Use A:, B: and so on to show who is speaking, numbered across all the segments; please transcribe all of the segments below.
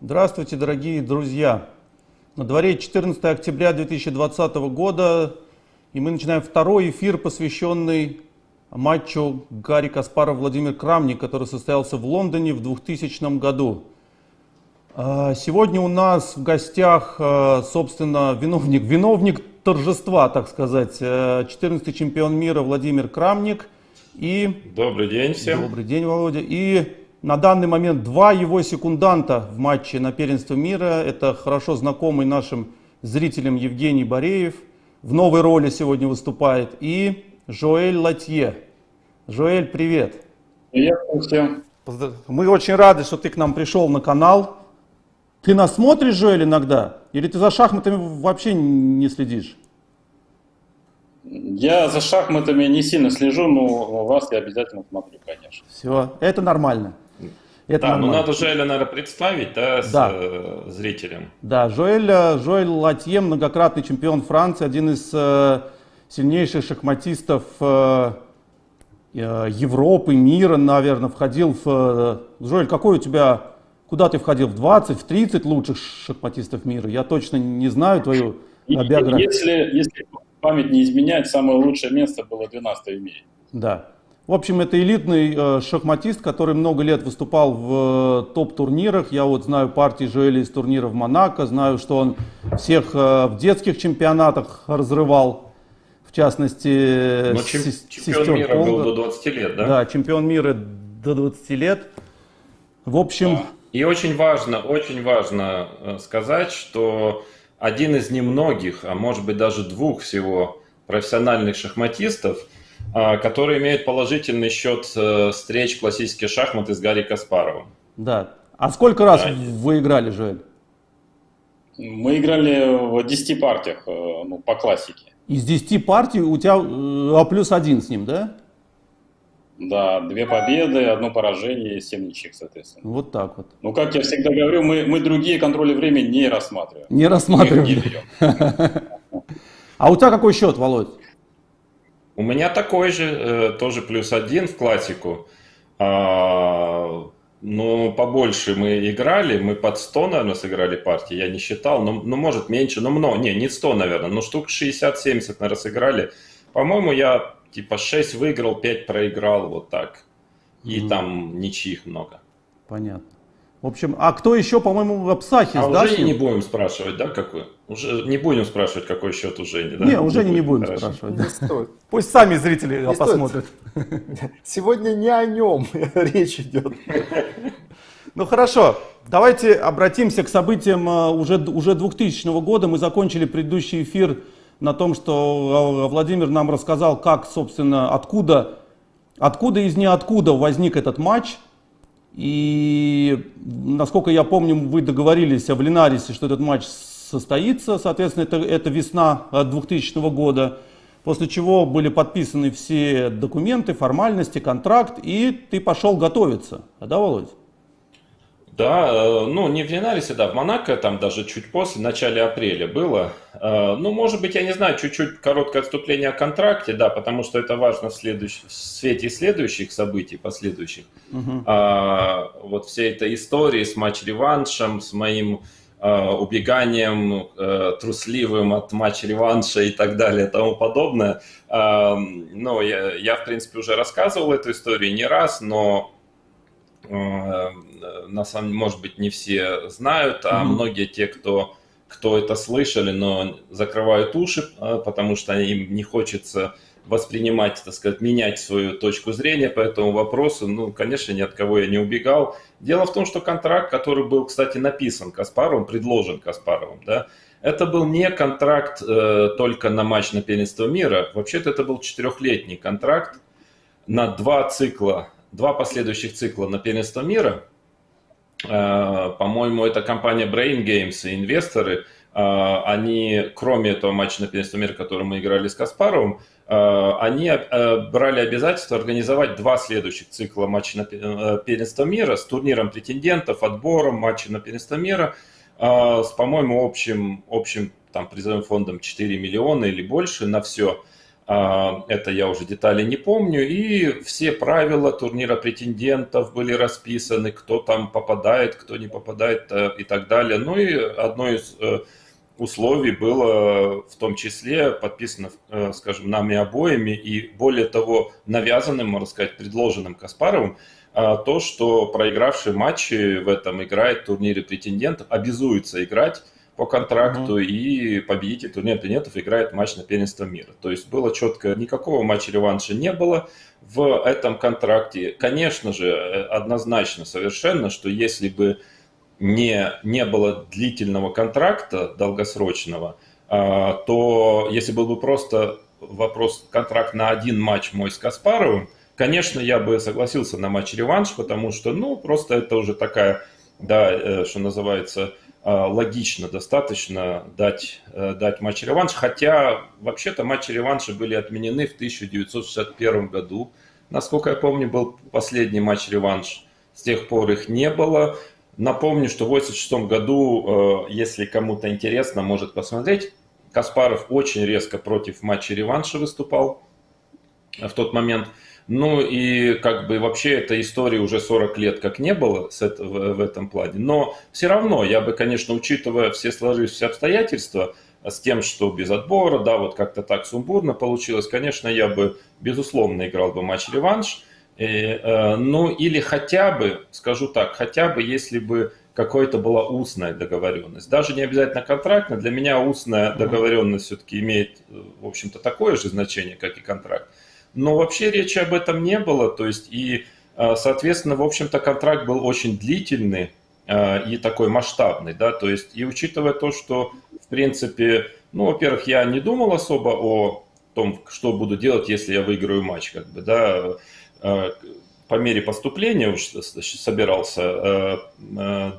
A: Здравствуйте, дорогие друзья! На дворе 14 октября 2020 года, и мы начинаем второй эфир, посвященный матчу Гарри Каспаров-Владимир Крамник, который состоялся в Лондоне в 2000 году. Сегодня у нас в гостях, собственно, виновник торжества, так сказать, 14-й чемпион мира Владимир Крамник. И...
B: Добрый день всем.
A: Добрый день, Володя. И на данный момент два его секунданта в матче на первенство мира. Это хорошо знакомый нашим зрителям Евгений Бореев. В новой роли сегодня выступает. И Жоэль Латье. Жоэль, привет.
C: Привет всем.
A: Мы очень рады, что ты к нам пришел на канал. Ты нас смотришь, Жоэль, иногда? Или ты за шахматами вообще не следишь?
C: Я за шахматами не сильно слежу, но вас я обязательно смотрю, конечно.
A: Все, это нормально. Это
B: да,
A: нормально.
B: ну надо Жоэля, наверное, представить, да, зрителям.
A: Да, Жоэль Латье, многократный чемпион Франции, один из сильнейших шахматистов Европы, мира, наверное, входил в... Жоэль, какой у тебя... Куда ты входил? В 20, в 30 лучших шахматистов мира? Я точно не знаю твою биографию.
C: Если память не изменяет, самое лучшее место было 12-е в мире.
A: Да. В общем, это элитный шахматист, который много лет выступал в топ-турнирах. Я вот знаю партии Жоэля из турнира в Монако, знаю, что он всех в детских чемпионатах разрывал, в частности,
B: чемпион мира был до 20 лет, да?
A: Да, чемпион мира до 20 лет. В общем...
B: Да. И очень важно сказать, что один из немногих, а может быть даже двух всего профессиональных шахматистов, который имеет положительный счет встреч в классические шахматы с Гарри Каспаровым.
A: Да. А сколько раз вы играли, Жоэль?
C: Мы играли в 10 партиях, ну, по классике.
A: Из 10 партий у тебя +1 с ним, да?
C: Да, 2 победы, 1 поражение и 7 ничьих, соответственно.
A: Вот так вот.
C: Ну, как я всегда говорю, мы другие контроли времени не рассматриваем.
A: Не рассматриваем.
C: Мы их не берем.
A: А у тебя какой счет, Володь?
B: У меня такой же, тоже +1 в классику. Ну, побольше мы играли, мы под 100, наверное, сыграли партии, я не считал, но может меньше, но много, не 100, наверное, но штук 60-70, наверное, сыграли. По-моему, я типа 6 выиграл, 5 проиграл, вот так. И там ничьих много.
A: Понятно. В общем, а кто еще, по-моему, Апсахис, да?
B: Уже не будем спрашивать, да, какой? Уже не будем спрашивать, какой счет у Жени, да?
A: Не, уже не будем спрашивать.
D: Не стоит.
A: Пусть сами зрители посмотрят.
D: Сегодня не о нем речь идет.
A: Ну хорошо, давайте обратимся к событиям уже 2000 года. Мы закончили предыдущий эфир на том, что Владимир нам рассказал, как, собственно, откуда из ниоткуда возник этот матч. И, насколько я помню, вы договорились в Линарисе, что этот матч состоится, соответственно, это весна 2000 года, после чего были подписаны все документы, формальности, контракт, и ты пошел готовиться, да, Володь?
B: Да, ну не в Линарисе, да, в Монако, там даже чуть после, в начале апреля было. Ну, может быть, я не знаю, чуть-чуть короткое отступление о контракте, да, потому что это важно в свете следующих событий, последующих. Вот все этой истории с матч-реваншем, с моим убеганием трусливым от матч-реванша и так далее и тому подобное. Ну, я, в принципе, уже рассказывал эту историю не раз, но... на самом деле, может быть, не все знают, а многие те, кто это слышали, но закрывают уши, потому что им не хочется воспринимать, так сказать, менять свою точку зрения по этому вопросу. Ну, конечно, ни от кого я не убегал. Дело в том, что контракт, который был, кстати, написан Каспаровым, предложен Каспаровым, да, это был не контракт только на матч на первенство мира. Вообще-то это был 4-летний контракт на 2 последующих цикла на первенство мира. По-моему, это компания Brain Games и инвесторы, они, кроме этого матча на первенство мира, который мы играли с Каспаровым, они брали обязательство организовать 2 следующих цикла матча на первенство мира с турниром претендентов, отбором матча на первенство мира, с, по-моему, общим там, призовым фондом 4 миллиона или больше на все. Это я уже детали не помню. И все правила турнира претендентов были расписаны, кто там попадает, кто не попадает и так далее. Ну и одно из условий было в том числе подписано, скажем, нами обоими и более того навязанным, можно сказать, предложенным Каспаровым, то, что проигравший матчи в этом играет в турнире претендентов, обязуется играть по контракту, и победитель турнира претендентов играет матч на первенство мира. То есть было четко, никакого матча-реванша не было в этом контракте. Конечно же, однозначно совершенно, что если бы не было длительного контракта, долгосрочного, то если был бы просто вопрос контракт на один матч мой с Каспаровым, конечно, я бы согласился на матч-реванш, потому что, ну, просто это уже такая, да, что называется, логично достаточно дать матч-реванш, хотя вообще-то матчи-реванши были отменены в 1961 году. Насколько я помню, был последний матч-реванш. С тех пор их не было. Напомню, что в 1986 году, если кому-то интересно, может посмотреть, Каспаров очень резко против матча-реванша выступал в тот момент. Ну и как бы вообще этой истории уже 40 лет как не было в этом плане. Но все равно я бы, конечно, учитывая все сложившиеся обстоятельства, с тем, что без отбора, да, вот как-то так сумбурно получилось, конечно, я бы, безусловно, играл бы матч-реванш. Ну или хотя бы, скажу так, хотя бы если бы какая-то была устная договоренность. Даже не обязательно контрактная. Для меня устная договоренность все-таки имеет, в общем-то, такое же значение, как и контракт. Но вообще речи об этом не было, то есть и, соответственно, в общем-то, контракт был очень длительный и такой масштабный, да, то есть и учитывая то, что, в принципе, ну, во-первых, я не думал особо о том, что буду делать, если я выиграю матч, как бы, да, по мере поступления уж собирался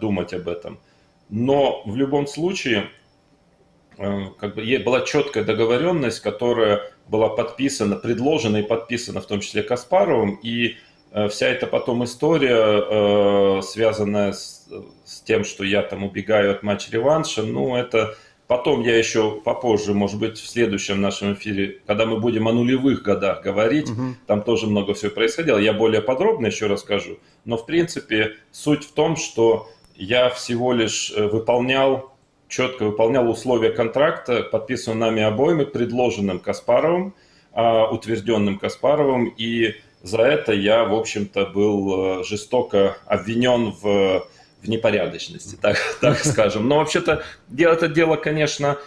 B: думать об этом, но в любом случае, как бы была четкая договоренность, которая была подписана, предложена и подписана в том числе Каспаровым, и вся эта потом история, связанная с тем, что я там убегаю от матч-реванша, ну это потом я еще попозже, может быть, в следующем нашем эфире, когда мы будем о нулевых годах говорить, там тоже много всего происходило, я более подробно еще расскажу, но в принципе суть в том, что я всего лишь четко выполнял условия контракта, подписанного нами обоими, предложенным Каспаровым, утвержденным Каспаровым, и за это я, в общем-то, был жестоко обвинен в непорядочности, так скажем. Но вообще-то это дело, конечно,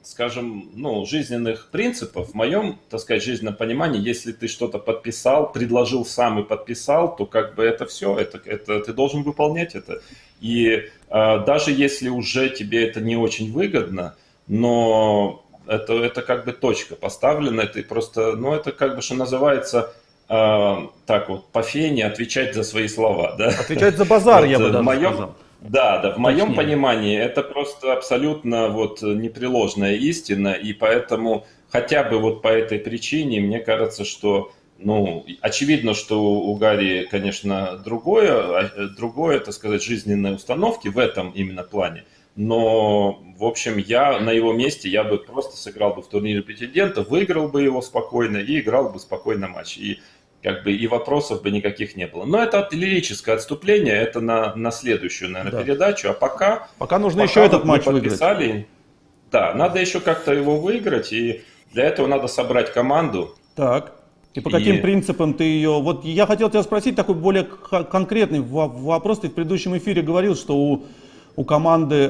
B: скажем, ну, жизненных принципов. В моем, так сказать, жизненном понимании, если ты что-то подписал, предложил сам и подписал, то как бы это все, это ты должен выполнять это. И даже если уже тебе это не очень выгодно, но это как бы точка поставлена, это просто, ну это как бы, что называется, так вот, по фене отвечать за свои слова. Да?
A: Отвечать за базар,
B: вот,
A: я бы даже сказал.
B: Да, в моем понимании это просто абсолютно вот непреложная истина, и поэтому хотя бы вот по этой причине мне кажется, что, ну, очевидно, что у Гарри, конечно, другое, так сказать, жизненные установки в этом именно плане, но, в общем, я на его месте, я бы просто сыграл бы в турнире претендентов, выиграл бы его спокойно и играл бы спокойно матч. И как бы и вопросов бы никаких не было. Но это лирическое отступление, это на следующую, наверное, передачу. А пока
A: нужно еще этот матч
B: выиграть. Да, надо еще как-то его выиграть, и для этого надо собрать команду.
A: Так. И по каким принципам ты ее... Вот я хотел тебя спросить такой более конкретный вопрос. Ты в предыдущем эфире говорил, что у команды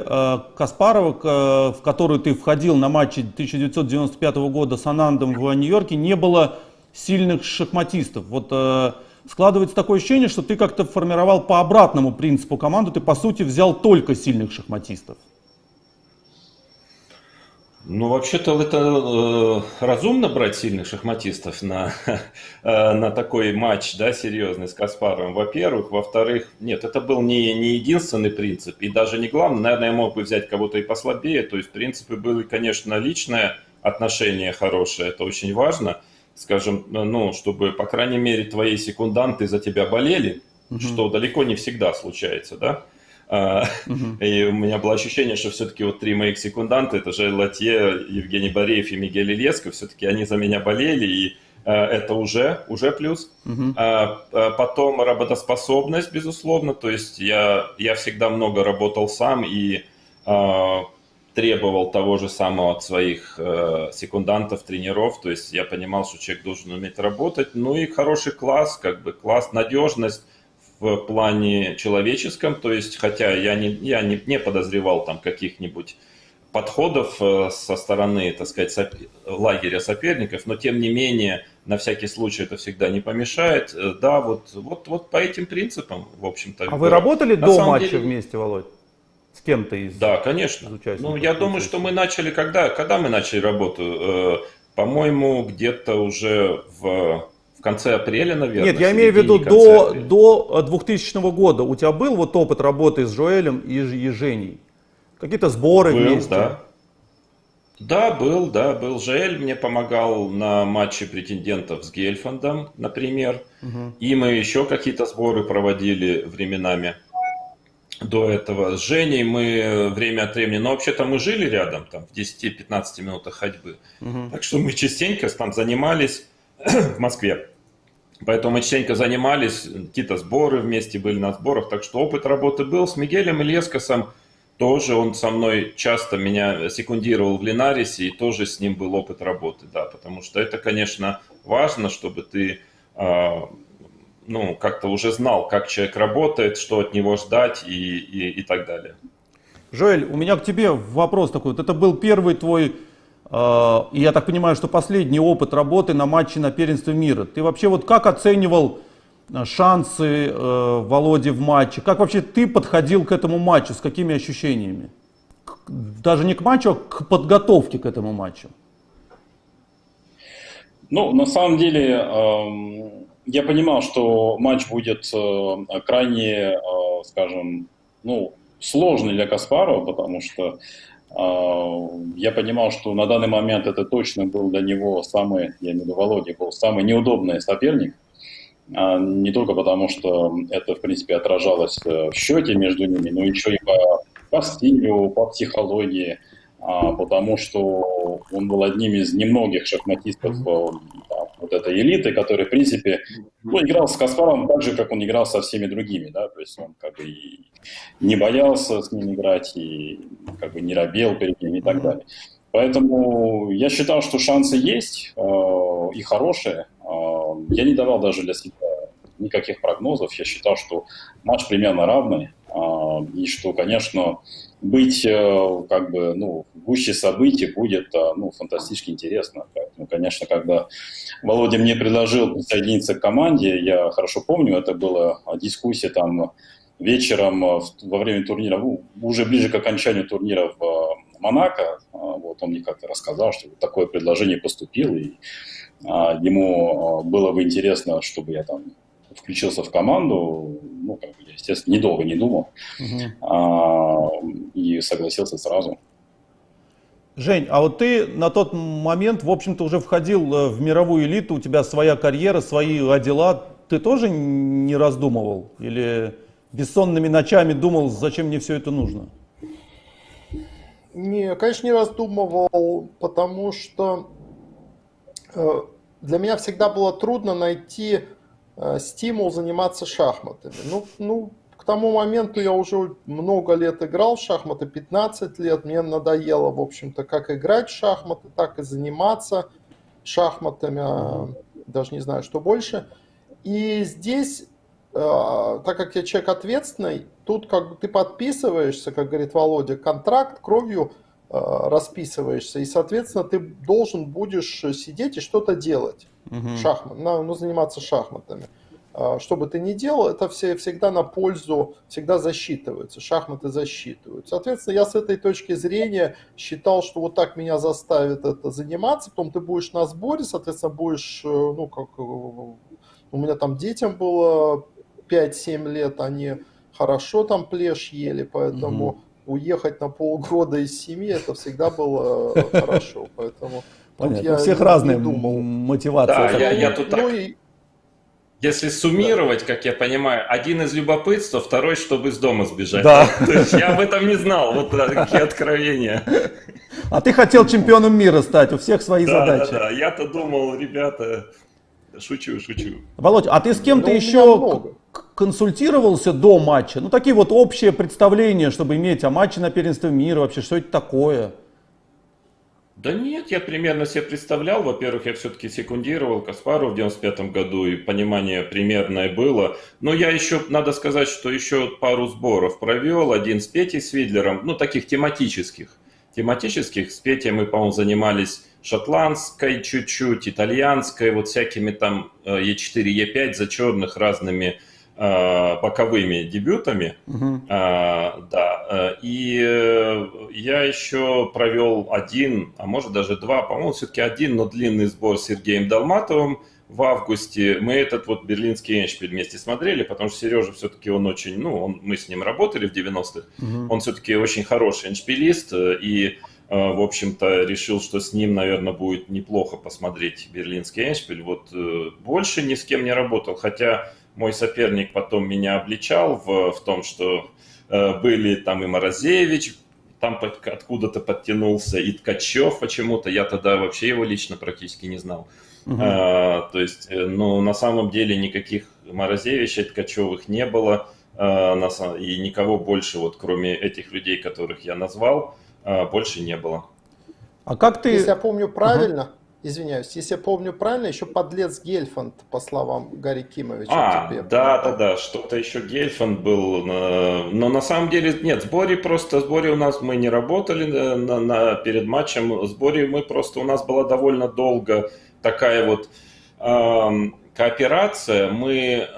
A: Каспарова, в которую ты входил на матче 1995 года с Анандом в Нью-Йорке, не было сильных шахматистов. Вот складывается такое ощущение, что ты как-то формировал по обратному принципу команду, ты по сути взял только сильных шахматистов.
B: Ну, вообще-то это разумно брать сильных шахматистов на такой матч, да, серьезный с Каспаровым, во-первых. Во-вторых, нет, это был не единственный принцип и даже не главный. Наверное, я мог бы взять кого-то и послабее. То есть, в принципе, было, конечно, личное отношение хорошее, это очень важно. Скажем, ну, чтобы, по крайней мере, твои секунданты за тебя болели, что далеко не всегда случается, да. И у меня было ощущение, что все-таки вот 3 моих секунданта, это Жаэль Латье, Евгений Бореев и Мигель Ильеско, все-таки они за меня болели, и это уже плюс. Потом работоспособность, безусловно, то есть я всегда много работал сам и требовал того же самого от своих секундантов, тренеров, то есть я понимал, что человек должен уметь работать, ну и хороший класс, надежность в плане человеческом, то есть хотя я не подозревал там каких-нибудь подходов со стороны, так сказать, лагеря соперников, но тем не менее, на всякий случай это всегда не помешает. Да, вот по этим принципам, в общем-то.
A: А вы работали до матча вместе, Володь? С кем-то из
B: Да, конечно.
A: из участников?
B: Ну, я думаю, что мы начали, когда мы начали работу? По-моему, где-то уже в конце апреля, наверное.
A: Нет, я имею в виду до 2000 года. У тебя был вот опыт работы с Жоэлем и Женей? Какие-то сборы вместе?
B: Да. Да, был. Жоэль мне помогал на матче претендентов с Гельфандом, например. И мы еще какие-то сборы проводили временами до этого. С Женей мы время от времени, но вообще-то мы жили рядом, там, в 10-15 минутах ходьбы. Так что мы частенько там занимались в Москве. Поэтому мы частенько занимались, какие-то сборы вместе были на сборах. Так что опыт работы был. С Мигелем Ильескосом тоже, он со мной часто меня секундировал в Линарисе, и тоже с ним был опыт работы, да, потому что это, конечно, важно, чтобы ты, как-то уже знал, как человек работает, что от него ждать и так далее.
A: Жоэль, у меня к тебе вопрос такой. Вот это был первый твой, я так понимаю, что последний опыт работы на матче на первенстве мира. Ты вообще вот как оценивал шансы Володи в матче? Как вообще ты подходил к этому матчу? С какими ощущениями? Даже не к матчу, а к подготовке к этому матчу.
C: Ну, на самом деле, я понимал, что матч будет крайне, скажем, сложный для Каспарова, потому что я понимал, что на данный момент это точно был для него самый, я имею в виду Володя, был самый неудобный соперник. Не только потому, что это, в принципе, отражалось в счете между ними, но еще и по стилю, по психологии, потому что он был одним из немногих шахматистов вот этой элиты, который, в принципе, играл с Каспаровым так же, как он играл со всеми другими, да, то есть он как бы и не боялся с ним играть, и как бы не робел перед ним и так далее. Поэтому я считал, что шансы есть и хорошие. Я не давал даже для себя никаких прогнозов. Я считал, что матч примерно равный. И что, конечно, быть в гуще событий будет фантастически интересно. Поэтому, конечно, когда Володя мне предложил присоединиться к команде, я хорошо помню, это была дискуссия там вечером во время турнира, уже ближе к окончанию турнира в Монако. Вот он мне как-то рассказал, что такое предложение поступило, и ему было бы интересно, чтобы я там включился в команду. Я, естественно, недолго не думал и согласился сразу.
A: Жень, а вот ты на тот момент, в общем-то, уже входил в мировую элиту, у тебя своя карьера, свои дела. Ты тоже не раздумывал? Или бессонными ночами думал, зачем мне все это нужно?
D: Не, конечно, не раздумывал, потому что для меня всегда было трудно найти стимул заниматься шахматами. К тому моменту я уже много лет играл в шахматы, 15 лет. Мне надоело, в общем-то, как играть в шахматы, так и заниматься шахматами. Даже не знаю, что больше. И здесь, так как я человек ответственный, тут как бы ты подписываешься, как говорит Володя, контракт, кровью расписываешься. И, соответственно, ты должен будешь сидеть и что-то делать. Заниматься шахматами. Что бы ты ни делал, это всегда на пользу, всегда засчитывается, шахматы засчитывают. Соответственно, я с этой точки зрения считал, что вот так меня заставит это заниматься, потом ты будешь на сборе, соответственно, будешь, у меня там детям было 5-7 лет, они хорошо там плешь ели, поэтому уехать на полгода из семьи, это всегда было хорошо, поэтому...
A: Понятно, у всех разные мотивации.
B: Да, я тут так... Если суммировать, как я понимаю, один из любопытства, второй, чтобы из дома сбежать.
A: Да.
B: То есть я об этом не знал, вот такие откровения.
A: А ты хотел чемпионом мира стать, у всех свои задачи.
B: Да. Я-то думал, ребята, шучу.
A: Володь, а ты с кем-то
D: Ну, у меня
A: еще
D: много.
A: консультировался до матча? Ну, такие вот общие представления, чтобы иметь о матче на первенстве мира, вообще, что это такое?
B: Да нет, я примерно себе представлял. Во-первых, я все-таки секундировал Каспару в 95 году, и понимание примерное было. Но я еще, надо сказать, что еще пару сборов провел. Один с Петей Свидлером, ну, таких тематических. С Петей мы, по-моему, занимались шотландской чуть-чуть, итальянской, вот всякими там Е4, Е5 за черных разными боковыми дебютами. Да, и я еще провел один, а может даже два, по-моему, все-таки один, но длинный сбор с Сергеем Долматовым в августе. Мы этот вот берлинский эндшпиль вместе смотрели, потому что Сережа все-таки он очень, ну, мы с ним работали в 90-х, он все-таки очень хороший эндшпилист, и в общем-то, решил, что с ним, наверное, будет неплохо посмотреть берлинский эндшпиль. Вот больше ни с кем не работал, хотя мой соперник потом меня обличал в том, что были там и Морозевич, там откуда-то подтянулся, и Ткачев почему-то, я тогда вообще его лично практически не знал. То есть, ну, на самом деле никаких Морозевичей, Ткачевых не было, и никого больше, вот кроме этих людей, которых я назвал, больше не было.
A: А как ты...
D: Если я помню правильно, извиняюсь, если я помню правильно, еще подлец Гельфанд, по словам Гарри Кимовича.
B: Да, что-то еще Гельфанд был, но на самом деле нет, сборе у нас мы не работали перед матчем, в сборе мы просто, у нас была довольно долго такая вот кооперация, мы...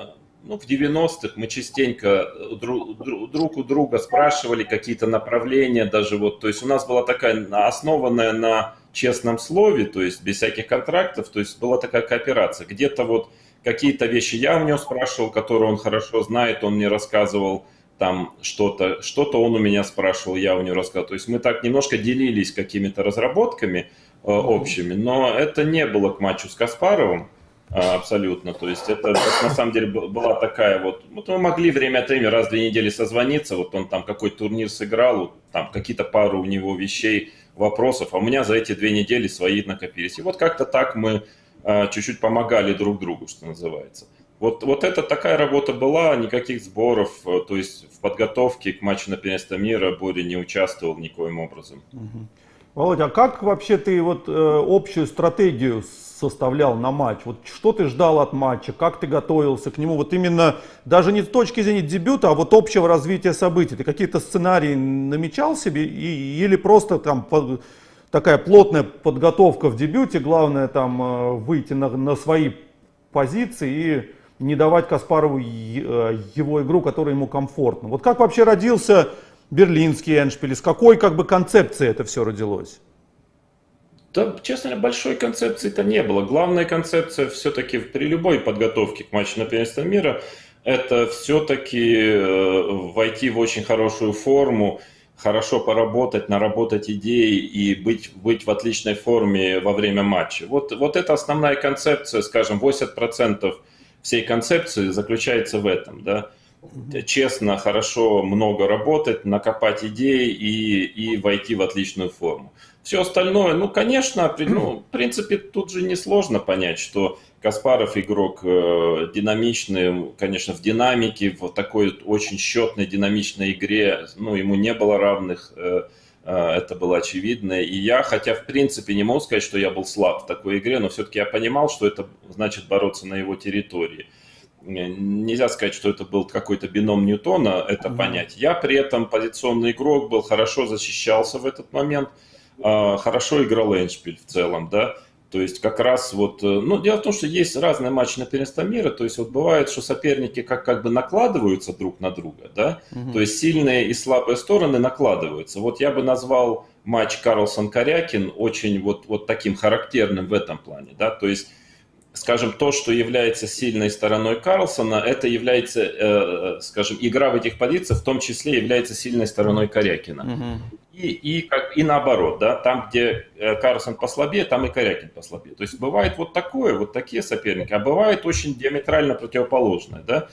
B: Ну, в 90-х мы частенько друг у друга спрашивали какие-то направления, даже вот, то есть у нас была такая, основанная на честном слове, то есть без всяких контрактов, то есть была такая кооперация. Где-то вот какие-то вещи я у него спрашивал, которые он хорошо знает, он мне рассказывал там что-то он у меня спрашивал, я у него рассказывал. То есть мы так немножко делились какими-то разработками общими, но это не было к матчу с Каспаровым. Абсолютно, то есть это на самом деле была такая вот мы могли время от времени, раз в 2 недели созвониться, вот он там какой-то турнир сыграл, там какие-то пару у него вещей, вопросов, а у меня за эти 2 недели свои накопились. И вот как-то так мы чуть-чуть помогали друг другу, что называется. Вот это такая работа была, никаких сборов, то есть в подготовке к матчу на первенство мира Боря не участвовал никоим образом.
A: Володя, а как вообще ты вот общую стратегию составлял на матч? Вот что ты ждал от матча, как ты готовился к нему? Вот именно даже не с точки зрения дебюта, а вот общего развития событий. Ты какие-то сценарии намечал себе или просто там такая плотная подготовка в дебюте, главное там выйти на свои позиции и не давать Каспарову его игру, которая ему комфортна? Вот как вообще родился берлинский эндшпиль, из какой как бы концепции это все родилось?
B: Да, честно говоря, большой концепции-то не было. Главная концепция все-таки при любой подготовке к матчу на первенство мира – это все-таки войти в очень хорошую форму, хорошо поработать, наработать идеи и быть в отличной форме во время матча. Вот это основная концепция, скажем, 80% всей концепции заключается в этом, да. Честно, хорошо, много работать, накопать идей и войти в отличную форму. Все остальное, ну, конечно, в принципе, тут же несложно понять, что Каспаров игрок динамичный, конечно, в динамике, в такой очень счетной, динамичной игре, ну, ему не было равных, это было очевидно. И я, хотя, в принципе, не могу сказать, что я был слаб в такой игре, но все-таки я понимал, что это значит бороться на его территории. Нельзя сказать, что это был какой-то бином Ньютона, это понять. Я при этом позиционный игрок был, хорошо защищался в этот момент, хорошо играл эндшпиль в целом, да. То есть как раз вот, ну, дело в том, что есть разные матчи на первенство мира, то есть вот бывает, что соперники как бы накладываются друг на друга, да, то есть сильные и слабые стороны накладываются. Вот я бы назвал матч Карлсон-Корякин очень вот таким характерным в этом плане, да, то есть, скажем, то, что является сильной стороной Карлсона, это является, скажем, игра в этих позициях в том числе является сильной стороной Корякина. и наоборот, да, там, где Карлсон послабее, там и Корякин послабее. То есть бывает вот такое, вот такие соперники, а бывает очень диаметрально противоположное, да.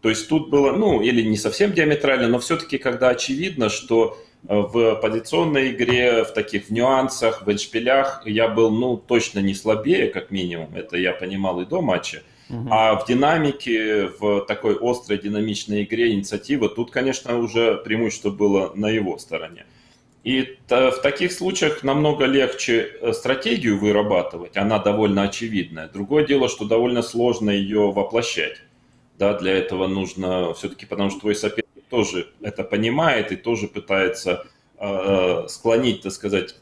B: То есть тут было, ну, или не совсем диаметрально, но все-таки, когда очевидно, что в позиционной игре, в таких нюансах, в эндшпилях я был, ну, точно не слабее, как минимум, это я понимал и до матча, а в динамике, в такой острой динамичной игре инициатива, тут, конечно, уже преимущество было на его стороне. И в таких случаях намного легче стратегию вырабатывать, она довольно очевидная. Другое дело, что довольно сложно ее воплощать. Да, для этого нужно все-таки, потому что твой соперник тоже это понимает и тоже пытается склонить, так сказать,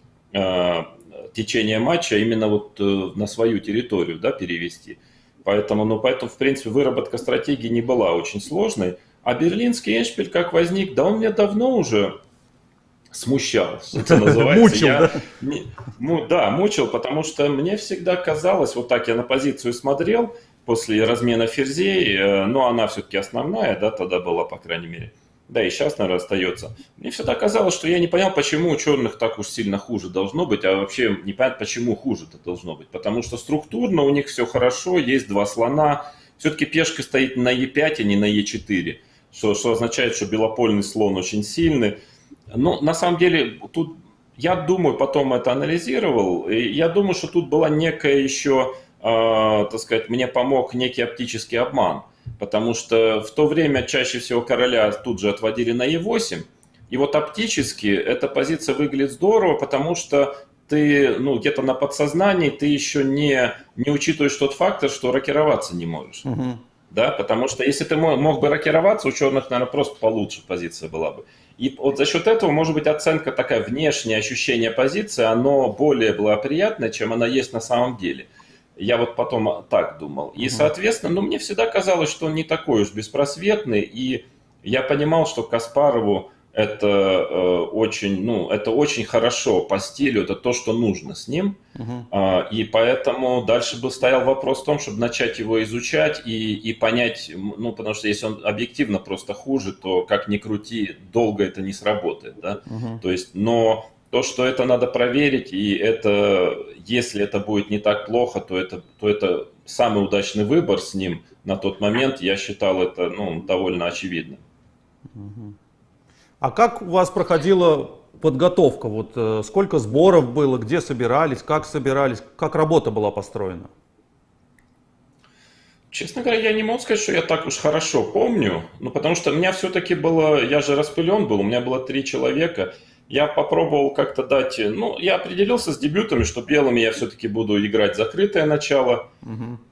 B: течение матча именно вот на свою территорию, да, перевести. Поэтому, в принципе, выработка стратегии не была очень сложной. А берлинский эндшпиль как возник, да он меня давно уже смущал, это называется.
A: Мучил, да?
B: Да, мучил, потому что мне всегда казалось, вот так я на позицию смотрел, после размена ферзей, но она все-таки основная, да, тогда была, по крайней мере. Да, и сейчас, наверное, остается. Мне всегда казалось, что я не понял, почему у черных так уж сильно хуже должно быть, а вообще не понятно, почему хуже это должно быть. Потому что структурно у них все хорошо, есть два слона. Все-таки пешка стоит на Е5, а не на Е4, что означает, что белопольный слон очень сильный. Но на самом деле тут, я думаю, потом это анализировал, и я думаю, что тут была некая еще, так сказать, мне помог некий оптический обман. Потому что в то время чаще всего короля тут же отводили на Е8. И вот оптически эта позиция выглядит здорово, потому что ты, ну, где-то на подсознании ты еще не учитываешь тот фактор, что рокироваться не можешь. Да, потому что если ты мог бы рокироваться, у черных, наверное, просто получше позиция была бы. И вот за счет этого, может быть, оценка такая, внешнее ощущение позиции, оно более благоприятное, чем она есть на самом деле. Я вот потом так думал. И, соответственно, ну, мне всегда казалось, что он не такой уж беспросветный. И я понимал, что Каспарову это очень, ну, это очень хорошо по стилю, это то, что нужно с ним. И поэтому дальше был стоял вопрос в том, чтобы начать его изучать и понять, ну, потому что если он объективно просто хуже, то как ни крути, долго это не сработает, да. То есть, но то, что это надо проверить, и это, если это будет не так плохо, то это самый удачный выбор с ним на тот момент, я считал это, ну, довольно очевидным.
A: А как у вас проходила подготовка? Вот сколько сборов было, где собирались, как работа была построена?
B: Честно говоря, я не могу сказать, что я так уж хорошо помню, ну, потому что у меня все-таки было, я же распылен был, у меня было 3 человека. Я попробовал как-то дать, ну, я определился с дебютами, что белыми я все-таки буду играть закрытое начало,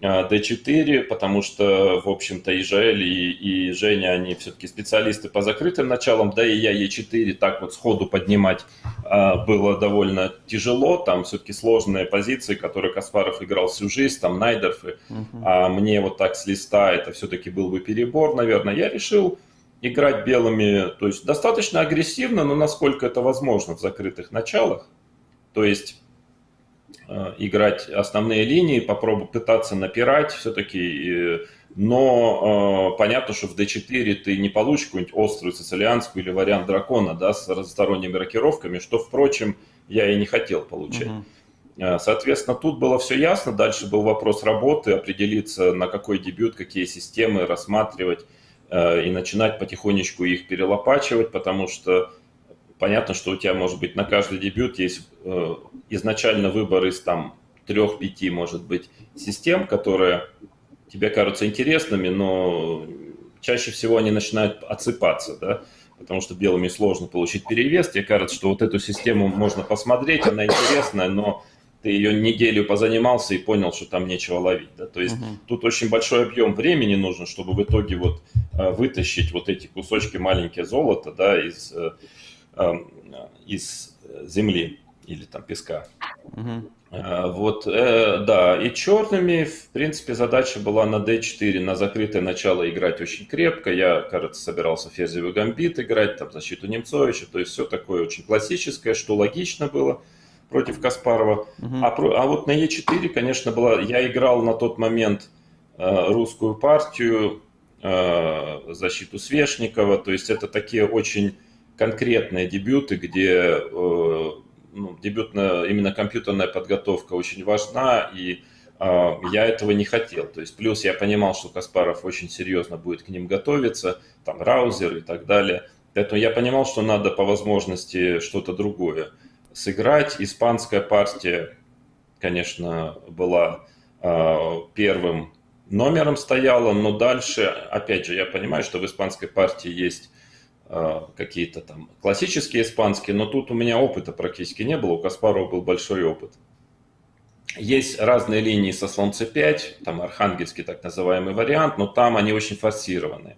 B: d4, потому что, в общем-то, и Жаэль, и Женя, они все-таки специалисты по закрытым началам, да и я e4 так вот сходу поднимать было довольно тяжело, там все-таки сложные позиции, которые Каспаров играл всю жизнь, там Найдерфы, а мне вот так с листа это все-таки был бы перебор, наверное. Я решил играть белыми, то есть достаточно агрессивно, но насколько это возможно в закрытых началах. То есть играть основные линии, попробовать пытаться напирать все-таки. Но понятно, что в d4 ты не получишь какую-нибудь острую сицилианскую или вариант дракона, да, с разносторонними рокировками, что, впрочем, я и не хотел получать. Соответственно, тут было все ясно. Дальше был вопрос работы, определиться, на какой дебют, какие системы рассматривать, и начинать потихонечку их перелопачивать, потому что понятно, что у тебя, может быть, на каждый дебют есть изначально выбор из там 3-5, может быть, систем, которые тебе кажутся интересными, но чаще всего они начинают отсыпаться, да, потому что белыми сложно получить перевес. Тебе кажется, что вот эту систему можно посмотреть, она интересная, но ты ее неделю позанимался и понял, что там нечего ловить. Да? То есть тут очень большой объем времени нужен, чтобы в итоге вот вытащить вот эти кусочки маленькие золота, да, из земли или там песка. Вот, да, и черными, в принципе, задача была на d4, на закрытое начало играть очень крепко. Я, кажется, собирался ферзевый гамбит играть, там защиту Немцовича, то есть все такое очень классическое, что логично было против Каспарова. А вот на Е4, конечно, я играл на тот момент русскую партию, защиту Свешникова, то есть это такие очень конкретные дебюты, где дебютная, именно компьютерная подготовка очень важна, и я этого не хотел. То есть плюс я понимал, что Каспаров очень серьезно будет к ним готовиться, там Раузер и так далее. Поэтому я понимал, что надо по возможности что-то другое сыграть. Испанская партия, конечно, была первым номером стояла, но дальше, опять же, я понимаю, что в испанской партии есть какие-то там классические испанские, но тут у меня опыта практически не было, у Каспарова был большой опыт. Есть разные линии со слон c5, там архангельский так называемый вариант, но там они очень форсированные.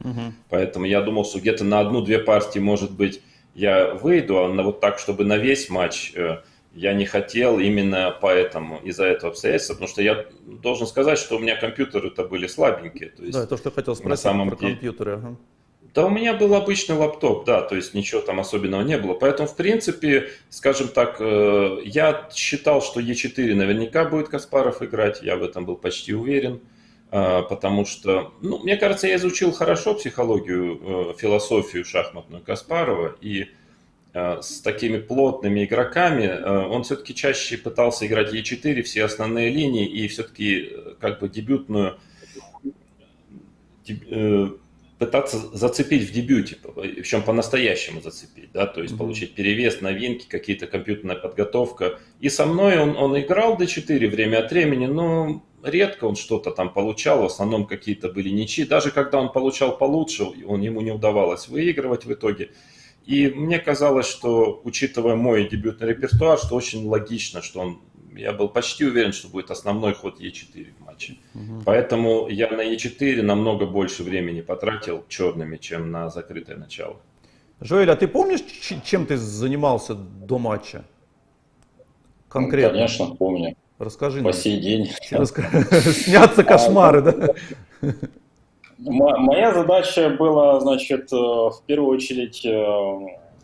B: Поэтому я думал, что где-то на одну-две партии, может быть, я выйду, а вот так, чтобы на весь матч я не хотел именно поэтому, из-за этого обстоятельства, потому что я должен сказать, что у меня компьютеры-то были слабенькие. То есть,
A: Да, то, что я хотел спросить
B: на самом
A: про
B: деле,
A: компьютеры. Ага.
B: да, у меня был обычный лаптоп, да, то есть ничего там особенного не было. Поэтому, в принципе, скажем так, я считал, что Е4 наверняка будет Каспаров играть, я в этом был почти уверен, потому что, мне кажется, я изучил хорошо психологию, философию шахматную Каспарова, и с такими плотными игроками он все-таки чаще пытался играть Е4, все основные линии, и все-таки как бы дебютную пытаться зацепить в дебюте, причем по-настоящему зацепить, да, то есть получить перевес, новинки, какие-то компьютерная подготовка. И со мной он играл d4 время от времени, но редко он что-то там получал, в основном какие-то были ничьи. Даже когда он получал получше, ему не удавалось выигрывать в итоге. И мне казалось, что, учитывая мой дебютный репертуар, что очень логично, что я был почти уверен, что будет основной ход Е4 в матче. Поэтому я на Е4 намного больше времени потратил черными, чем на закрытое начало.
A: Жоэль, а ты помнишь, чем ты занимался до матча? Конкретно.
C: Конечно, помню.
A: Расскажи
C: По
A: нам.
C: сей день.
A: Снятся кошмары, да?
C: Моя задача была, значит, в первую очередь,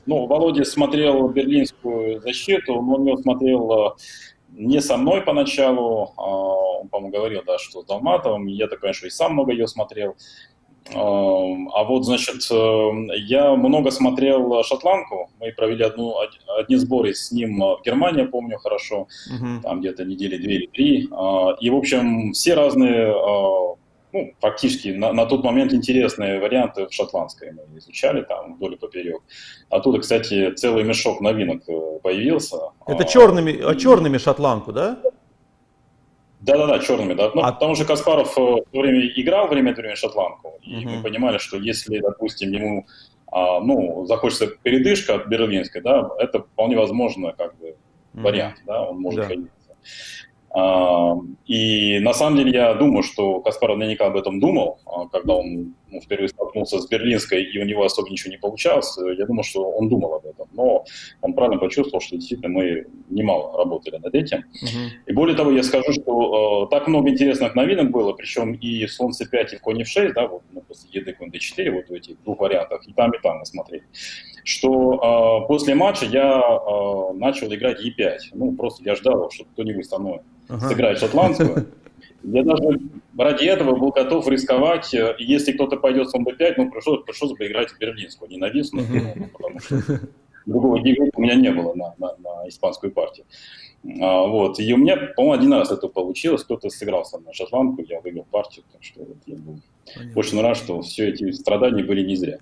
C: Володя смотрел берлинскую защиту, он ее смотрел не со мной поначалу, он, по-моему, говорил, да, что с Долматовым, я-то, конечно, и сам много ее смотрел. А вот, значит, я много смотрел шотландку, мы провели одни сборы с ним в Германии, помню хорошо, там где-то недели 2 или 3, и, в общем, все разные, практически на тот момент интересные варианты в шотландской мы изучали там вдоль и поперек. Оттуда, кстати, целый мешок новинок появился.
A: Это черными шотландку, да?
C: Да, черными, да. Потому что Каспаров в то время играл время от времени шотландку, и мы понимали, что если, допустим, ему захочется передышка от берлинской, да, это вполне возможно как бы вариант, да, он может появиться. И на самом деле я думаю, что Каспаров наверняка об этом думал, когда он впервые столкнулся с берлинской, и у него особо ничего не получалось. Я думаю, что он думал об этом, но он правильно почувствовал, что действительно мы немало работали над этим. И более того, я скажу, что так много интересных новинок было, причем и в слон c5, и в конь f6, да, вот после еды конь d4, вот в этих двух вариантах, и там мы смотрели, что после матча я начал играть e5. Просто я ждал, что кто-нибудь со мной сыграет шотландскую. Я даже ради этого был готов рисковать. И если кто-то пойдет с b5, пришлось бы играть в берлинскую, ненавистную, потому что другого гига у меня не было на испанскую партию. И у меня, по-моему, один раз это получилось. Кто-то сыграл со мной шотландку, я выиграл партию, так что я был очень рад, что все эти страдания были не зря.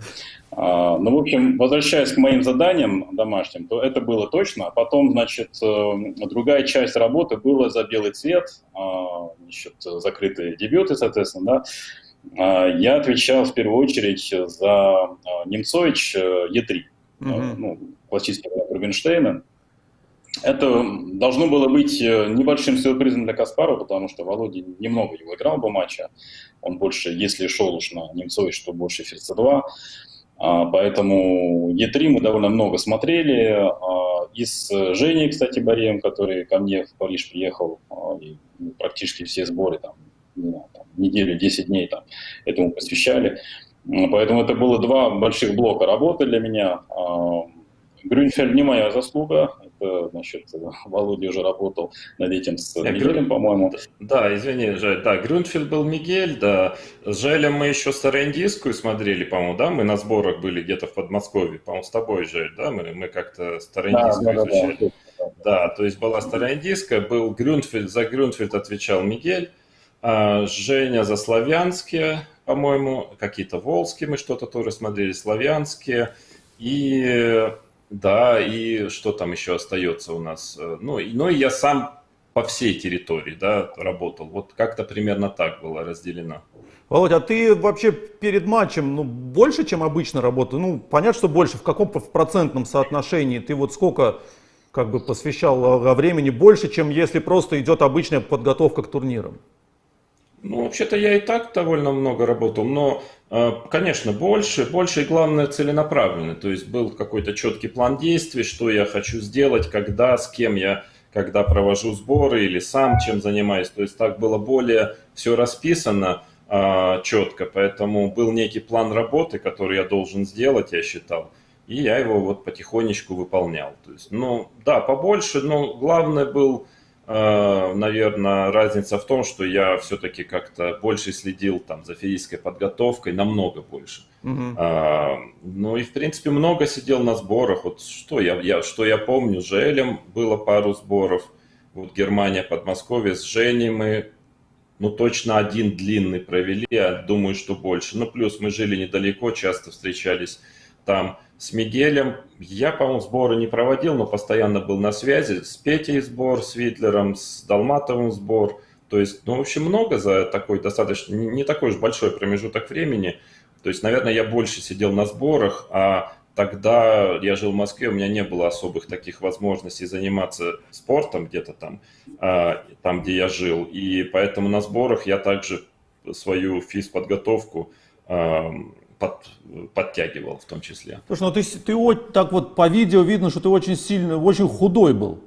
C: В общем, возвращаясь к моим заданиям домашним, то это было точно. А потом, значит, другая часть работы была за белый цвет, значит, закрытые дебюты, соответственно, да. Я отвечал в первую очередь за Немцович Е3, классический вариант Рубинштейна. Это должно было быть небольшим сюрпризом для Каспарова, потому что Володя немного его играл в матче. Он больше, если шел уж на Немцович, то больше ферзь c2. Поэтому Е3 мы довольно много смотрели. И с Женей, кстати, Бореем, который ко мне в Париж приехал, и практически все сборы, неделю, 10 дней этому посвящали. Поэтому это было два больших блока работы для меня. Грюнфельд не моя заслуга, значит, Володя уже работал над этим с
B: Я
C: Мигелем, по-моему.
B: Да, извини, Жаль, да, Грюнфельд был Мигель, да, с Жалем мы еще Староиндийскую смотрели, по-моему, да, мы на сборах были где-то в Подмосковье, по-моему, с тобой, Жаль, да, мы как-то Староиндийскую изучали. Да, то есть была Староиндийская, был Грюнфельд, за Грюнфельд отвечал Мигель, а Женя за славянские, по-моему, какие-то волжские мы что-то тоже смотрели, славянские, и да, и что там еще остается у нас, ну и я сам по всей территории, да, работал, вот как-то примерно так было разделено.
A: Володя, а ты вообще перед матчем, ну, больше, чем обычно работал? Ну, понятно, что больше, в каком в процентном соотношении? Ты вот сколько как бы посвящал времени, больше, чем если просто идет обычная подготовка к турнирам?
B: Ну, вообще-то я и так довольно много работал, но, конечно, больше и, главное, целенаправленно. То есть был какой-то четкий план действий, что я хочу сделать, когда, с кем я, когда провожу сборы или сам чем занимаюсь. То есть так было более все расписано четко, поэтому был некий план работы, который я должен сделать, я считал. И я его вот потихонечку выполнял. То есть, ну, да, побольше, но главное был... Наверное, разница в том, что я все-таки как-то больше следил там за физической подготовкой, намного больше. Ну и в принципе много сидел на сборах. Вот что я помню, с Желем было пару сборов. Вот Германия, Подмосковье, с Женей мы, ну точно один длинный провели, я думаю, что больше. Ну плюс мы жили недалеко, часто встречались там. С Мигелем я, по-моему, сборы не проводил, но постоянно был на связи. С Петей сбор, с Витлером, с Долматовым сбор. То есть, ну, в общем, много за такой достаточно, не такой уж большой промежуток времени. То есть, наверное, я больше сидел на сборах, а тогда я жил в Москве, у меня не было особых таких возможностей заниматься спортом где-то там, где я жил. И поэтому на сборах я также свою физподготовку подтягивал в том числе.
A: Слушай, ну ты так вот по видео видно, что ты очень сильно, очень худой был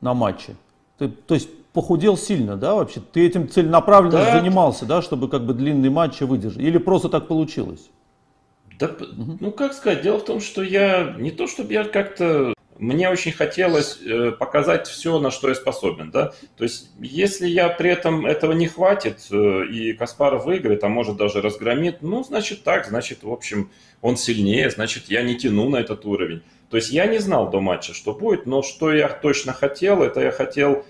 A: на матче. То есть похудел сильно, да, вообще? Ты этим целенаправленно занимался, да, чтобы как бы длинные матчи выдержать? Или просто так получилось?
B: Да, ну как сказать, дело в том, что я, не то чтобы я как-то, мне очень хотелось показать все, на что я способен, да, то есть если я при этом этого не хватит, и Каспаров выиграет, а может даже разгромит, ну, значит так, значит, в общем, он сильнее, значит, я не тяну на этот уровень. То есть я не знал до матча, что будет, но что я точно хотел, это я хотел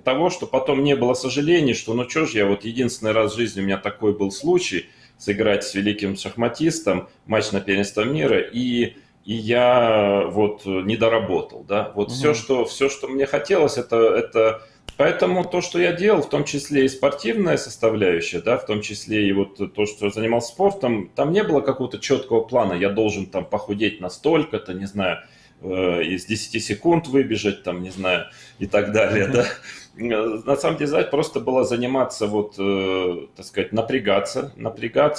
B: того, что потом не было сожалений, что ну что ж, я вот единственный раз в жизни у меня такой был случай, сыграть с великим шахматистом, матч на первенство мира, и я вот не доработал, да, вот все, что мне хотелось, это, поэтому то, что я делал, в том числе и спортивная составляющая, да, в том числе и вот то, что занимался спортом, там не было какого-то четкого плана, я должен там похудеть на столько-то, не знаю, из 10 секунд выбежать, там, не знаю, и так далее, да. На самом деле, просто было заниматься, вот, так сказать, напрягаться,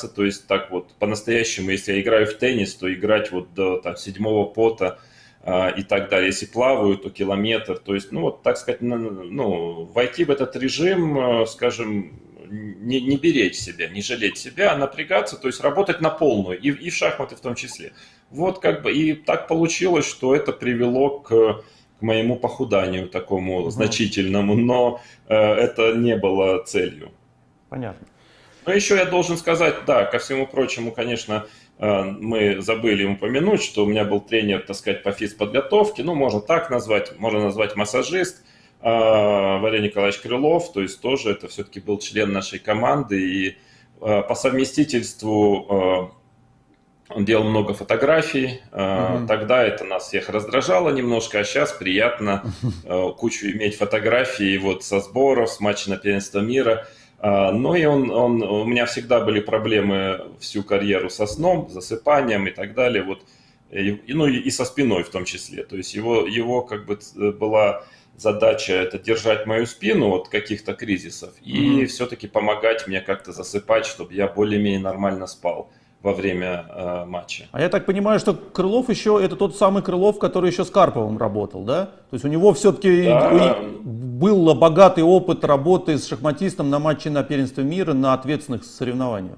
B: то есть так вот по-настоящему, если я играю в теннис, то играть вот до там, 7-го пота и так далее. Если плаваю, то километр, то есть, ну вот, так сказать, ну, войти в этот режим, скажем, не беречь себя, не жалеть себя, а напрягаться, то есть работать на полную, и в шахматы в том числе. Вот как бы, и так получилось, что это привело к моему похуданию такому значительному, но это не было целью.
A: Понятно.
B: Но еще я должен сказать, да, ко всему прочему, конечно, мы забыли упомянуть, что у меня был тренер, так сказать, по физподготовке, ну, можно так назвать, можно назвать массажист, Валерий Николаевич Крылов, то есть тоже это все-таки был член нашей команды, и по совместительству он делал много фотографий, тогда это нас всех раздражало немножко, а сейчас приятно кучу иметь фотографий вот со сборов, с матча на первенство мира. Ну и у меня всегда были проблемы всю карьеру со сном, засыпанием и так далее, вот, ну и со спиной в том числе. То есть его как бы была задача это держать мою спину от каких-то кризисов и все-таки помогать мне как-то засыпать, чтобы я более-менее нормально спал во время матча.
A: А я так понимаю, что Крылов еще, это тот самый Крылов, который еще с Карповым работал, да? То есть у него все-таки был богатый опыт работы с шахматистом на матче на первенстве мира, на ответственных соревнованиях.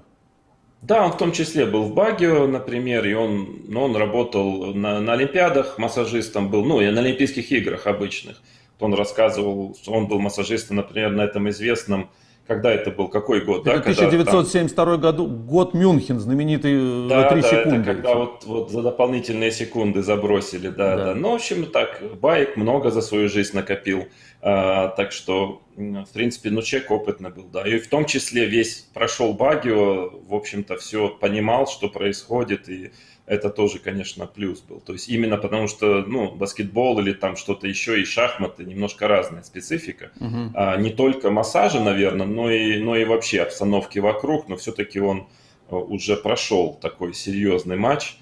B: Да, он в том числе был в Багио, например, и он работал на Олимпиадах, массажистом был, ну, и на Олимпийских играх обычных. Он рассказывал, что он был массажистом, например, на этом известном, когда это был, какой год, да?
A: Это
B: Когда там
A: 1972 год Мюнхен, знаменитый за
B: да,
A: 3
B: да, это
A: секунды.
B: когда вот за дополнительные секунды забросили, да,
A: Да.
B: да. Ну, в общем, так, Байк много за свою жизнь накопил, так что, в принципе, ну, человек опытный был, да. И в том числе весь прошел Багио, в общем-то, все понимал, что происходит, и это тоже, конечно, плюс был. То есть именно потому что, ну, баскетбол или там что-то еще, и шахматы, немножко разная специфика.
A: Мгм.
B: Не только массажа, наверное, но и вообще обстановки вокруг, но все-таки он уже прошел такой серьезный матч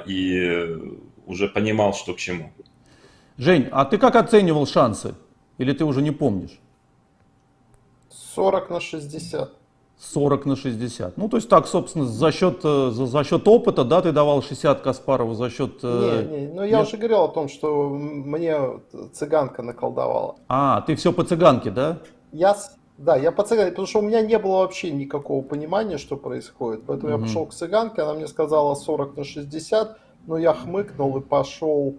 B: и уже понимал, что к чему.
A: Жень, а ты как оценивал шансы? Или ты уже не помнишь?
D: 40/60.
A: 40/60. Ну, то есть так, собственно, за счет опыта, да, ты давал 60 Каспарову, за счет...
D: Не, ну я
A: нет?
D: уже говорил о том, что мне цыганка наколдовала.
A: А, ты все по цыганке, да?
D: Да, я по цыганке, потому что у меня не было вообще никакого понимания, что происходит. Поэтому я
A: Мгм.
D: пошел к цыганке, она мне сказала 40/60, но я хмыкнул и пошел,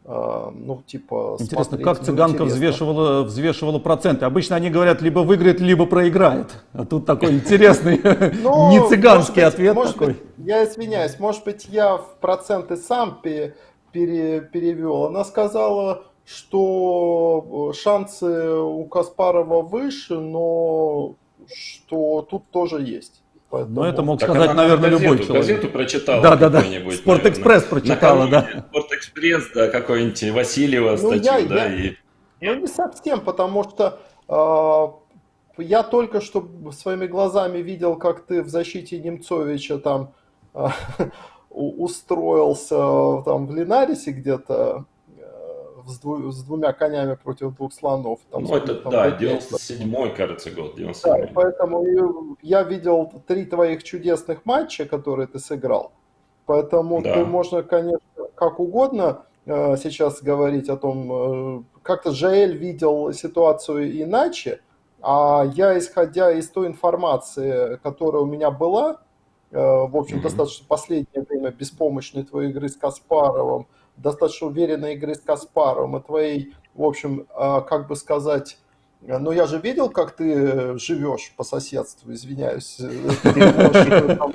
D: ну, типа,
A: Интересно,
D: смотреть.
A: как
D: Ну,
A: цыганка
D: интересно.
A: взвешивала проценты? Обычно они говорят, либо выиграет, либо проиграет. А тут такой интересный,
D: Ну,
A: не
D: может
A: цыганский
D: быть,
A: ответ
D: может
A: такой.
D: быть, я извиняюсь, может быть, я в проценты сам перевел. Она сказала, что шансы у Каспарова выше, но что тут тоже есть.
A: Но это
D: Поэтому...
A: мог
B: Так
A: сказать,
B: она,
A: наверное,
B: наверное,
A: любой
B: газету
A: человек.
B: прочитала
A: Да.
B: какой-нибудь,
A: Спортэкспресс
B: наверное.
A: прочитала, да.
B: Накануне Спортэкспресс, да, какой-нибудь Васильева
D: Ну,
B: статью, да, и...
D: ну, не совсем, потому что я только что своими глазами видел, как ты в защите Немцовича там а, устроился там в Линарисе где-то с двумя конями против двух слонов. Там,
B: Ну, это,
D: там
B: да,
D: беднее.
B: 97-й, кажется, год,
D: Да, и
B: 97-й.
D: поэтому я видел 3 твоих чудесных матча, которые ты сыграл. Поэтому ты,
B: Да.
D: можно, конечно, как угодно сейчас говорить о том, как-то Жаэль видел ситуацию иначе, а я, исходя из той информации, которая у меня была, в общем,
B: Мгм.
D: достаточно последнее время беспомощной твоей игры с Каспаровым, достаточно уверенной игры с Каспаровым и твоей, в общем, как бы сказать, ну, я же видел, как ты живешь по соседству, извиняюсь, переводчик там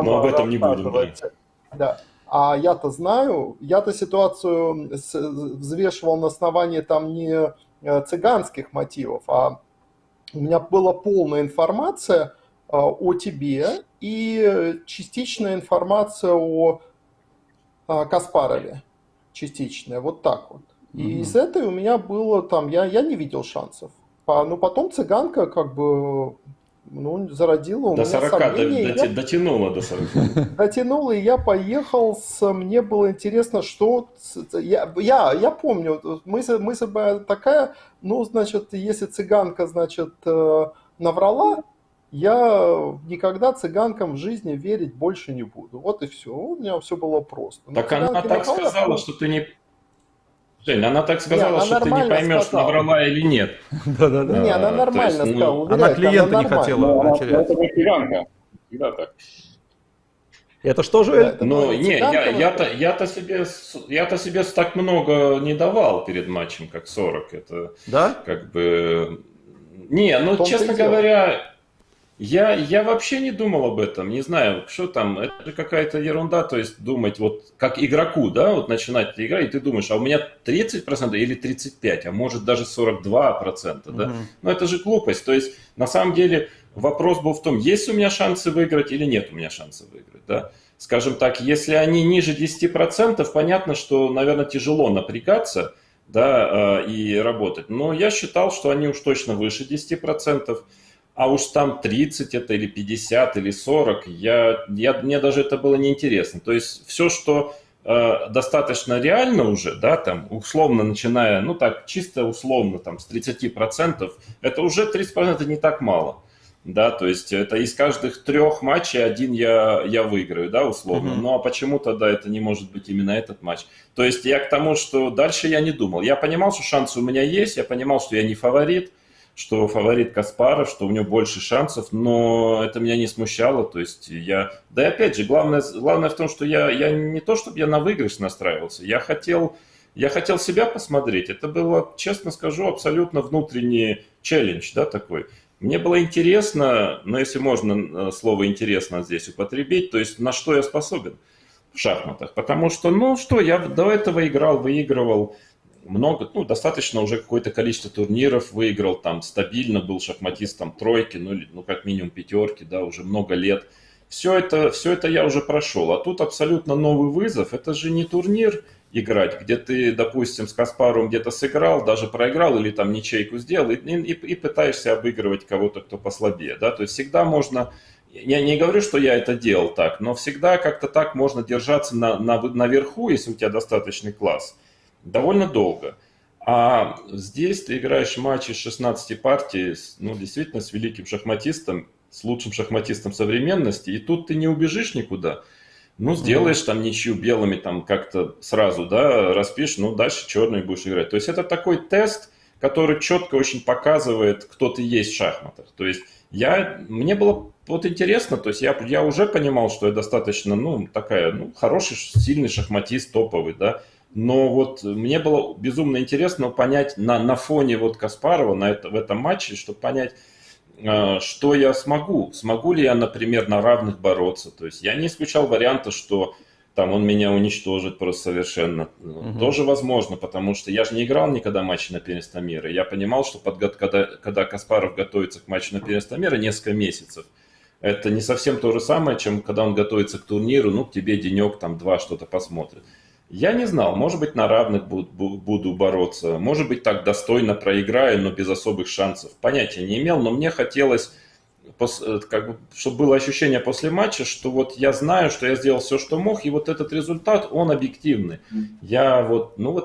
B: Но
D: прямо
B: об этом не будем, да.
D: рассказывать. Да. А я-то знаю, я-то ситуацию взвешивал на основании там не цыганских мотивов, а у меня была полная информация о тебе и частичная информация о Каспарове. Частичная, вот так вот. И из этой у меня было там, я не видел шансов. Но потом цыганка как бы ну, зародила у
B: До
D: меня
B: 40
D: сомнения. И я
B: дотянула до 40.
D: дотянул, и я поехал мне было интересно, что... Я помню, мысль была такая, ну, значит, если цыганка, значит, наврала, я никогда цыганкам в жизни верить больше не буду. Вот и все. У меня все было просто. Но
B: Так она
D: цыганки
B: так
D: наврала,
B: сказала, что ты не... Жень, она так
D: Не,
B: сказала,
D: она
B: что ты не
D: нормально
B: поймешь,
D: сказала.
B: наврала или нет.
A: Да.
D: Не, она
B: То
D: нормально
B: есть, ну,
D: сказала, уверяю,
A: Она клиента не
D: нормально.
A: хотела
C: Ну,
A: терять.
C: это же цыганка. Всегда так.
A: Это что же?
D: Да, это
B: Но
D: была
B: не,
D: цыганка,
B: я-то себе так много не давал перед матчем, как 40. Это
A: Да?
B: как бы... Не, ну,
D: В том-то
B: честно
D: и дело.
B: говоря, я вообще не думал об этом. Не знаю, что там, это же какая-то ерунда. То есть думать, вот как игроку, да, вот начинать играть, и ты думаешь, а у меня 30% или 35%, а может даже 42%, да?
A: Мгм.
B: Но это же глупость. То есть на самом деле вопрос был в том, есть у меня шансы выиграть или нет у меня шансов выиграть, да? Скажем так, если они ниже 10%, понятно, что, наверное, тяжело напрягаться, да, и работать. Но я считал, что они уж точно выше 10%. А уж там 30 это или 50 или 40, мне даже это было неинтересно. То есть все, что достаточно реально уже, да, там условно начиная, ну так чисто условно там с 30%, это уже 30% не так мало. Да, то есть это из каждых 3 матчей один я выиграю, да, условно.
A: Мгм.
B: Ну а почему тогда это не может быть именно этот матч? То есть я к тому, что дальше я не думал. Я понимал, что шансы у меня есть, я понимал, что я не фаворит, что фаворит Каспаров, что у него больше шансов, но это меня не смущало. То есть да и опять же, главное в том, что я не то, чтобы я на выигрыш настраивался, я хотел себя посмотреть. Это было, честно скажу, абсолютно внутренний челлендж, да, такой. Мне было интересно, но если можно слово «интересно» здесь употребить, то есть на что я способен в шахматах. Потому что, я до этого выигрывал много, достаточно уже какое-то количество турниров выиграл, там стабильно был шахматистом тройки, как минимум пятерки, да, уже много лет. Все это я уже прошел. А тут абсолютно новый вызов. Это же не турнир играть, где ты, допустим, с Каспаровым где-то сыграл, даже проиграл или там ничейку сделал, и пытаешься обыгрывать кого-то, кто послабее. Да? То есть всегда можно, я не говорю, что я это делал так, но всегда как-то так можно держаться наверху, если у тебя достаточный класс, довольно долго. А здесь ты играешь матчи с 16 партий, действительно с великим шахматистом, с лучшим шахматистом современности, и тут ты не убежишь никуда. Сделаешь там ничью белыми, там как-то сразу, да, распишешь, дальше черные будешь играть. То есть это такой тест, который четко очень показывает, кто ты есть в шахматах. То есть мне было вот интересно, то есть я уже понимал, что я достаточно, хороший, сильный шахматист, топовый, да. Но вот мне было безумно интересно понять на фоне вот Каспарова в этом матче, чтобы понять, что я смогу ли я, например, на равных бороться. То есть я не исключал варианта, что там он меня уничтожит просто совершенно. Тоже возможно, потому что я же не играл никогда матчи на первенство мира. Я понимал, что когда Каспаров готовится к матчу на первенство мира несколько месяцев, это не совсем то же самое, чем когда он готовится к турниру, к тебе денек, там, два что-то посмотрит. Я не знал, может быть, на равных буду бороться, может быть, так достойно проиграю, но без особых шансов. Понятия не имел, но мне хотелось, чтобы было ощущение после матча, что вот я знаю, что я сделал все, что мог, и вот этот результат, он объективный. Я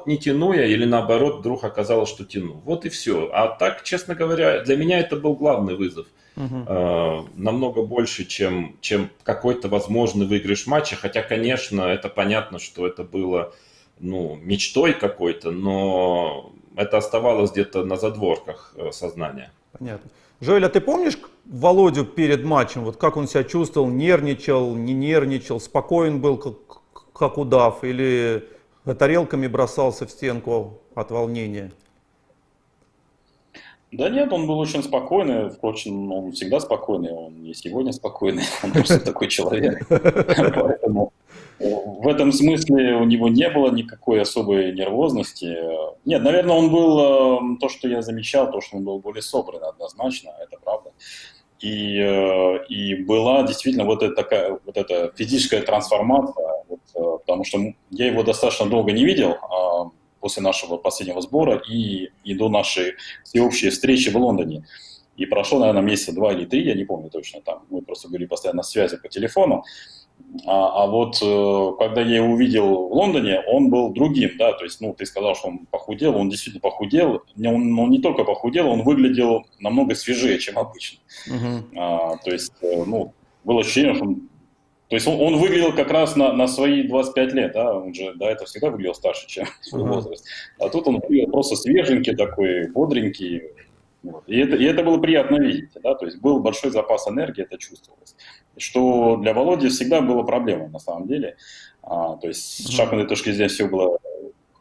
B: не тяну я, или наоборот, вдруг оказалось, что тяну. Вот и все. А так, честно говоря, для меня это был главный вызов. Намного больше, чем какой-то возможный выигрыш матча. Хотя, конечно, это понятно, что это было мечтой какой-то, но это оставалось где-то на задворках сознания.
A: Понятно. Жоэль, а ты помнишь Володю перед матчем? Вот как он себя чувствовал? Нервничал, не нервничал, спокоен был, как удав? Или тарелками бросался в стенку от волнения?
C: Да нет, он был очень спокойный, впрочем, он всегда спокойный, он и сегодня спокойный, он просто такой человек. Поэтому в этом смысле у него не было никакой особой нервозности. Нет, наверное, он был, то, что я замечал, то, что он был более собран однозначно, это правда. И была действительно вот эта физическая трансформация, потому что я его достаточно долго не видел, после нашего последнего сбора и до нашей всеобщей встречи в Лондоне. И прошло, наверное, месяца 2 или 3, я не помню точно, там мы просто были постоянно на связи по телефону. А вот когда я его увидел в Лондоне, он был другим, да, то есть, ты сказал, что он похудел, он действительно похудел, он не только похудел, он выглядел намного свежее, чем обычно. То есть, было ощущение, что он выглядел как раз на свои 25 лет, да, он же до этого всегда выглядел старше, чем свой возраст. А тут он выглядел просто свеженький такой, бодренький. Вот. И это было приятно видеть, да, то есть был большой запас энергии, это чувствовалось. Что для Володи всегда было проблемой на самом деле. То есть с шахматной точки зрения все было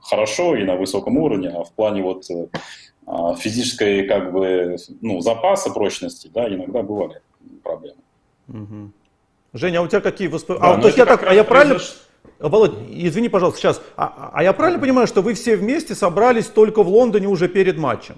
C: хорошо и на высоком уровне, а в плане физической запаса прочности, да, иногда бывали проблемы.
A: Женя, а у тебя какие воспоминания? Я правильно... Володь, извини, пожалуйста, сейчас. А я правильно понимаю, что вы все вместе собрались только в Лондоне уже перед матчем?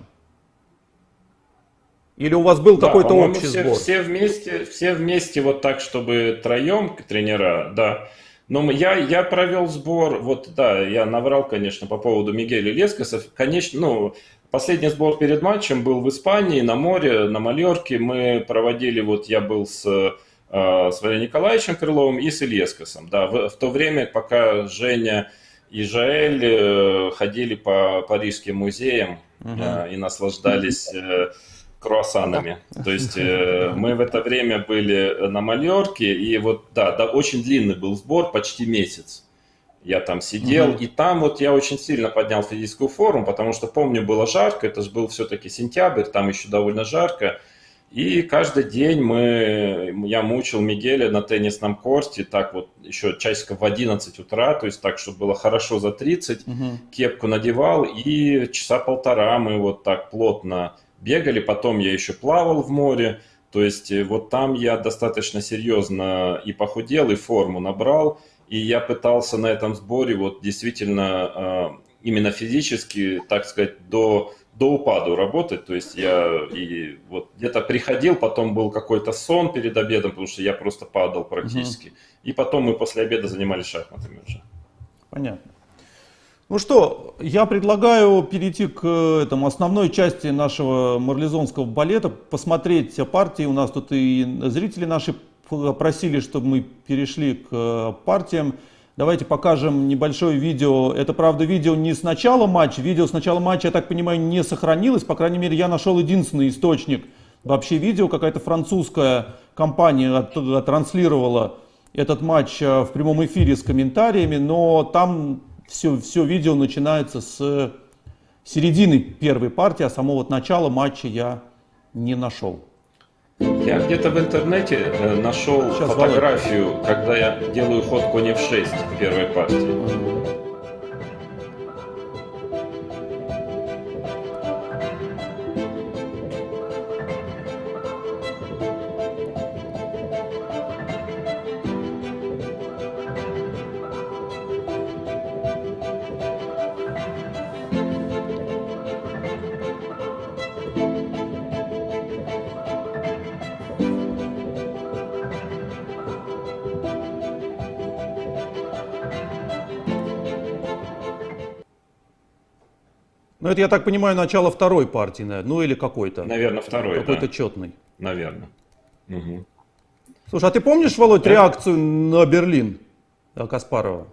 A: Или у вас был какой-то общий сбор?
B: Все вместе вот так, чтобы троем тренера, да. Но я провел сбор, я наврал, конечно, по поводу Мигеля Лескоса. Конечно, последний сбор перед матчем был в Испании, на море, на Мальорке. Мы проводили, я был с Валерием Николаевичем Крыловым и с Ильескосом. Да, в то время, пока Женя и Жоэль ходили по парижским музеям и наслаждались круассанами. То есть мы в это время были на Мальорке, и очень длинный был сбор, почти месяц. я там сидел, и там вот я очень сильно поднял физическую форму, потому что, помню, было жарко, это же был все-таки сентябрь, там еще довольно жарко, и каждый день я мучил Мигеля на теннисном корте, так вот еще часиков в 11 утра, то есть так, чтобы было хорошо за 30, кепку надевал, и часа полтора мы вот так плотно бегали, потом я еще плавал в море, то есть вот там я достаточно серьезно и похудел, и форму набрал, и я пытался на этом сборе вот действительно именно физически, так сказать, до упаду работать, то есть я и вот где-то приходил, потом был какой-то сон перед обедом, потому что я просто падал практически, и потом мы после обеда занимались шахматами уже.
A: Понятно. Ну что, я предлагаю перейти к основной части нашего марлезонского балета, посмотреть партии. У нас тут и зрители наши просили, чтобы мы перешли к партиям. Давайте покажем небольшое видео. Это, правда, видео не с начала матча. Видео с начала матча, я так понимаю, не сохранилось. По крайней мере, я нашел единственный источник вообще видео. Какая-то французская компания транслировала этот матч в прямом эфире с комментариями, но там все видео начинается с середины первой партии, а само вот начало матча я не нашел.
B: Я где-то в интернете нашел фотографию, когда я делаю ход конь f6 в первой партии.
A: Ну, это, я так понимаю, начало второй партии, наверное, ну или какой-то.
B: Наверное, второй,
A: какой-то
B: да.
A: четный.
B: Наверное. Угу.
A: Слушай, а ты помнишь, Володь, реакцию на Берлин Каспарова?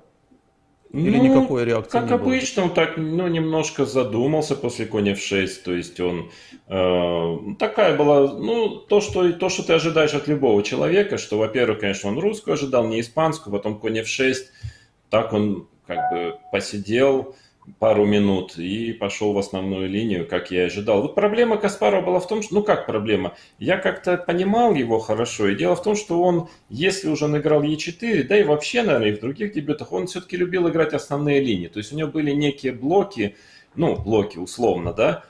A: Или никакой реакции
B: как
A: не было?
B: обычно, он так, немножко задумался после коня f6, то есть он такая была, то, что ты ожидаешь от любого человека, что, во-первых, конечно, он русскую ожидал, не испанскую, потом конь f6, так он как бы посидел пару минут и пошел в основную линию, как я и ожидал. Вот проблема Каспарова была в том, что, как проблема, я как-то понимал его хорошо, и дело в том, что он, если уже он играл Е4, да и вообще, наверное, и в других дебютах, он все-таки любил играть основные линии, то есть у него были некие блоки, блоки условно, да,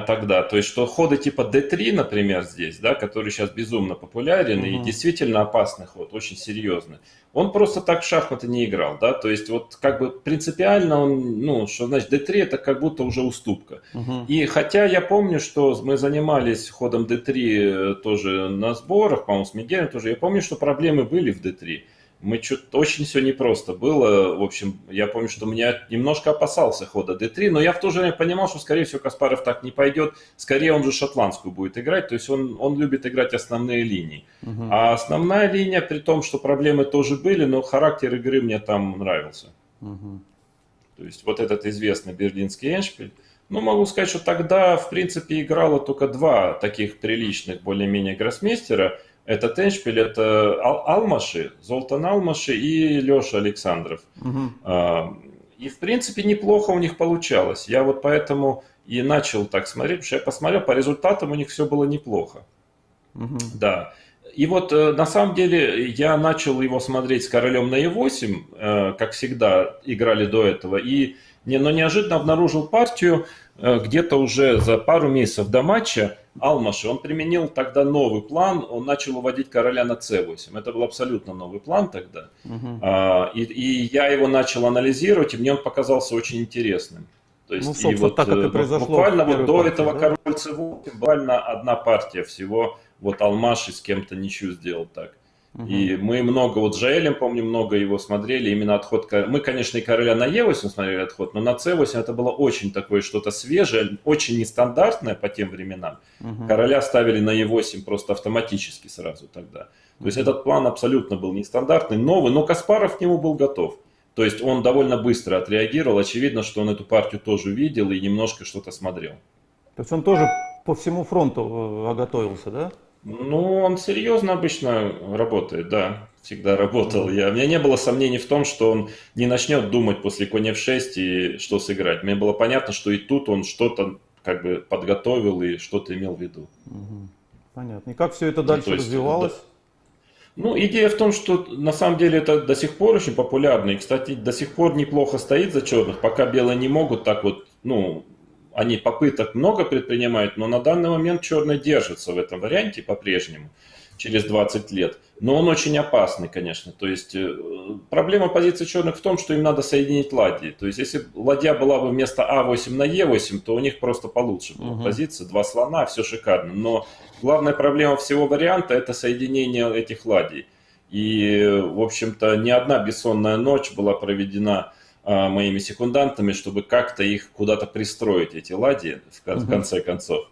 B: тогда, то есть что ходы типа D3, например, здесь, да, который сейчас безумно популярен и действительно опасный ход, очень серьезный, он просто так в шахматы не играл, да, то есть вот как бы принципиально он, что значит D3 это как будто уже уступка. И хотя я помню, что мы занимались ходом D3 тоже на сборах, по-моему, с Мигелем тоже, я помню, что проблемы были в D3. Мы что-то очень все непросто было. В общем, я помню, что меня немножко опасался хода D3, но я в то же время понимал, что, скорее всего, Каспаров так не пойдет. Скорее, он же шотландскую будет играть, то есть он любит играть основные линии. А основная линия, при том, что проблемы тоже были, но характер игры мне там нравился. То есть вот этот известный берлинский эндшпиль. Могу сказать, что тогда, в принципе, играло только два таких приличных, более-менее гроссмейстера. Это эндшпиль, это Алмаши, Золтан Алмаши и Леша Александров. И, в принципе, неплохо у них получалось. Я вот поэтому и начал так смотреть, потому что я посмотрел, по результатам у них все было неплохо. Да. И вот, на самом деле, я начал его смотреть с королем на e8, как всегда играли до этого, но неожиданно обнаружил партию где-то уже за пару месяцев до матча. Алмаши, он применил тогда новый план, он начал уводить короля на c8. Это был абсолютно новый план тогда. И я его начал анализировать, и мне он показался очень интересным. То есть,
A: собственно, так, как и произошло
B: буквально
A: в
B: вот до
A: партии,
B: этого
A: да?
B: король c8, буквально одна партия всего, вот Алмаши с кем-то ничью сделал так. И мы много, вот с Жаэлем, помню, много его смотрели, именно отход, мы, конечно, и короля на e8 смотрели отход, но на c8 это было очень такое что-то свежее, очень нестандартное по тем временам. Короля ставили на e8 просто автоматически сразу тогда. То есть этот план абсолютно был нестандартный, новый, но Каспаров к нему был готов. То есть он довольно быстро отреагировал, очевидно, что он эту партию тоже видел и немножко что-то смотрел.
A: То есть он тоже по всему фронту готовился, да?
B: Он серьезно обычно работает, да. всегда работал. У меня не было сомнений в том, что он не начнет думать после конь f6 и что сыграть. Мне было понятно, что и тут он что-то как бы подготовил и что-то имел в виду.
A: Понятно. И как все это дальше
B: то есть,
A: развивалось?
B: Ну, идея в том, что на самом деле это до сих пор очень популярно. И, кстати, до сих пор неплохо стоит за черных. Пока белые не могут так вот, ну, они попыток много предпринимают, но на данный момент черные держатся в этом варианте по-прежнему, через 20 лет. Но он очень опасный, конечно. То есть проблема позиции черных в том, что им надо соединить ладьи. То есть если ладья была бы вместо А8 на Е8, то у них просто получше была позиция. 2 слона, все шикарно. Но главная проблема всего варианта – это соединение этих ладей. И, в общем-то, не одна бессонная ночь была проведена моими секундантами, чтобы как-то их куда-то пристроить, эти ладьи, в конце концов.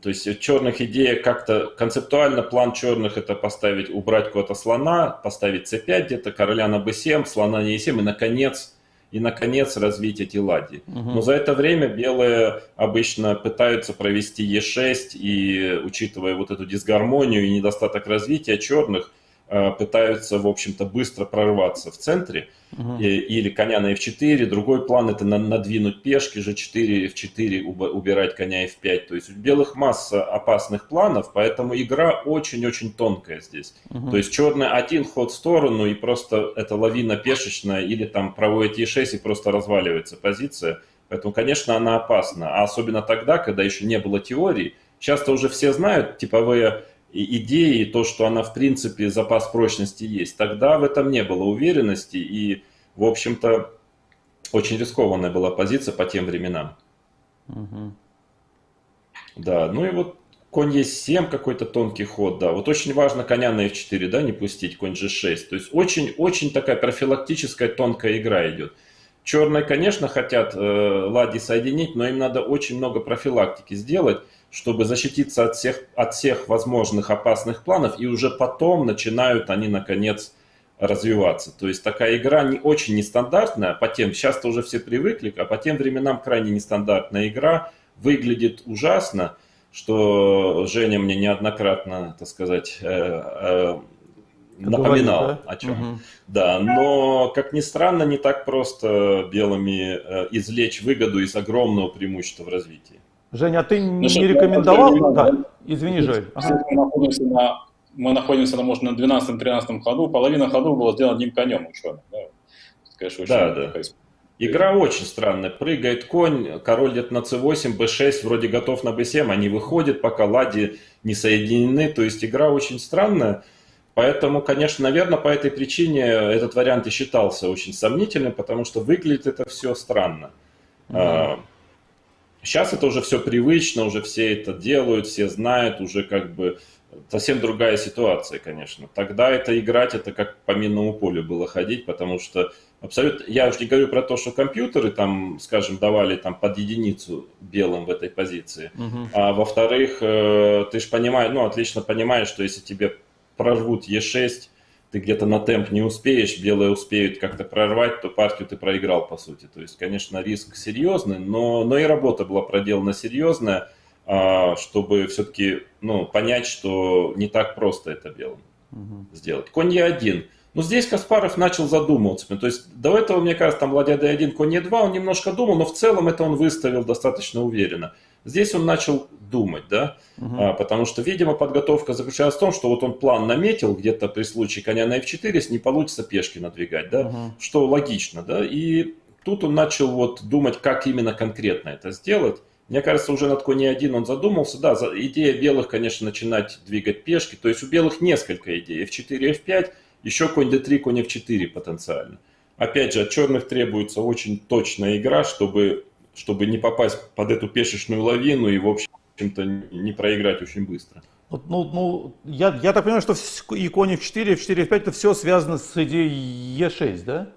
B: То есть у черных идея как-то концептуально, план черных это поставить, убрать куда-то слона, поставить c5 где-то, короля на b7, слона на e7 и наконец развить эти ладьи. Но за это время белые обычно пытаются провести e6 и, учитывая вот эту дисгармонию и недостаток развития черных, пытаются, в общем-то, быстро прорваться в центре, или коня на f4. Другой план – это надвинуть пешки, g4, f4, убирать коня f5. То есть у белых масса опасных планов, поэтому игра очень-очень тонкая здесь. То есть черный один ход в сторону, и просто это лавина пешечная, или там проводит e6 и просто разваливается позиция. Поэтому, конечно, она опасна. А особенно тогда, когда еще не было теории. Часто уже все знают типовые идеи, то, что она, в принципе, запас прочности есть. Тогда в этом не было уверенности, и, в общем-то, очень рискованная была позиция по тем временам. Да, ну и вот конь Е7, какой-то тонкий ход, да. Вот очень важно коня на F4, да, не пустить, конь G6. То есть очень такая профилактическая тонкая игра идет. Черные, конечно, хотят ладьи соединить, но им надо очень много профилактики сделать, чтобы защититься от всех возможных опасных планов, и уже потом начинают они, наконец, развиваться. То есть такая игра не очень нестандартная, сейчас-то уже все привыкли, а по тем временам крайне нестандартная игра, выглядит ужасно, что Женя мне неоднократно, так сказать, напоминал,
A: да?
B: о чем. Да, но, как ни странно, не так просто белыми извлечь выгоду из огромного преимущества в развитии.
A: Женя, а ты не
C: что,
A: рекомендовал? Да, извини, Жень.
C: Мы находимся, может, на 12-13 ходу. Половина ходов была сделана одним конем ученым. Да? Это, конечно, очень
B: Игра очень странная. Прыгает конь, король идет на c8, b6, вроде готов на b7, они выходят, пока ладьи не соединены. То есть игра очень странная. Поэтому, конечно, наверное, по этой причине этот вариант и считался очень сомнительным, потому что выглядит это все странно. Сейчас это уже все привычно, уже все это делают, все знают, уже как бы совсем другая ситуация, конечно. Тогда это играть, это как по минному полю было ходить, потому что абсолютно, я уж не говорю про то, что компьютеры там, скажем, давали там под единицу белым в этой позиции, а во-вторых, ты же понимаешь, ну, отлично понимаешь, что если тебе прорвут Е6, ты где-то на темп не успеешь, белые успеют как-то прорвать, то партию ты проиграл, по сути. То есть, конечно, риск серьезный, но и работа была проделана серьезная, чтобы все-таки понять, что не так просто это белым сделать. Конь Е1. Но здесь Каспаров начал задумываться. То есть до этого, мне кажется, там ладья D1, конь Е2, он немножко думал, но в целом это он выставил достаточно уверенно. Здесь он начал думать, да, потому что, видимо, подготовка заключалась в том, что вот он план наметил, где-то при случае коня на F4, если не получится пешки надвигать, да, что логично, да, и тут он начал вот думать, как именно конкретно это сделать. Мне кажется, уже над конь Е1 он задумался, да, идея белых, конечно, начинать двигать пешки, то есть у белых несколько идей, F4, F5, еще конь D3, конь F4 потенциально. Опять же, от черных требуется очень точная игра, чтобы не попасть под эту пешечную лавину и, в общем-то, не проиграть очень быстро.
A: Я так понимаю, что и конь F4, F4, F5, это все связано с идеей E6, да?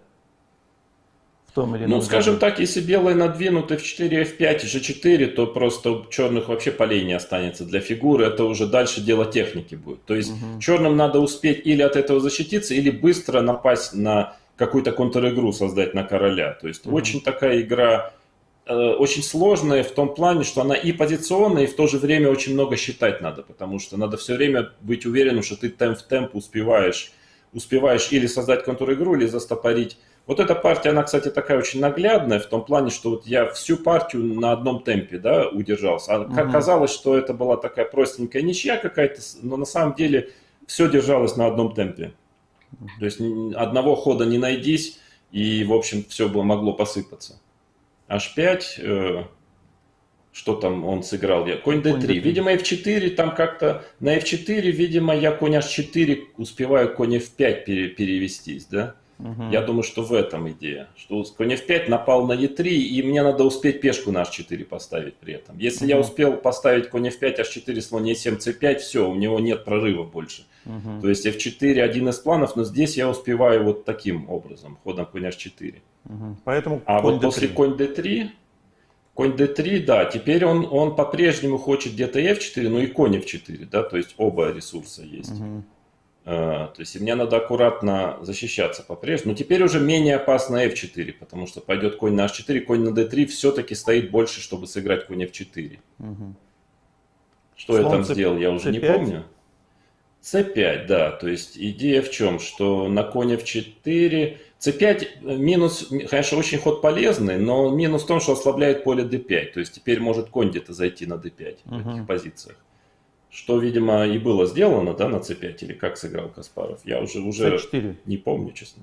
A: В том или ином
B: скажем так, если белые надвинут F4, F5 и G4, то просто у черных вообще полей не останется для фигуры, это уже дальше дело техники будет. То есть черным надо успеть или от этого защититься, или быстро напасть на какую-то контр-игру создать на короля. То есть очень такая игра очень сложная в том плане, что она и позиционная, и в то же время очень много считать надо, потому что надо все время быть уверенным, что ты темп в темп успеваешь или создать контр-игру, или застопорить. Вот эта партия, она, кстати, такая очень наглядная в том плане, что вот я всю партию на одном темпе, да, удержался. А как казалось, что это была такая простенькая ничья какая-то, но на самом деле все держалось на одном темпе. То есть одного хода не найдись, и, в общем, все было, могло посыпаться. H5, что там он сыграл? Конь D3. Видимо, F4, там как-то на F4, видимо, я конь H4 успеваю конь F5 перевестись, да? Я думаю, что в этом идея. Что конь F5 напал на E3, и мне надо успеть пешку на H4 поставить при этом. Если я успел поставить конь F5, H4, слон E7, C5, все, у него нет прорыва больше. То есть F4 один из планов, но здесь я успеваю вот таким образом, ходом конь H4.
A: Поэтому
B: А
A: конь
B: вот
A: D3.
B: после конь D3, да, теперь он по-прежнему хочет где-то F4, ну и конь F4, да, то есть оба ресурса есть. То есть мне надо аккуратно защищаться по-прежнему. Но теперь уже менее опасно F4, потому что пойдет конь на H4, конь на D3 все-таки стоит больше, чтобы сыграть конь F4. Что я там сделал, я уже не помню. C5, да, то есть идея в чем, что на конь F4, C5 минус, конечно, очень ход полезный, но минус в том, что ослабляет поле D5, то есть теперь может конь где-то зайти на D5 в этих позициях. Что, видимо, и было сделано, да, на C5, или как сыграл Каспаров, я уже
A: C4.
B: не помню, честно.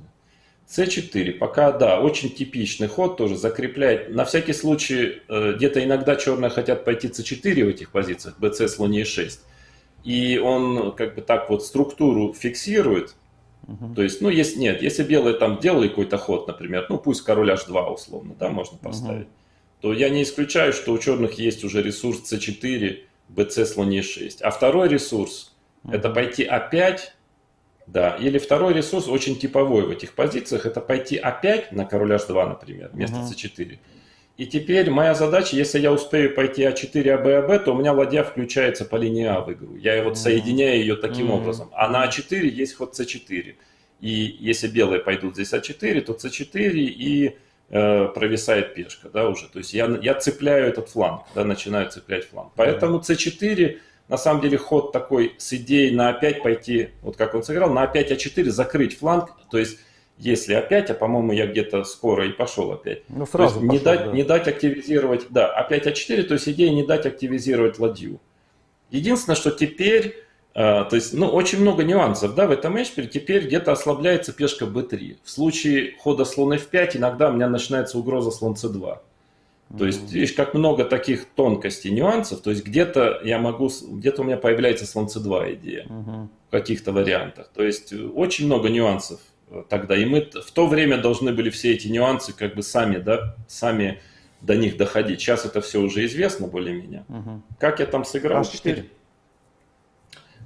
B: C4, пока, да, очень типичный ход, тоже закрепляет. На всякий случай, где-то иногда черные хотят пойти C4 в этих позициях, BC, слон E6. И он как бы так вот структуру фиксирует. То есть, ну, если белые там делали какой-то ход, например, ну, пусть король H2 условно, да, можно поставить, то я не исключаю, что у черных есть уже ресурс C4, BC, слон E6. А второй ресурс, это пойти А5, да, или второй ресурс очень типовой в этих позициях, это пойти А5 на король H2, например, вместо C4. И теперь моя задача, если я успею пойти А4, АБ, АБ, то у меня ладья включается по линии А в игру. Я вот соединяю ее таким образом. А на А4 есть ход С4. И если белые пойдут здесь А4, то С4 и провисает пешка, да, уже. То есть я цепляю этот фланг, да, начинаю цеплять фланг. Поэтому С4, на самом деле, ход такой с идеей на А5 пойти, вот как он сыграл, на А5, А4 закрыть фланг, то есть если опять, а по-моему я где-то скоро и пошел опять.
A: Ну, сразу
B: то есть
A: пошел,
B: не дать активизировать, да, опять А4, то есть идея не дать активизировать ладью. Единственное, что теперь, то есть, ну, очень много нюансов, да, в этом эшпире теперь где-то ослабляется пешка b3. В случае хода слон f5 иногда у меня начинается угроза слон c2. То есть, видишь, как много таких тонкостей, нюансов, то есть где-то где-то у меня появляется слон c2 идея в каких-то вариантах. То есть очень много нюансов тогда. И мы в то время должны были все эти нюансы как бы сами до них доходить. Сейчас это все уже известно более-менее. Как я там сыграл?
A: H4.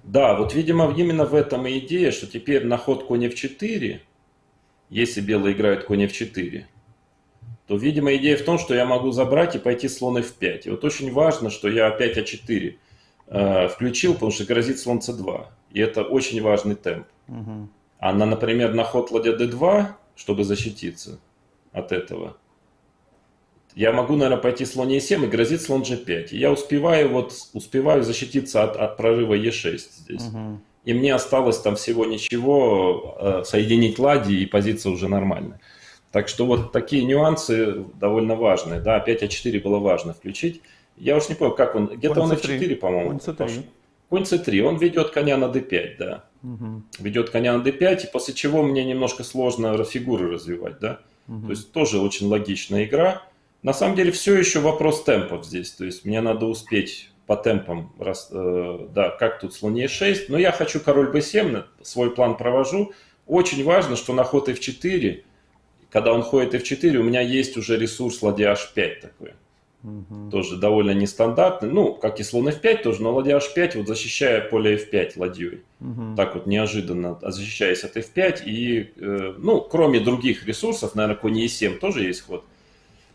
B: Да, вот, видимо, именно в этом и идея, что теперь на ход конь f4, если белые играют конь f4, то, видимо, идея в том, что я могу забрать и пойти слон f5. И вот очень важно, что я опять a4 включил, потому что грозит слон c2. И это очень важный темп. А например, на ход ладья d2, чтобы защититься от этого, я могу, наверное, пойти слон e7 и грозит слон g5. И я успеваю защититься от прорыва e6 здесь. И мне осталось там всего ничего, соединить ладьи, и позиция уже нормальная. Так что вот такие нюансы довольно важные. Да, опять А4 было важно включить. Я уж не помню, как он, где-то он F4, по-моему. Конь C3, он ведет коня на D5, да. Ведет коня на D5, и после чего мне немножко сложно фигуры развивать, да. То есть тоже очень логичная игра. На самом деле все еще вопрос темпов здесь. То есть мне надо успеть по темпам, да, как тут слон E6. Но я хочу король B7, свой план провожу. Очень важно, что на ход F4, когда он ходит F4, у меня есть уже ресурс ладья H5 такой. Тоже довольно нестандартный. Ну, как и слон F5 тоже, но ладья H5, вот защищая поле F5 ладьей. Так вот неожиданно защищаясь от F5. И, ну, кроме других ресурсов, наверное, конь E7 тоже есть ход.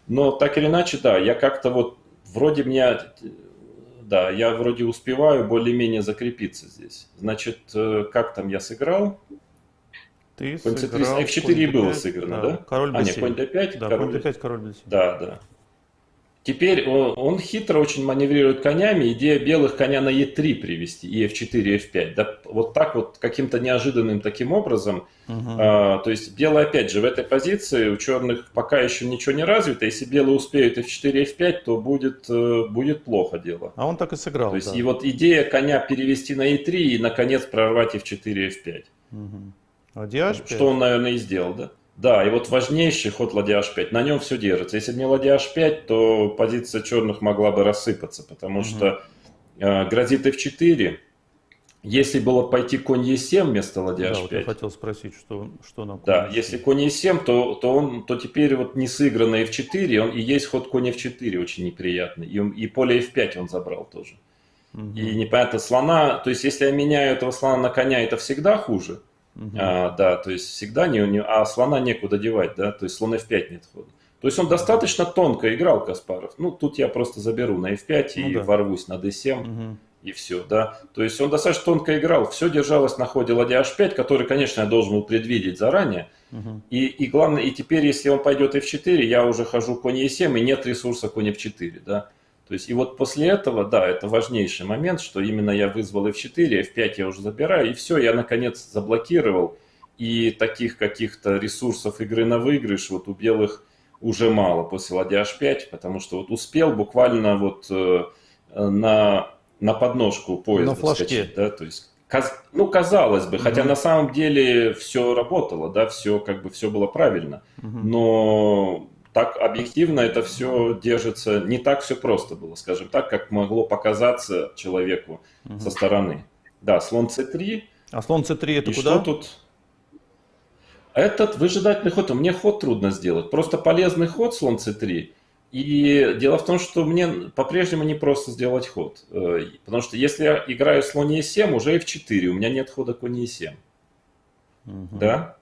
B: Но так или иначе, да, я как-то вот вроде да, я вроде успеваю более-менее закрепиться здесь. Значит, как там я сыграл?
A: Ты
B: конь
A: сыграл
B: F4 и было сыграно, да?
A: Король B7.
B: Нет, конь D5,
A: да,
B: король
A: конь D5, король B7.
B: Да, да. Теперь он хитро очень маневрирует конями. Идея белых коня на Е3 привести, и F4, F5. Да, вот так вот, каким-то неожиданным таким образом. То есть белые, опять же, в этой позиции у черных пока еще ничего не развито. Если белые успеют F4, F5, то будет плохо дело.
A: А он так и сыграл,
B: То есть
A: да.
B: и вот идея коня перевести на E3 и, наконец, прорвать F4, F5.
A: Ладья H5.
B: Что он, наверное, и сделал, да? Да, и вот важнейший ход ладья H5, на нем все держится. Если бы не ладья H5, то позиция черных могла бы рассыпаться, потому что грозит F4. Если было пойти конь E7 вместо ладья
A: Да,
B: H5,
A: вот я хотел спросить, что на
B: да,
A: конь
B: если
A: E7.
B: конь E7, то теперь вот не сыгранный F4, и есть ход конь F4 очень неприятный. И поле F5 он забрал тоже. И непонятно, слона, то есть если я меняю этого слона на коня, это всегда хуже. Да, то есть всегда а слона некуда девать, да, то есть слон F5 нет хода. То есть он достаточно тонко играл, Каспаров. Ну, тут я просто заберу на F5 и ворвусь на D7, и все, да. То есть он достаточно тонко играл, все держалось на ходе ладья H5, который, конечно, я должен был предвидеть заранее. И главное, и теперь, если он пойдет F4, я уже хожу конь E7, и нет ресурса конь F4, да. То есть и вот после этого, да, это важнейший момент, что именно я вызвал F4, F5 я уже забираю, и все, я наконец заблокировал. И таких каких-то ресурсов игры на выигрыш вот у белых уже мало после ладья H5, потому что вот успел буквально вот на подножку поезда
A: На флажке.
B: вскочить, да, то есть, ну, казалось бы, хотя на самом деле все работало, да, все как бы все было правильно, но так объективно это все держится, не так все просто было, скажем так, как могло показаться человеку со стороны. Да, слон c3.
A: А слон c3 это
B: И
A: куда?
B: что тут? Этот выжидательный ход, мне ход трудно сделать, просто полезный ход слон c3. И дело в том, что мне по-прежнему не просто сделать ход, потому что если я играю слон e7, уже f4, у меня нет хода конь e7. Да?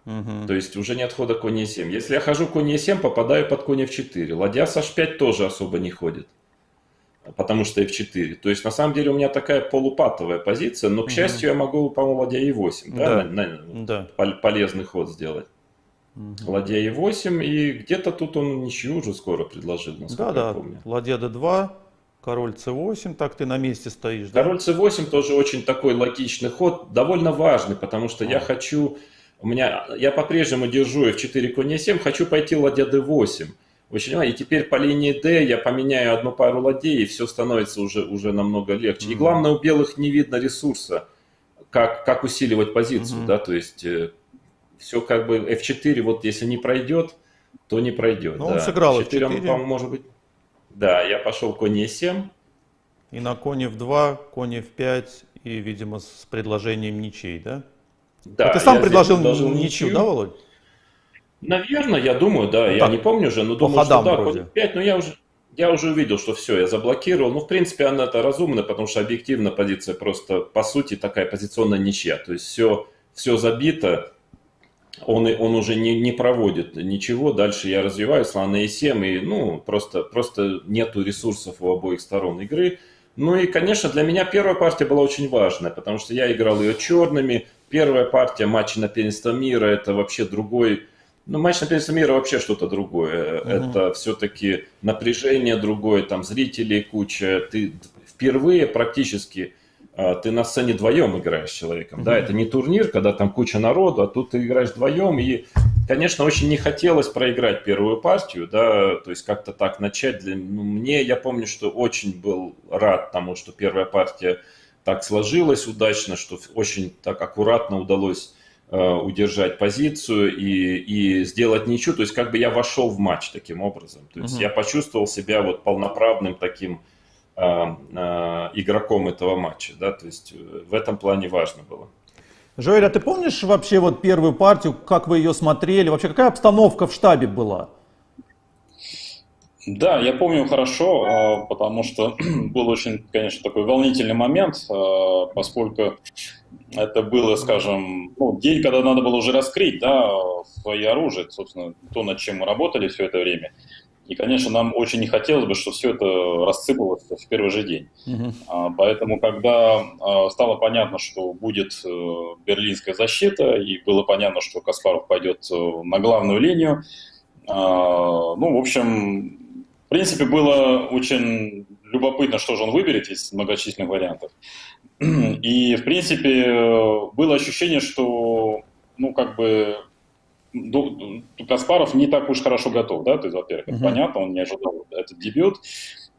B: То есть уже нет хода конь e7. Если я хожу конь e7, попадаю под конь f4. Ладья с h5 тоже особо не ходит, потому что f4. То есть на самом деле у меня такая полупатовая позиция, но, к счастью, я могу, по-моему, ладья e8, да. Полезный ход сделать. Ладья e8, и где-то тут он ничью уже скоро предложил, насколько я помню.
A: Ладья d2, король c8, так ты на месте стоишь, да?
B: Король c8 тоже очень такой логичный ход, довольно важный, потому что я хочу, я по-прежнему держу f4, конь e7, хочу пойти ладья d8. Очень, и теперь по линии d я поменяю одну пару ладей, и все становится уже намного легче. И главное, у белых не видно ресурса, как усиливать позицию, да, то есть все как бы f4, вот если не пройдет, то не пройдет.
A: Но
B: да.
A: он сыграл
B: f4,
A: f4.
B: по-моему, может быть. Да, я пошел конь e7.
A: И на конь f2, конь f5, и, видимо, с предложением ничей, да?
B: Да,
A: а ты сам
B: я
A: предложил
B: предложил
A: ничью, да, Володь?
B: Наверное, я думаю, да,
A: Ну,
B: я
A: так,
B: не помню уже, но
A: по
B: думаю,
A: ходам
B: что да,
A: вроде.
B: конь 5, но я уже увидел, что все, я заблокировал. Ну, в принципе, она это разумно, потому что объективно позиция просто, по сути, такая позиционная ничья. То есть все забито, он уже не проводит ничего. Дальше я развиваю слон на e7, и ну, просто нету ресурсов у обоих сторон игры. Ну и, конечно, для меня первая партия была очень важная, потому что я играл ее черными. Первая партия матча на первенство мира, это вообще другой... Ну, матч на первенство мира вообще что-то другое. Это все-таки напряжение другое, там зрителей куча. Ты впервые практически ты на сцене вдвоем играешь с человеком. Да, это не турнир, когда там куча народу, а тут ты играешь вдвоем. И, конечно, очень не хотелось проиграть первую партию, да, то есть как-то так начать. Я помню, что очень был рад тому, что первая партия так сложилась удачно, что очень так аккуратно удалось удержать позицию и сделать ничью. То есть как бы я вошел в матч таким образом. То есть я почувствовал себя вот полноправным таким игроком этого матча. Да? То есть в этом плане важно было.
A: Жоэль, а ты помнишь вообще вот первую партию, как вы ее смотрели? Вообще какая обстановка в штабе была?
C: Да, я помню хорошо, потому что был очень, конечно, такой волнительный момент, поскольку это было, скажем, день, когда надо было уже раскрыть, да, свои оружия, собственно, то, над чем мы работали все это время. И, конечно, нам очень не хотелось бы, чтобы все это рассыпалось в первый же день. Поэтому, когда стало понятно, что будет берлинская защита, и было понятно, что Каспаров пойдет на главную линию, ну, в общем, принципе, было очень любопытно, что же он выберет из многочисленных вариантов. И, в принципе, было ощущение, что, ну, как бы, Каспаров не так уж хорошо готов, да, то есть, во-первых, это понятно, он не ожидал этот дебют,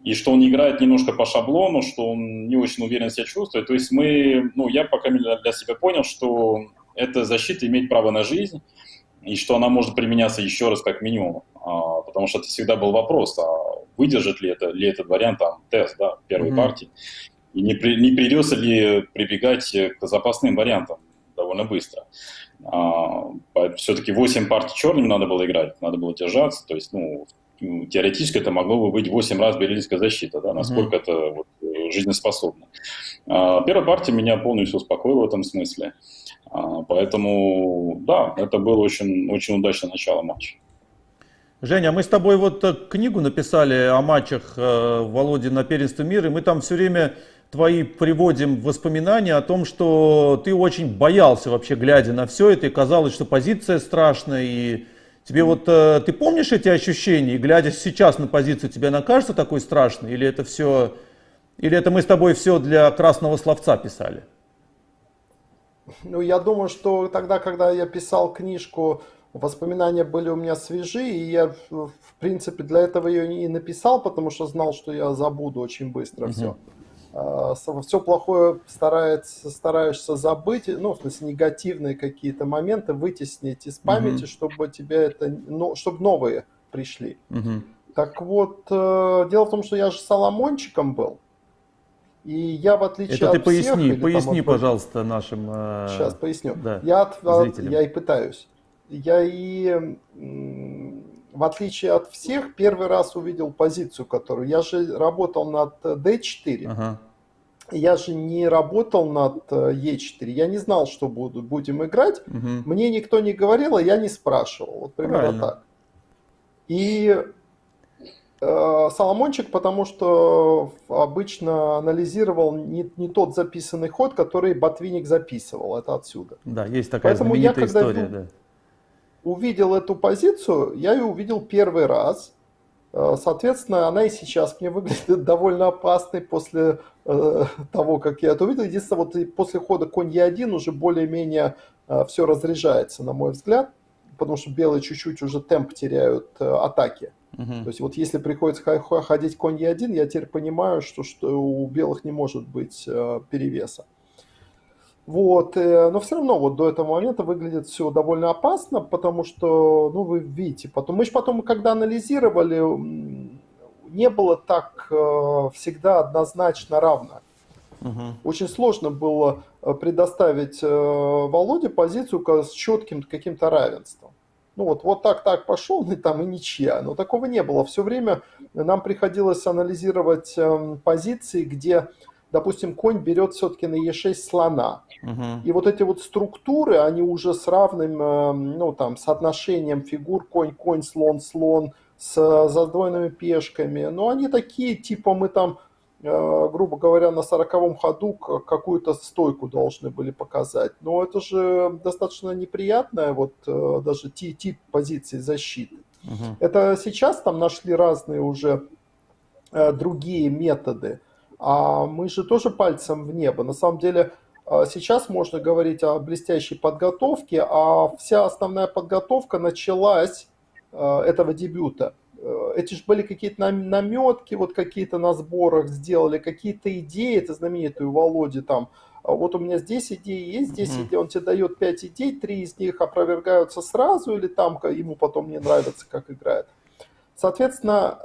C: и что он играет немножко по шаблону, что он не очень уверенно себя чувствует. То есть я пока для себя понял, что эта защита имеет право на жизнь, и что она может применяться еще раз как минимум, потому что это всегда был вопрос, выдержит ли этот вариант там, тест, да, первой партии, и не придется ли прибегать к запасным вариантам довольно быстро. Все-таки 8 партий черным надо было играть, надо было держаться, то есть, теоретически это могло бы быть 8 раз берлинская защита, да, насколько это жизнеспособно. Первая партия меня полностью успокоила в этом смысле. Поэтому, да, это было очень, очень удачное начало матча.
A: Женя, мы с тобой книгу написали о матчах Володи на первенстве мира, и мы там все время твои приводим воспоминания о том, что ты очень боялся вообще, глядя на все это, и казалось, что позиция страшная, и тебе ты помнишь эти ощущения, и глядя сейчас на позицию, тебе она кажется такой страшной, или это мы с тобой все для красного словца писали?
D: Я думаю, что тогда, когда я писал книжку, воспоминания были у меня свежи, и я, в принципе, для этого ее и написал, потому что знал, что я забуду очень быстро все. Все плохое стараешься забыть, в смысле негативные какие-то моменты вытеснить из памяти, чтобы чтобы новые пришли. Так вот, дело в том, что я же Соломончиком был. И я, в отличие
A: это
D: от
A: ты поясни,
D: всех...
A: поясни, пожалуйста, нашим
D: Сейчас поясню.
A: Да,
D: Я и пытаюсь. В отличие от всех, первый раз увидел позицию, которую... Я же работал над D4. Я же не работал над E4. Я не знал, что будем играть. Мне никто не говорил, а я не спрашивал. Вот примерно так. И Соломончик, потому что обычно анализировал не тот записанный ход, который Ботвинник записывал. Это отсюда.
A: Да, есть такая
D: Поэтому
A: знаменитая
D: когда
A: история. Да.
D: Увидел эту позицию, я ее увидел первый раз. Соответственно, она и сейчас мне выглядит довольно опасной после того, как я это увидел. Единственное, после хода конь Е1 уже более-менее все разряжается, на мой взгляд, потому что белые чуть-чуть уже темп теряют атаки. То есть если приходится ходить конь Е1, я теперь понимаю, что у белых не может быть перевеса. Но все равно до этого момента выглядит все довольно опасно, потому что, вы видите, мы же потом, когда анализировали, не было так всегда однозначно равно. Очень сложно было предоставить Володе позицию с четким каким-то равенством. Так пошел, и ничья. Но такого не было. Все время нам приходилось анализировать позиции, где, допустим, конь берет все-таки на Е6 слона. И эти структуры, они уже с равным, соотношением фигур конь-конь, слон-слон, с задвоенными пешками. Но они такие, типа мы грубо говоря, на 40-м ходу какую-то стойку должны были показать. Но это же достаточно неприятная даже тип позиции защиты. Это сейчас нашли разные уже другие методы. А мы же тоже пальцем в небо. На самом деле сейчас можно говорить о блестящей подготовке, а вся основная подготовка началась этого дебюта. Эти же были какие-то наметки, какие-то на сборах сделали, какие-то идеи, это знаменитые у Володи у меня здесь идеи есть, здесь идеи, он тебе дает 5 идей, 3 из них опровергаются сразу, или ему потом не нравится, как играет. Соответственно,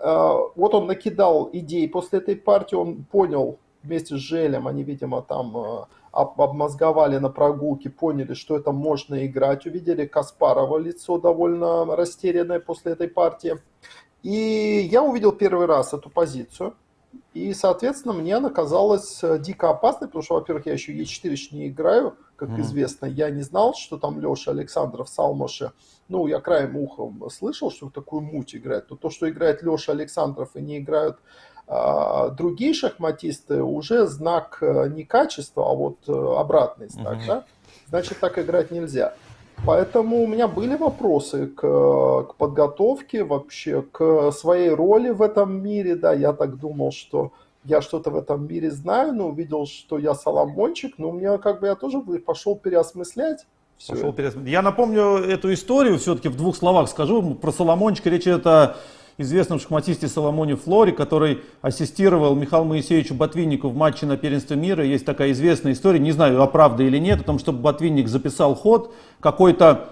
D: он накидал идей после этой партии, он понял вместе с Желем, они, видимо, обмозговали на прогулке, поняли, что это можно играть, увидели Каспарова лицо довольно растерянное после этой партии. И я увидел первый раз эту позицию, и, соответственно, мне она казалась дико опасной, потому что, во-первых, я еще Е4 не играю, как известно, я не знал, что там Леша Александров, Салмоше, я краем уха слышал, что такую муть играет, но то, что играет Леша Александров и не играют другие шахматисты, уже знак не качества, а обратный знак, да? Значит, так играть нельзя. Поэтому у меня были вопросы к подготовке, вообще к своей роли в этом мире. Да, я так думал, что я что-то в этом мире знаю, но увидел, что я соломончик, но у меня как бы я тоже пошел переосмыслять все
A: Пошел
D: это.
A: Я напомню эту историю, все-таки в двух словах скажу. Про Соломончика речь идет о известном шахматисте Соломоне Флоре, который ассистировал Михаилу Моисеевичу Ботвиннику в матче на первенстве мира. Есть такая известная история, не знаю, а правда или нет, о том, что Ботвинник записал ход, какой-то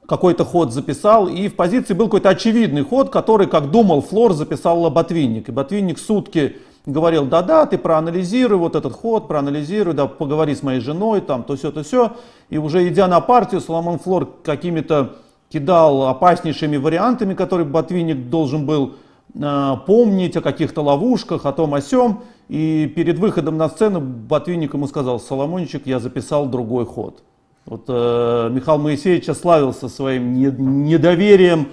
A: ход записал, и в позиции был какой-то очевидный ход, который, как думал Флор, записал Ботвинник. И Ботвинник сутки говорил: да-да, ты проанализируй вот этот ход, проанализируй, да, поговори с моей женой, там, то все. И уже идя на партию, Соломон Флор какими-то кидал опаснейшими вариантами, которые Ботвинник должен был помнить, о каких-то ловушках, о том, о сём. И перед выходом на сцену Ботвинник ему сказал: Соломончик, я записал другой ход. Вот Михаил Моисеевич славился своим недоверием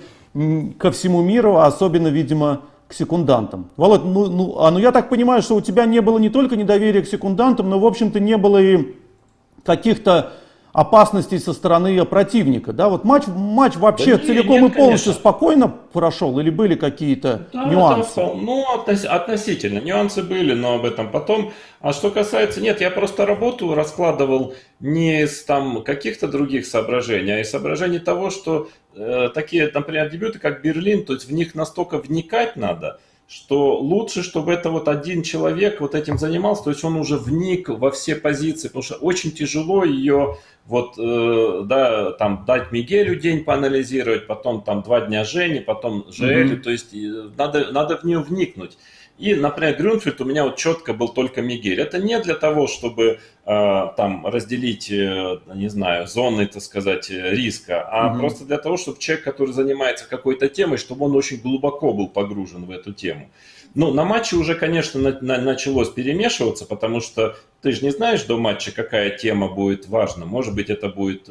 A: ко всему миру, а особенно, видимо, к секундантам. Володь, ну я так понимаю, что у тебя не было не только недоверия к секундантам, но, в общем-то, не было и каких-то опасностей со стороны противника. Да, вот матч вообще
B: Да
A: целиком
B: нет,
A: и полностью
B: конечно.
A: спокойно прошел, или были какие-то
B: Да,
A: нюансы?
B: относительно. Нюансы были, но об этом потом. А что касается... Нет, я просто работу раскладывал не из там каких-то других соображений, а из соображений того, что такие, например, дебюты, как Берлин, то есть в них настолько вникать надо, что лучше, чтобы это вот один человек вот этим занимался, то есть он уже вник во все позиции, потому что очень тяжело ее вот, да, там дать Мигелю день поанализировать, потом там 2 дня Жене, потом Жиэлю, то есть надо в нее вникнуть. И, например, Грюнфельд у меня вот четко был только Мигель. Это не для того, чтобы там разделить, не знаю, зоны, так сказать, риска, а просто для того, чтобы человек, который занимается какой-то темой, чтобы он очень глубоко был погружен в эту тему. Ну, на матче уже, конечно, началось перемешиваться, потому что ты же не знаешь до матча, какая тема будет важна. Может быть, это будет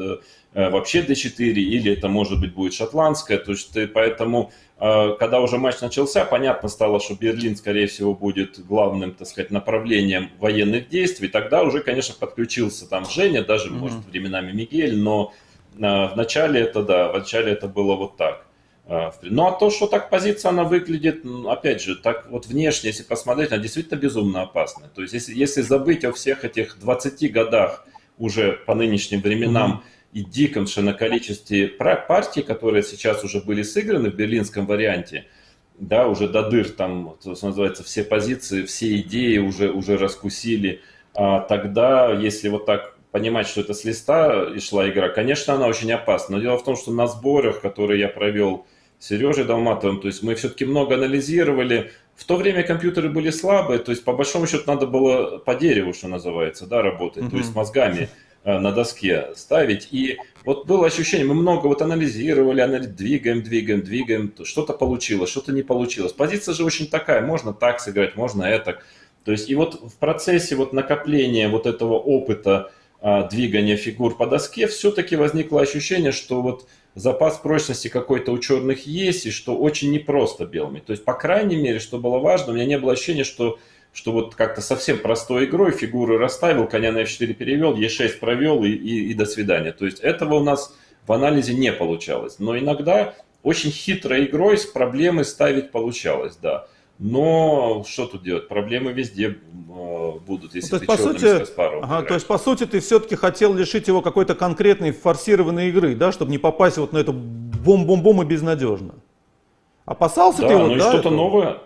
B: вообще D4, или это, может быть, будет шотландская. То есть поэтому, когда уже матч начался, понятно стало, что Берлин, скорее всего, будет главным, так сказать, направлением военных действий. Тогда уже, конечно, подключился там Женя, даже, может, временами Мигель, но в начале это было вот так. Ну, а то, что так позиция, она выглядит, опять же, так вот внешне, если посмотреть, она действительно безумно опасная. То есть, если забыть о всех этих 20 годах уже по нынешним временам и диком на количестве партий, которые сейчас уже были сыграны в берлинском варианте, да, уже до дыр, там, что называется, все позиции, все идеи уже раскусили, тогда, если вот так понимать, что это с листа и шла игра, конечно, она очень опасна. Но дело в том, что на сборах, которые я провел с Сережей Долматовым, то есть мы все-таки много анализировали. В то время компьютеры были слабые, то есть по большому счету надо было по дереву, что называется, да, работать, то есть мозгами на доске ставить. И вот было ощущение, мы много вот анализировали, двигаем, что-то получилось, что-то не получилось. Позиция же очень такая, можно так сыграть, можно это. То есть и вот в процессе вот накопления вот этого опыта двигания фигур по доске, все-таки возникло ощущение, что вот запас прочности какой-то у черных есть, и что очень непросто белыми. То есть, по крайней мере, что было важно, у меня не было ощущения, что вот как-то совсем простой игрой фигуры расставил, коня на f4 перевел, e6 провел и до свидания. То есть, этого у нас в анализе не получалось. Но иногда очень хитрой игрой с проблемой ставить получалось, да. Но что тут делать? Проблемы везде будут, если ты черным с Каспаровым играешь.
A: То есть, по сути, ты все-таки хотел лишить его какой-то конкретной форсированной игры, да, чтобы не попасть вот на эту бом-бом-бом и безнадежно. Опасался
B: да,
A: ты его,
B: ну и
A: да?
B: что-то новое.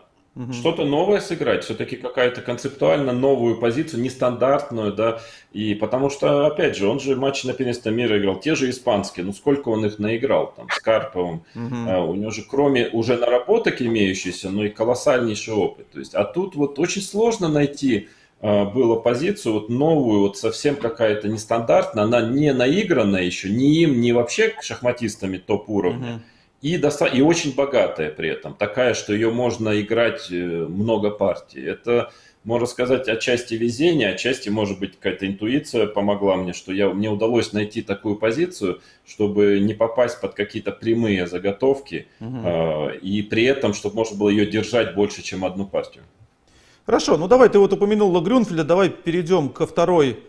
B: Что-то новое сыграть, все-таки какая-то концептуально новую позицию, нестандартную, да, и потому что, опять же, он же матчи на первенство мира играл, те же испанские, ну сколько он их наиграл, там, с Карповым, у него же кроме уже наработок имеющихся, но и колоссальнейший опыт, то есть, а тут вот очень сложно найти было позицию вот новую, вот совсем какая-то нестандартная, она не наигранная еще, ни им, ни вообще шахматистами топ-уровня. И очень богатая при этом, такая, что ее можно играть много партий. Это, можно сказать, отчасти везение, отчасти, может быть, какая-то интуиция помогла мне, что мне удалось найти такую позицию, чтобы не попасть под какие-то прямые заготовки, и при этом, чтобы можно было ее держать больше, чем одну партию.
A: Хорошо, ну давай, ты вот упомянул Грюнфельда, давай перейдем ко второй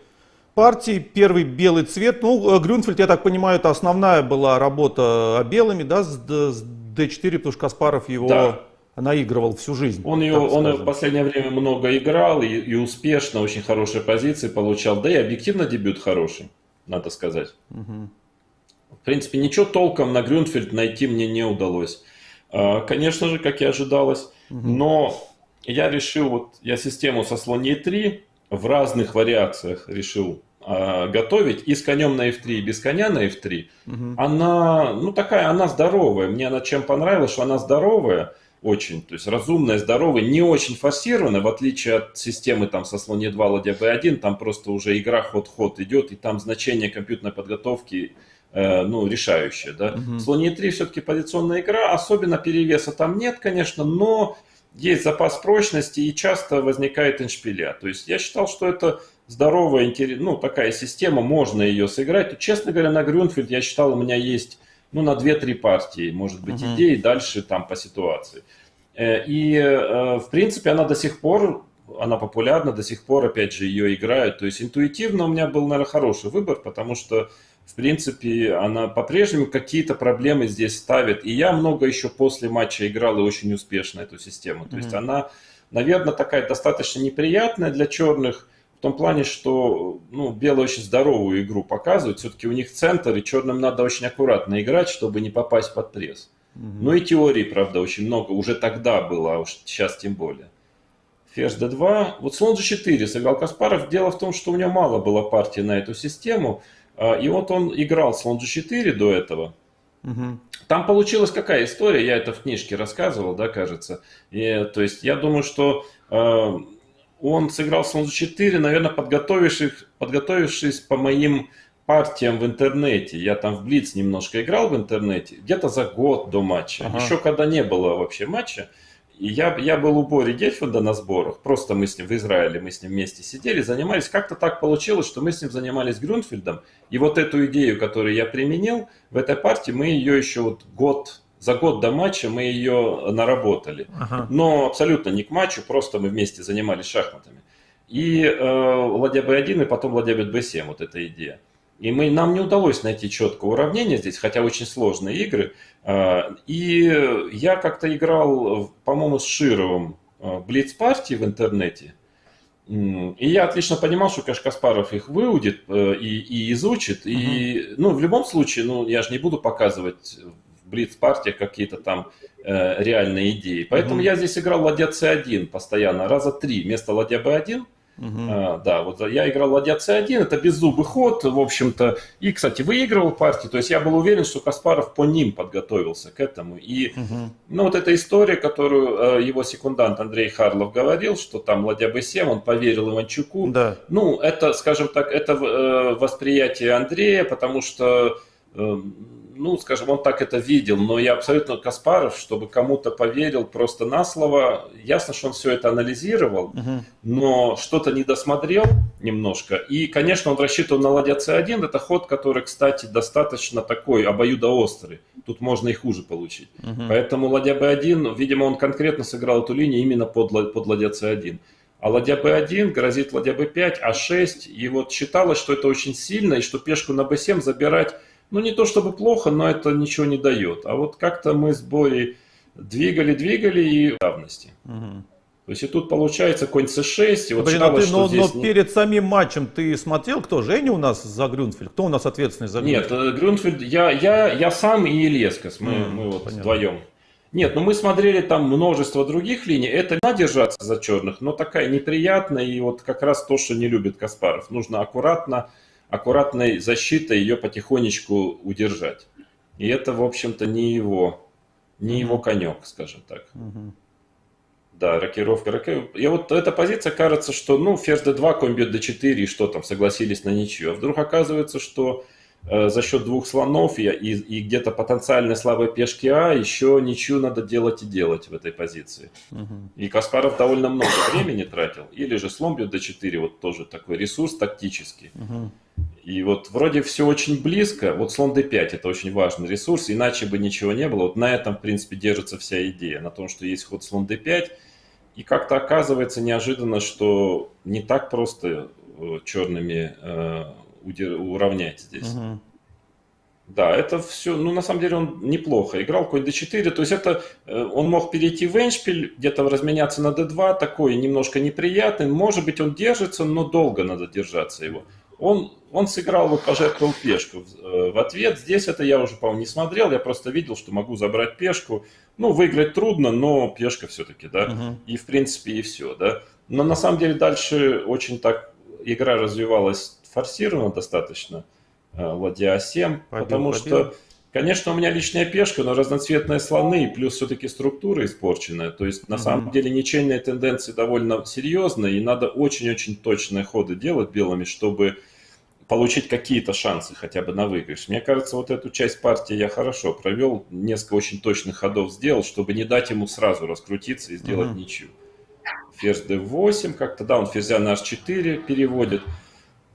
A: партии. Первый белый цвет. Ну, Грюнфельд, я так понимаю, это основная была работа белыми, да, с d4, потому что Каспаров его
B: Да.
A: наигрывал всю жизнь.
B: Он в последнее время много играл и успешно, очень хорошие позиции получал. Да и объективно дебют хороший, надо сказать. В принципе, ничего толком на Грюнфельд найти мне не удалось. Конечно же, как и ожидалось. Но я решил, я систему со слон e3 в разных вариациях решил готовить. И с конем на f3, и без коня на f3. Она, она здоровая. Мне она чем понравилась, что она здоровая. Очень, то есть разумная, здоровая, не очень форсированная, в отличие от системы там со слон e2, ладья b1, там просто уже игра ход-ход идет, и там значение компьютерной подготовки решающее. Да? Слон e3 все-таки позиционная игра, особенно перевеса там нет, конечно, но есть запас прочности и часто возникает эндшпиля. То есть я считал, что это здоровая, такая система, можно ее сыграть. Честно говоря, на Грюнфельд я считал, у меня есть на 2-3 партии, может быть, идеи, дальше там по ситуации. В принципе, она до сих пор, она популярна, до сих пор, опять же, ее играют. То есть интуитивно у меня был, наверное, хороший выбор, потому что, в принципе, она по-прежнему какие-то проблемы здесь ставит. И я много еще после матча играл и очень успешно эту систему. То есть она, наверное, такая достаточно неприятная для черных, в том плане, что белые очень здоровую игру показывают. Все-таки у них центр, и черным надо очень аккуратно играть, чтобы не попасть под пресс. Ну и теорий, правда, очень много. Уже тогда было, а уж сейчас тем более. Ферзь d2. Вот слон g4 сыграл Каспаров. Дело в том, что у него мало было партий на эту систему. И вот он играл слон g4 до этого. Там получилась какая история, я это в книжке рассказывал, да, кажется. То есть я думаю, что он сыграл слон g4, наверное, подготовившись по моим партиям в интернете. Я там в Блиц немножко играл в интернете, где-то за год до матча. Еще когда не было вообще матча. И я был у Бори Гельфанда на сборах, просто мы с ним в Израиле, мы с ним вместе сидели, занимались. Как-то так получилось, что мы с ним занимались Грюнфельдом. И вот эту идею, которую я применил в этой партии, мы ее еще за год до матча мы ее наработали. Но абсолютно не к матчу, просто мы вместе занимались шахматами. И ладья b1, и потом ладья b7, вот эта идея. И нам не удалось найти четкое уравнение здесь, хотя очень сложные игры. И я как-то играл, по-моему, с Шировым блиц-партии в интернете. И я отлично понимал, что, конечно, Каспаров их выудит и изучит. И, в любом случае, я же не буду показывать в блиц-партиях какие-то там реальные идеи. Поэтому я здесь играл ладья c1 постоянно, раза 3 вместо ладья b1. Да, вот я играл ладья c1, это беззубый ход, в общем-то, и, кстати, выигрывал партию, то есть я был уверен, что Каспаров по ним подготовился к этому, и, вот эта история, которую его секундант Андрей Харлов говорил, что там ладья b7, он поверил Иванчуку, это, скажем так, это восприятие Андрея, потому что, скажем, он так это видел, но я абсолютно Каспаров, чтобы кому-то поверил просто на слово. Ясно, что он все это анализировал, но что-то не досмотрел немножко. И, конечно, он рассчитывал на ладья c1. Это ход, который, кстати, достаточно такой обоюдоострый. Тут можно и хуже получить. Поэтому ладья b1, видимо, он конкретно сыграл эту линию именно под ладья c1. А ладья b1 грозит ладья b5, а6. И вот считалось, что это очень сильно, и что пешку на b7 забирать не то чтобы плохо, но это ничего не дает. А вот как-то мы с Борей двигали и в давности. То есть и тут получается конь c6. И вот
A: но перед самим матчем ты смотрел, кто? Женя у нас за Грюнфельд? Кто у нас ответственный за Грюнфельд?
B: Нет, Грюнфельд, я сам и Ильескас. Мы вот вдвоем. Нет, мы смотрели там множество других линий. Это не надо держаться за черных, но такая неприятная. И вот как раз то, что не любит Каспаров. Нужно аккуратной защитой ее потихонечку удержать. И это, в общем-то, не его конек, скажем так. Да, рокировка. И вот эта позиция, кажется, что, ферзь d2, конь бьет d4, и что там, согласились на ничью. А вдруг оказывается, что за счет двух слонов и где-то потенциально слабой пешки А еще ничью надо делать в этой позиции. И Каспаров довольно много времени тратил. Или же слон бьет d4, вот тоже такой ресурс тактический. И вот вроде все очень близко. Вот слон d5 это очень важный ресурс, иначе бы ничего не было. Вот на этом, в принципе, держится вся идея. На том, что есть ход слон d5. И как-то оказывается неожиданно, что не так просто черными уравнять здесь.
A: Мгм.
B: Да, это все, ну, на самом деле он неплохо играл, конь d4, то есть это, он мог перейти в эндшпиль, где-то разменяться на d2, такой немножко неприятный, может быть он держится, но долго надо держаться его. Он сыграл, вот пожертвовал пешку в ответ, здесь это я уже, по-моему, не смотрел, я просто видел, что могу забрать пешку, ну, выиграть трудно, но пешка все-таки, да,
A: Мгм.
B: и в принципе и все, да. Но на самом деле дальше очень так игра развивалась форсированно достаточно, ладья А7,
A: Побил,
B: потому
A: побил.
B: что, конечно, у меня лишняя пешка, но разноцветные слоны, плюс все-таки структура испорченная. То есть, на самом деле, ничейные тенденции довольно серьезные, и надо очень-очень точные ходы делать белыми, чтобы получить какие-то шансы хотя бы на выигрыш. Мне кажется, вот эту часть партии я хорошо провел, несколько очень точных ходов сделал, чтобы не дать ему сразу раскрутиться и сделать ничью. Ферзь d8, как-то, да, он ферзя на h4 переводит.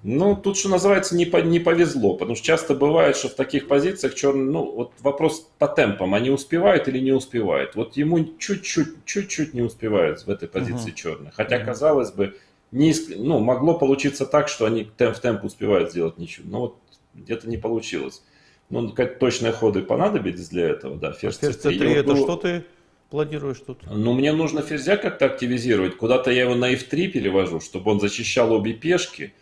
B: Ну, тут, что называется, не повезло, потому что часто бывает, что в таких позициях черный, ну, вот вопрос по темпам, они успевают или не успевают. Вот ему чуть-чуть не успевают в этой позиции черный. Хотя, казалось бы, ну, могло получиться так, что они в темп успевают сделать ничего. Но вот где-то не получилось. Ну, какие-то точные ходы понадобились для этого, да. Ферзь
A: Ферзь
B: c3.
A: c3,
B: Вот
A: это
B: было-
A: что ты планируешь тут?
B: Ну, мне нужно ферзя как-то активизировать. Куда-то я его на f3 перевожу, чтобы он защищал обе пешки.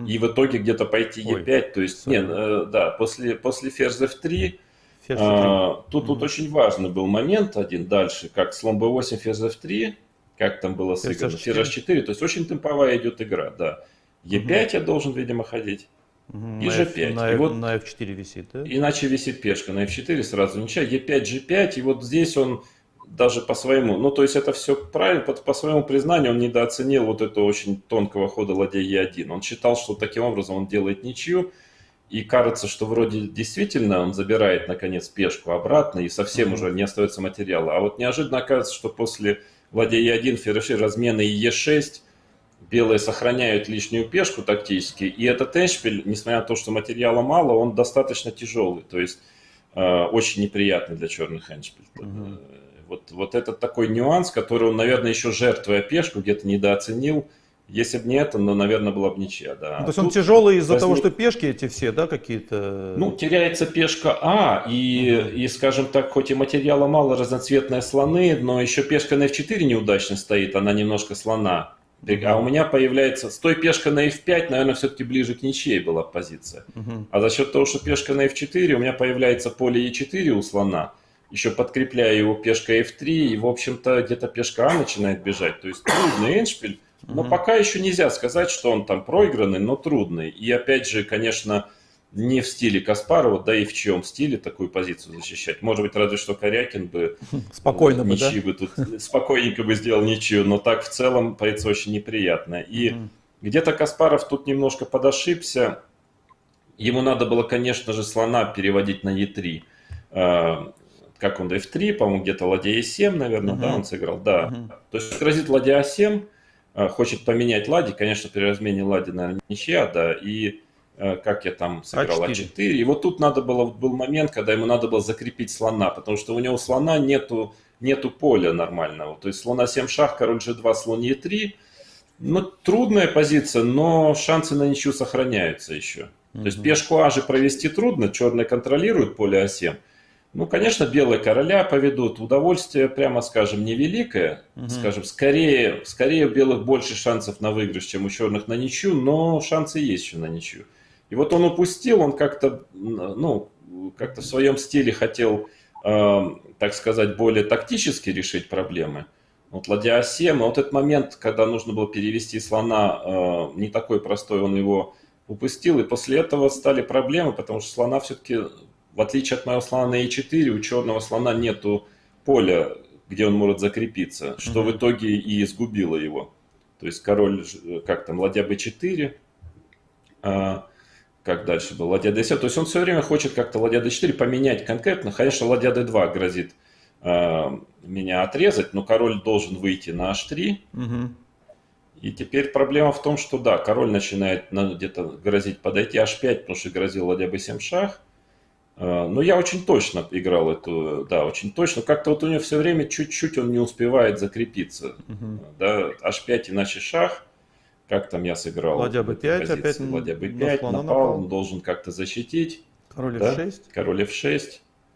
B: И в итоге где-то пойти
A: Ой,
B: e5. То есть,
A: sorry.
B: да, после ферзь f3,
A: Ферзь c3.
B: тут очень важный был момент один дальше, как слон b8, ферзь f3, как там было
A: Ферзь
B: сыграно,
A: h4.
B: ферзь h4, то есть очень темповая идет игра, да. e5 я должен, видимо, ходить, и g5.
A: На,
B: И вот
A: на f4 висит, да?
B: иначе висит пешка на f4, сразу ничья, e5, g5, и вот здесь он даже по своему, ну то есть это все правильно, по своему признанию он недооценил вот этого очень тонкого хода ладья e1. Он считал, что таким образом он делает ничью, и кажется, что вроде действительно он забирает наконец пешку обратно, и совсем уже не остается материала. А вот неожиданно оказывается, что после ладья e1, ферзь размены и e6, белые сохраняют лишнюю пешку тактически, и этот эндшпиль, несмотря на то, что материала мало, он достаточно тяжелый, то есть очень неприятный для черных эндшпиль. Вот это такой нюанс, который он, наверное, еще жертвуя пешку где-то недооценил. Если бы не это, ну, наверное, была бы ничья, да.
A: Ну, то есть он тяжелый из-за того, что пешки эти все, да, какие-то?
B: Ну, теряется пешка А, и, скажем так, хоть и материала мало, разноцветные слоны, но еще пешка на f4 неудачно стоит, она немножко слона. А у меня появляется, с той пешкой на f5, наверное, все-таки ближе к ничьей была позиция. А за счет того, что пешка на f4, у меня появляется поле e4 у слона, еще подкрепляю его пешкой f3, и, в общем-то, где-то пешка А начинает бежать. То есть трудный эндшпиль, но пока еще нельзя сказать, что он там проигранный, но трудный. И опять же, конечно, не в стиле Каспарова, да и в чьем стиле такую позицию защищать. Может быть, разве что Корякин бы
A: Спокойно бы, да?
B: ничьи бы тут спокойненько бы сделал ничью, но так в целом позиция очень неприятная. И где-то Каспаров тут немножко подошибся. Ему надо было, конечно же, слона переводить на e3. Как он, f3, по-моему, где-то ладья e7, наверное, да, он сыграл, да. То есть грозит ладья a7, хочет поменять ладьи, конечно, при размене ладьи, наверное, ничья, да, и как я там сыграл,
A: А4.
B: а4. И вот тут надо было, был момент, когда ему надо было закрепить слона, потому что у него слона нету поля нормального. То есть слон а7 шах, король g2, слон e3. Ну, трудная позиция, но шансы на ничью сохраняются еще. То есть пешку а же провести трудно, черные контролируют поле а7. Ну, конечно, белые короля поведут. Удовольствие, прямо скажем, невеликое. Скажем, скорее у белых больше шансов на выигрыш, чем у черных на ничью, но шансы есть еще на ничью. И вот он упустил, он как-то, ну, как-то в своем стиле хотел, так сказать, более тактически решить проблемы. Вот ладья а7, а вот этот момент, когда нужно было перевести слона, не такой простой, он его упустил. И после этого стали проблемы, потому что слона все-таки... В отличие от моего слона на e4, у черного слона нету поля, где он может закрепиться, что в итоге и изгубило его. То есть король, как там, ладья b4, как дальше было, ладья d7. То есть он все время хочет как-то ладья d4 поменять конкретно. Конечно, ладья d2 грозит меня отрезать, но король должен выйти на h3. И теперь проблема в том, что да, король начинает где-то грозить подойти h5, потому что грозил ладья b7 шах. Но я очень точно играл эту, да, очень точно. Как-то вот у него все время чуть-чуть он не успевает закрепиться. Да, h5 иначе шах. Как там я сыграл?
A: Ладья
B: в этой
A: B5
B: позиции?
A: опять
B: Ладья
A: на
B: B5,
A: слона
B: напал,
A: напал.
B: он должен как-то защитить.
A: Король
B: Да?
A: F6.
B: Король F6.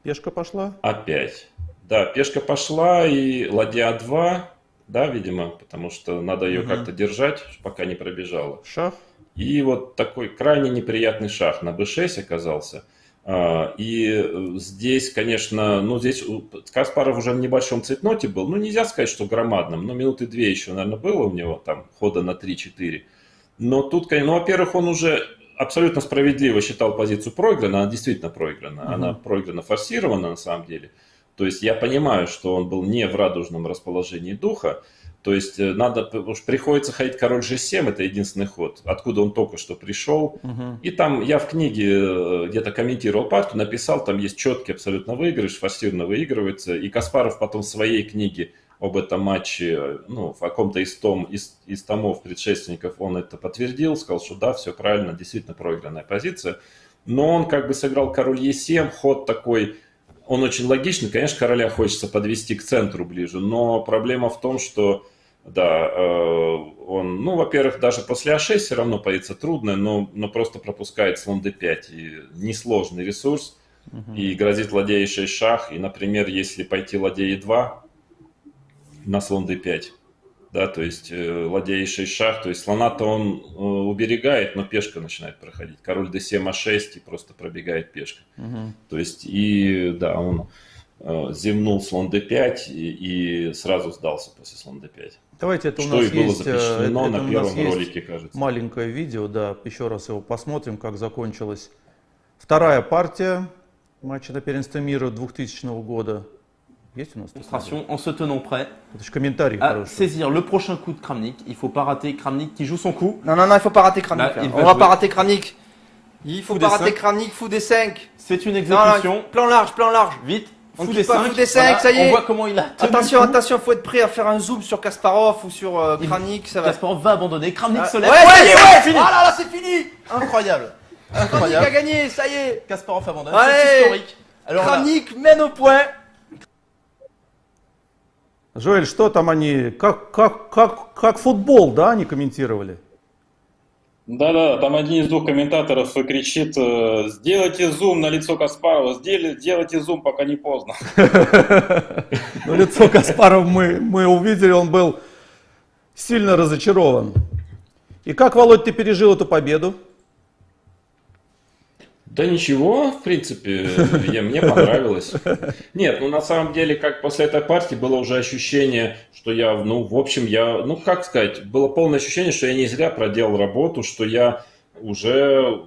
A: Пешка пошла.
B: Опять. Да, пешка пошла и ладья А2, да, видимо, потому что надо ее как-то держать, пока не пробежала.
A: Шах.
B: И вот такой крайне неприятный шах на b6 оказался. И здесь, конечно, ну здесь Каспаров уже в небольшом цветноте был. Ну нельзя сказать, что громадным, но минуты 2 еще, наверное, было у него там хода на 3-4. Но тут, конечно, ну, во-первых, он уже абсолютно справедливо считал позицию проиграна, она действительно проиграна. Она проиграна форсирована на самом деле. То есть я понимаю, что он был не в радужном расположении духа. То есть надо, уж приходится ходить король g7, это единственный ход, откуда он только что пришел. И там я в книге где-то комментировал партию, написал, там есть четкий абсолютно выигрыш, форсированно выигрывается. И Каспаров потом в своей книге об этом матче, ну, в каком-то из томов предшественников он это подтвердил, сказал, что да, все правильно, действительно проигранная позиция. Но он как бы сыграл король e7, ход такой, он очень логичный, конечно, короля хочется подвести к центру ближе, но проблема в том, что, да, он, ну, во-первых, даже после а6 все равно позиция трудная, но просто пропускает слон d5, и несложный ресурс, и грозит ладья e6 шах, и, например, если пойти ладья e2, на слон d5, да, то есть ладья e6 шах, то есть слона-то он уберегает, но пешка начинает проходить. Король d7 a6 и просто пробегает пешка. То есть и да, он зевнул слон d5 и сразу сдался после слон d5.
A: Давайте, это
B: что
A: у нас
B: и было
A: есть,
B: запечатлено
A: это
B: на
A: у
B: первом
A: нас есть
B: ролике, кажется.
A: маленькое видео, да, еще раз его посмотрим, как закончилась вторая партия матча на первенство мира 2000 года. Есть у нас?
E: Démonstration en se tenant prêt
A: Это же комментарий
E: à
A: хороший.
E: saisir le prochain coup de Kramnik. Il faut pas rater Kramnik qui joue son coup.
F: Non, non, non, il faut pas rater Kramnik.
E: Là, il
F: On
E: va
F: va
E: jouer.
F: pas rater Kramnik. Il faut
E: Fou
F: pas
E: des
F: rater
E: cinq.
F: Kramnik, fou des 5.
E: C'est une
F: Non,
E: exécution.
F: non, plan large, plan large.
E: Vite,
F: On
E: fou
F: quitte
E: des
F: pas,
E: 5.
F: fou des cinq, ça y est.
E: On voit comment il a tenu
F: Attention,
E: le coup.
F: attention, faut être prêt à faire un zoom sur Kasparov ou sur Kramnik, ça va.
E: Kasparov va abandonner. Kramnik
F: Ah,
E: se
F: ouais,
E: lève.
F: ça y est, ouais.
E: Fini.
F: Ah là là, c'est fini.
E: Incroyable.
F: Kramnik a
E: Incroyable.
F: gagné, ça y est.
E: Kasparov abandonne.
F: Allez.
E: C'est historique. Alors là,
F: Kramnik mène au point.
A: Жоэль, что там они, как футбол, да, они комментировали?
C: Да-да, там один из двух комментаторов кричит: сделайте зум на лицо Каспарова, сделайте зум, пока не поздно.
A: Ну, лицо Каспарова мы увидели, он был сильно разочарован. И как, Володь, ты пережил эту победу?
B: Да ничего, в принципе, мне понравилось. Нет, ну на самом деле, как после этой партии было уже ощущение, что я, ну, в общем, ну, как сказать, было полное ощущение, что я не зря проделал работу, что я уже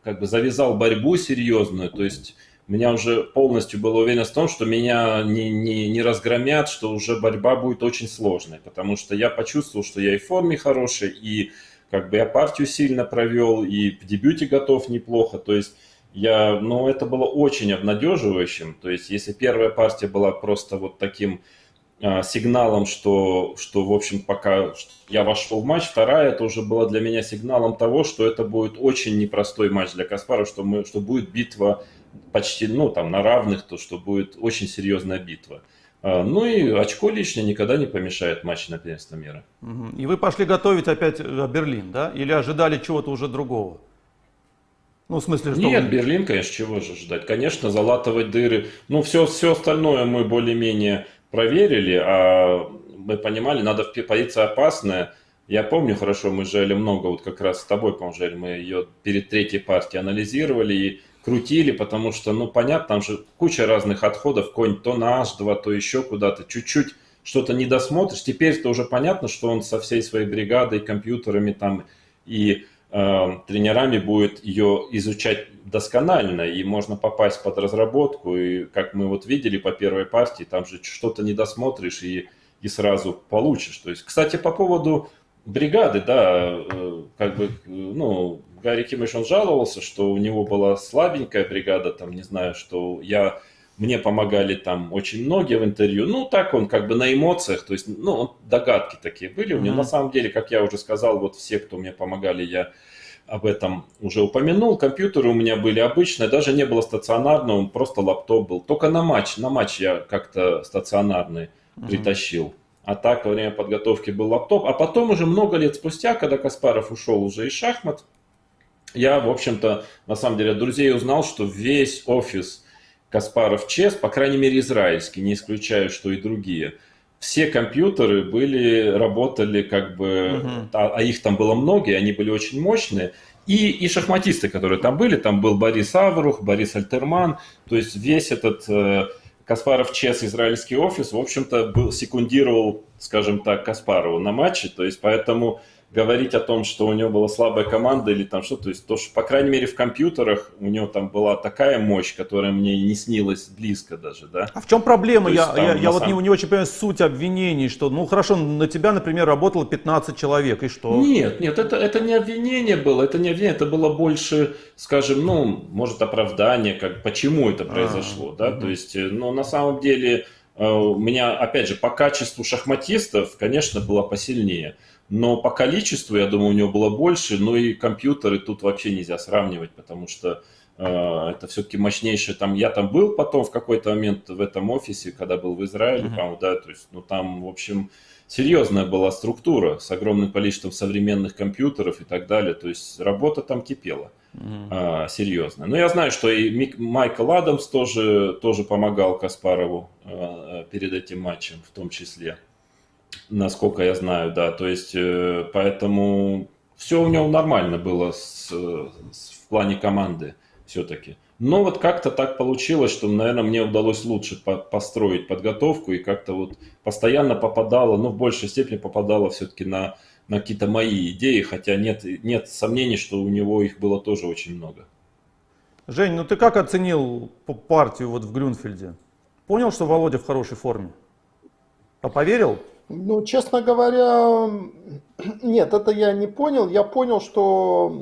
B: как бы завязал борьбу серьезную, то есть у меня уже полностью была уверенность в том, что меня не разгромят, что уже борьба будет очень сложной, потому что я почувствовал, что я и в форме хорошей, и как бы я партию сильно провел, и в дебюте готов неплохо, то есть ну, это было очень обнадеживающим, то есть если первая партия была просто вот таким сигналом, что в общем, пока я вошел в матч, вторая это уже была для меня сигналом того, что это будет очень непростой матч для Каспарова, что будет битва почти, ну, там, на равных, то, что будет очень серьезная битва. Ну и очко лишнее никогда не помешает матче на первенство мира.
A: И вы пошли готовить опять Берлин, да? Или ожидали чего-то уже другого? Ну, в смысле, что...
B: Нет, Берлин, конечно, чего же ждать. Конечно, залатывать дыры. Ну, все остальное мы более-менее проверили, а мы понимали, надо позиция опасная. Я помню хорошо, мы жали много, вот как раз с тобой, по-моему, жали, мы ее перед третьей партией анализировали и крутили, потому что, ну, понятно, там же куча разных отходов, конь то на h2, то еще куда-то, чуть-чуть что-то не досмотришь. Теперь-то уже понятно, что он со всей своей бригадой, компьютерами там и тренерами будет ее изучать досконально, и можно попасть под разработку, и как мы вот видели по первой партии, там же что-то не досмотришь и сразу получишь. То есть, кстати, по поводу бригады, да, как бы, ну, Гарри Кимиш, он жаловался, что у него была слабенькая бригада, там, не знаю, что мне помогали там очень многие в интервью. Ну, так он как бы на эмоциях, то есть, ну, догадки такие были у него. На самом деле, как я уже сказал, вот все, кто мне помогали, я об этом уже упомянул. Компьютеры у меня были обычные, даже не было стационарного, просто лаптоп был. Только на матч я как-то стационарный притащил. а так во время подготовки был лаптоп. А потом уже много лет спустя, когда Каспаров ушел уже из шахмат, я, в общем-то, на самом деле от друзей узнал, что весь офис Каспаров Чес, по крайней мере израильский, не исключаю, что и другие, все компьютеры работали как бы, а их там было много, и они были очень мощные. И шахматисты, которые там были, там был Борис Аврух, Борис Альтерман, то есть весь этот Каспаров Чес израильский офис, в общем-то, секундировал, скажем так, Каспарову на матче, то есть поэтому говорить о том, что у него была слабая команда или там что, то есть то, что, по крайней мере, в компьютерах у него там была такая мощь, которая мне и не снилась близко даже, да.
A: А в чем проблема?
B: То есть
A: Я вот не очень понимаю суть обвинений, что, ну хорошо, на тебя, например, работало 15 человек, и что?
B: Нет, это не обвинение было, это не обвинение, это было больше, скажем, ну, может, оправдание, как, почему это произошло, да, то есть, но на самом деле у меня, опять же, по качеству шахматистов, конечно, было посильнее. Но по количеству, я думаю, у него было больше, но и компьютеры тут вообще нельзя сравнивать, потому что это все-таки мощнейшее. Я там был потом в какой-то момент в этом офисе, когда был в Израиле, по-моему, да, то есть, ну там, в общем, серьезная была структура с огромным количеством современных компьютеров и так далее, то есть работа там кипела серьезная. Но я знаю, что и Майкл Адамс тоже помогал Каспарову перед этим матчем в том числе. Насколько я знаю, да, то есть, поэтому все у него нормально было в плане команды все-таки. Но вот как-то так получилось, что, наверное, мне удалось лучше построить подготовку и как-то вот постоянно попадало, ну, в большей степени попадало все-таки на какие-то мои идеи, хотя нет сомнений, что у него их было тоже очень много.
A: Жень, ну ты как оценил партию вот в Грюнфельде? Понял, что Володя в хорошей форме? А поверил?
D: Ну, честно говоря, нет, это я не понял. Я понял, что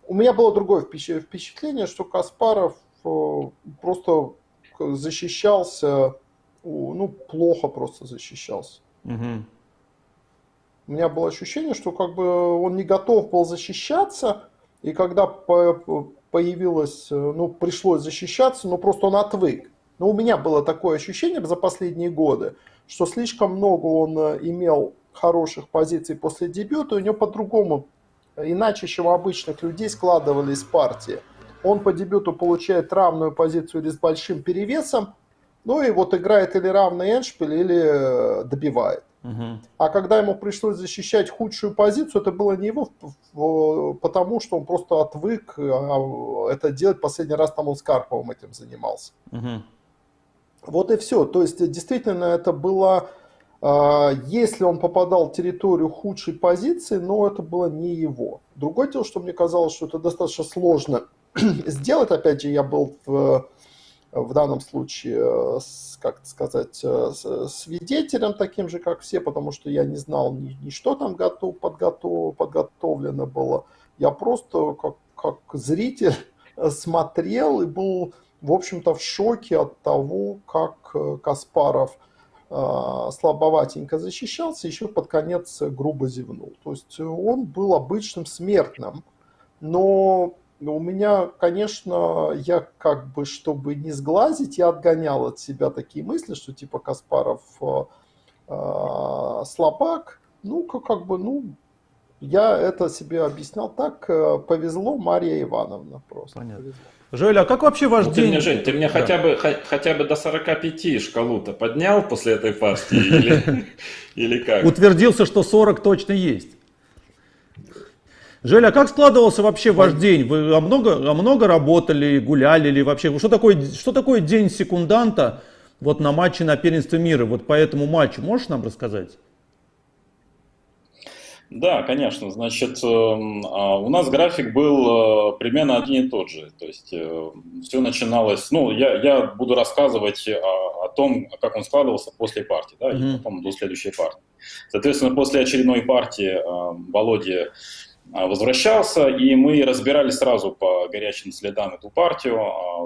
D: у меня было другое впечатление, что Каспаров просто защищался, ну, плохо просто защищался.
A: Угу.
D: У меня было ощущение, что как бы он не готов был защищаться, и когда появилось, ну, пришлось защищаться, но просто он отвык. Но у меня было такое ощущение за последние годы, что слишком много он имел хороших позиций после дебюта, у него по-другому, иначе, чем у обычных людей, складывались партии. Он по дебюту получает равную позицию или с большим перевесом, ну и вот играет или равный эндшпиль, или добивает. А когда ему пришлось защищать худшую позицию, это было не его, потому что он просто отвык это делать. Последний раз там он с Карповым этим занимался. Вот и все. То есть, действительно, это было, если он попадал в территорию худшей позиции, но это было не его. Другое дело, что мне казалось, что это достаточно сложно сделать. Опять же, я был в данном случае, как сказать, свидетелем таким же, как все, потому что я не знал ни что там подготовлено было. Я просто как зритель смотрел и был, в общем-то, в шоке от того, как Каспаров слабоватенько защищался, еще под конец грубо зевнул. То есть он был обычным смертным, но у меня, конечно, я как бы, чтобы не сглазить, я отгонял от себя такие мысли, что типа Каспаров слабак. Ну, как бы, ну, я это себе объяснял так, повезло, Мария Ивановна просто.
A: Понятно. Повезло. Жоэль, а как вообще ваш день?
B: Жень, ты мне
A: да.
B: хотя бы до 45 шкалу-то поднял после этой партии или как?
A: Утвердился, что 40 точно есть. Желя, а как складывался вообще ваш день? Вы много работали, гуляли или вообще? Что такое день секунданта вот на матче на первенстве мира? Вот по этому матчу можешь нам рассказать?
C: Да, конечно. Значит, у нас график был примерно один и тот же. То есть все начиналось... Ну, я буду рассказывать о том, как он складывался после партии, да, и потом до следующей партии. Соответственно, после очередной партии Володя возвращался, и мы разбирали сразу по горячим следам эту партию.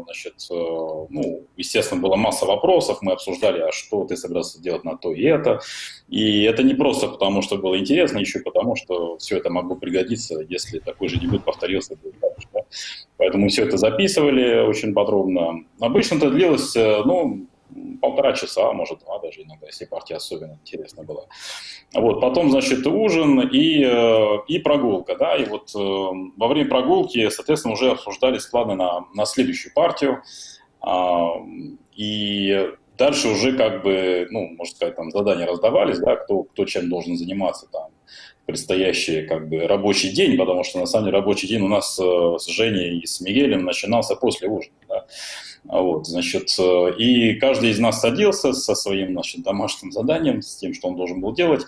C: Значит, ну, естественно, была масса вопросов, мы обсуждали, а что ты собирался делать на то и это. И это не просто потому, что было интересно, еще и потому, что все это могло пригодиться, если такой же дебют повторился. Поэтому все это записывали очень подробно. Обычно это длилось, ну, 1,5 часа, может 2 даже иногда, если партия особенно интересна была. Вот, потом, значит, ужин и прогулка, да, и вот во время прогулки, соответственно, уже обсуждались планы на следующую партию, и дальше уже как бы, ну, можно сказать, там задания раздавались, да, кто чем должен заниматься там предстоящий как бы рабочий день, потому что на самом деле рабочий день у нас с Женей и с Мигелем начинался после ужина, да. Вот, значит, и каждый из нас садился со своим, значит, домашним заданием, с тем, что он должен был делать.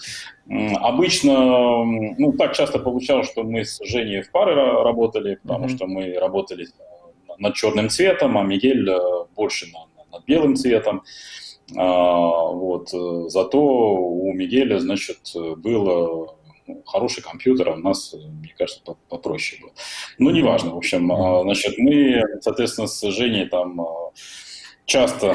C: Обычно, ну, так часто получалось, что мы с Женей в пары работали, потому что мы работали над черным цветом, а Мигель больше над белым цветом. Вот, зато у Мигеля, значит, был хороший компьютер, а у нас, мне кажется, попроще был. Ну, неважно, в общем, значит, мы, соответственно, с Женей там часто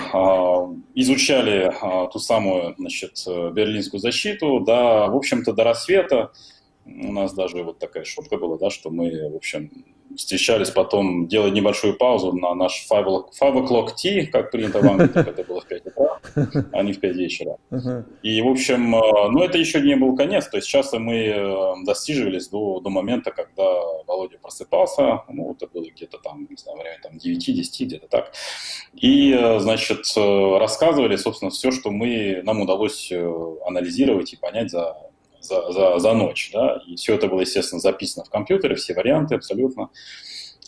C: изучали ту самую, значит, берлинскую защиту, да, в общем-то, до рассвета. У нас даже вот такая шутка была, да, что мы, в общем, встречались потом, делать небольшую паузу на наш 5 o'clock tea, как принято в Англии, это было в 5 утра, а не в 5 вечера. И, в общем, ну, это еще не был конец, то есть часто мы достиживались до момента, когда Володя просыпался, ну, это было где-то там, не знаю, время там 9-10, где-то так, и, значит, рассказывали, собственно, все, что нам удалось анализировать и понять за ночь, да, и все это было, естественно, записано в компьютере, все варианты абсолютно.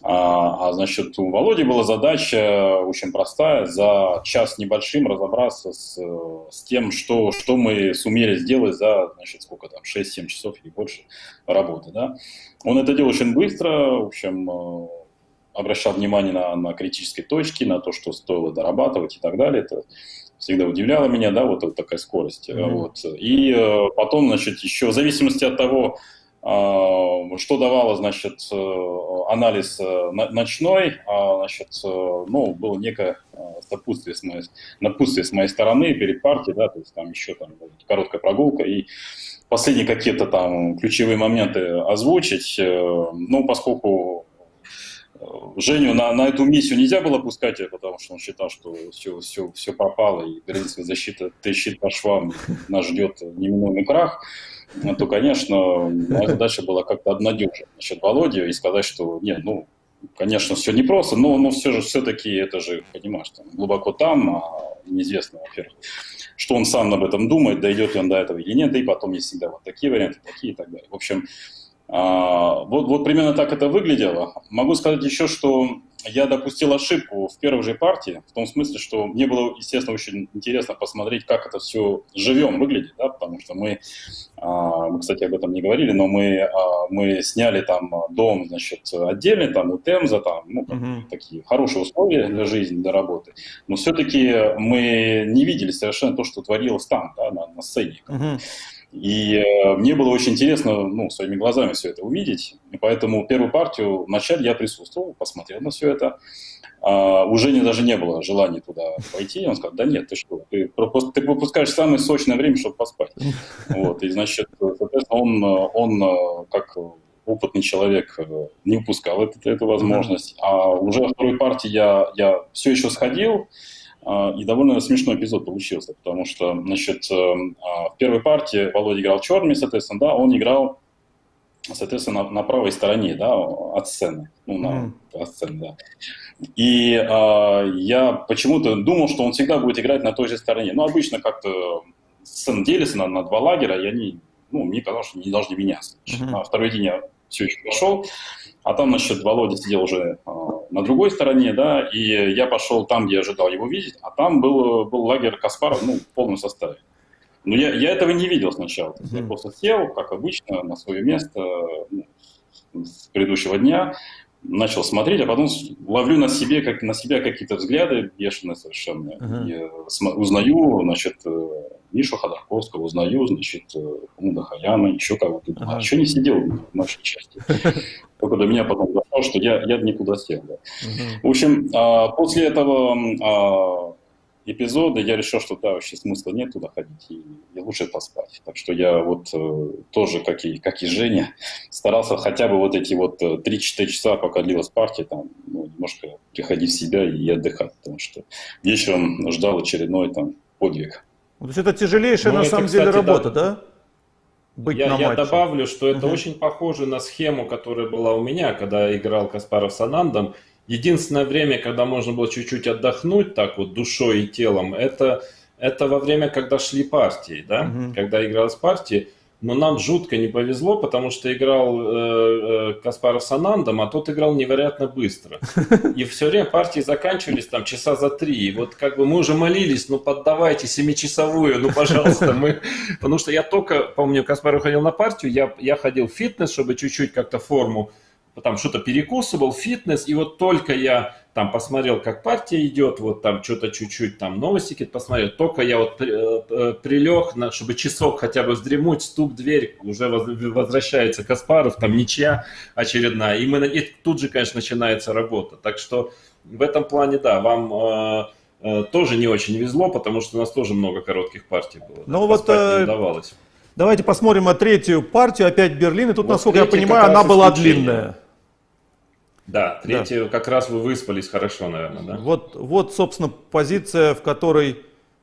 C: Значит, у Володи была задача очень простая: за час небольшим разобраться с тем, что мы сумели сделать за, значит, сколько там, 6-7 часов или больше работы, да. Он это делал очень быстро, в общем, обращал внимание на критические точки, на то, что стоило дорабатывать и так далее. Это всегда удивляло меня, да, вот такая скорость. Вот. И потом, значит, еще в зависимости от того, что давало, значит, анализ ночной, значит, ну, было некое напутствие с моей стороны перед партией, да, то есть там еще там короткая прогулка и последние какие-то там ключевые моменты озвучить, ну, поскольку Женю на эту миссию нельзя было пускать, потому что он считал, что все пропало, и берлинская защита трещит по швам, нас ждет неминуемый крах, то, конечно, моя задача была как-то обнадежить насчет Володи и сказать, что нет, ну, конечно, все непросто, но все-таки это же, понимаешь, там, глубоко там, неизвестно, во-первых, что он сам об этом думает, дойдет ли он до этого или нет, да и потом есть всегда вот такие варианты, такие и так далее. В общем, вот примерно так это выглядело. Могу сказать еще, что я допустил ошибку в первой же партии, в том смысле, что мне было, естественно, очень интересно посмотреть, как это все живем выглядит, да, потому что мы, кстати, об этом не говорили, но мы сняли там дом, значит, отдельный, там у Темза, там, ну, такие хорошие условия для жизни, для работы, но все-таки мы не видели совершенно то, что творилось там, да, на сцене. И мне было очень интересно, ну, своими глазами все это увидеть, и поэтому первую партию вначале я присутствовал, посмотрел на все это. У Жени даже не было желания туда пойти, он сказал: да нет, ты что, ты пропускаешь самое сочное время, чтобы поспать. Вот, и, значит, соответственно, он как опытный человек не упускал эту возможность. А уже во второй партии я все еще сходил. И довольно смешной эпизод получился, потому что, значит, в первой партии Володя играл черными, соответственно, да, он играл, соответственно, на правой стороне, да, от сцены, от сцены, да. И я почему-то думал, что он всегда будет играть на той же стороне. Но обычно как-то сцена делится на два лагеря, и они, ну, мне казалось, что не должны меняться. На второй день я все еще пошел, а там, значит, Володя сидел уже на другой стороне, да, и я пошел там, где я ожидал его видеть, а там был лагерь Каспаров, ну, в полном составе. Но я этого не видел сначала. Я просто сел, как обычно, на свое место, ну, с предыдущего дня, начал смотреть, а потом ловлю на себя какие-то взгляды бешеные совершенно. И узнаю, значит, Мишу Ходорковского, узнаю, значит, Умуда Хаяна, еще кого-то. Еще не сидел в нашей части. Только до меня потом дошло, что я никуда сел. Да. В общем, после этого эпизоды, я решил, что да, вообще смысла нет туда ходить, и лучше поспать. Так что я вот тоже, как и Женя, старался хотя бы вот эти вот 3-4 часа, пока длилась партия, там, ну, немножко приходить в себя и отдыхать, потому что вечером ждал очередной там подвиг.
A: То есть это тяжелейшая
B: Ну,
A: на
B: это,
A: самом деле
B: кстати,
A: работа, да? Быть на
B: Я
A: матче.
B: добавлю, что это
A: Мгм.
B: очень похоже на схему, которая была у меня, когда играл Каспаров с Анандом. Единственное время, когда можно было чуть-чуть отдохнуть, так вот душой и телом, это во время, когда шли партии, да?
A: Мгм.
B: Когда игралась партия. Но нам жутко не повезло, потому что играл Каспаров с Анандом, а тот играл невероятно быстро. И все время партии заканчивались там часа за 3. И вот как бы мы уже молились, ну поддавайте 7-часовую, ну пожалуйста. Потому что я только, помню, Каспаров ходил на партию, я ходил в фитнес, чтобы чуть-чуть как-то форму, там что-то перекусывал, фитнес, и вот только я там посмотрел, как партия идет, вот там что-то чуть-чуть, там новости посмотрел, только я вот прилег, чтобы часок хотя бы вздремнуть, стук в дверь, уже возвращается Каспаров, там ничья очередная, и тут же, конечно, начинается работа. Так что в этом плане, да, вам тоже не очень везло, потому что у нас тоже много коротких партий было.
A: Ну
B: да,
A: вот,
B: поспать не удавалось.
A: Давайте посмотрим на третью партию, опять Берлин. И тут,
B: Вот
A: насколько я
B: третья
A: понимаю,
B: как
A: она
B: раз
A: была
B: исключение.
A: длинная.
B: Да, третья, как раз вы выспались хорошо, наверное, да?
A: Вот, собственно, позиция, в которой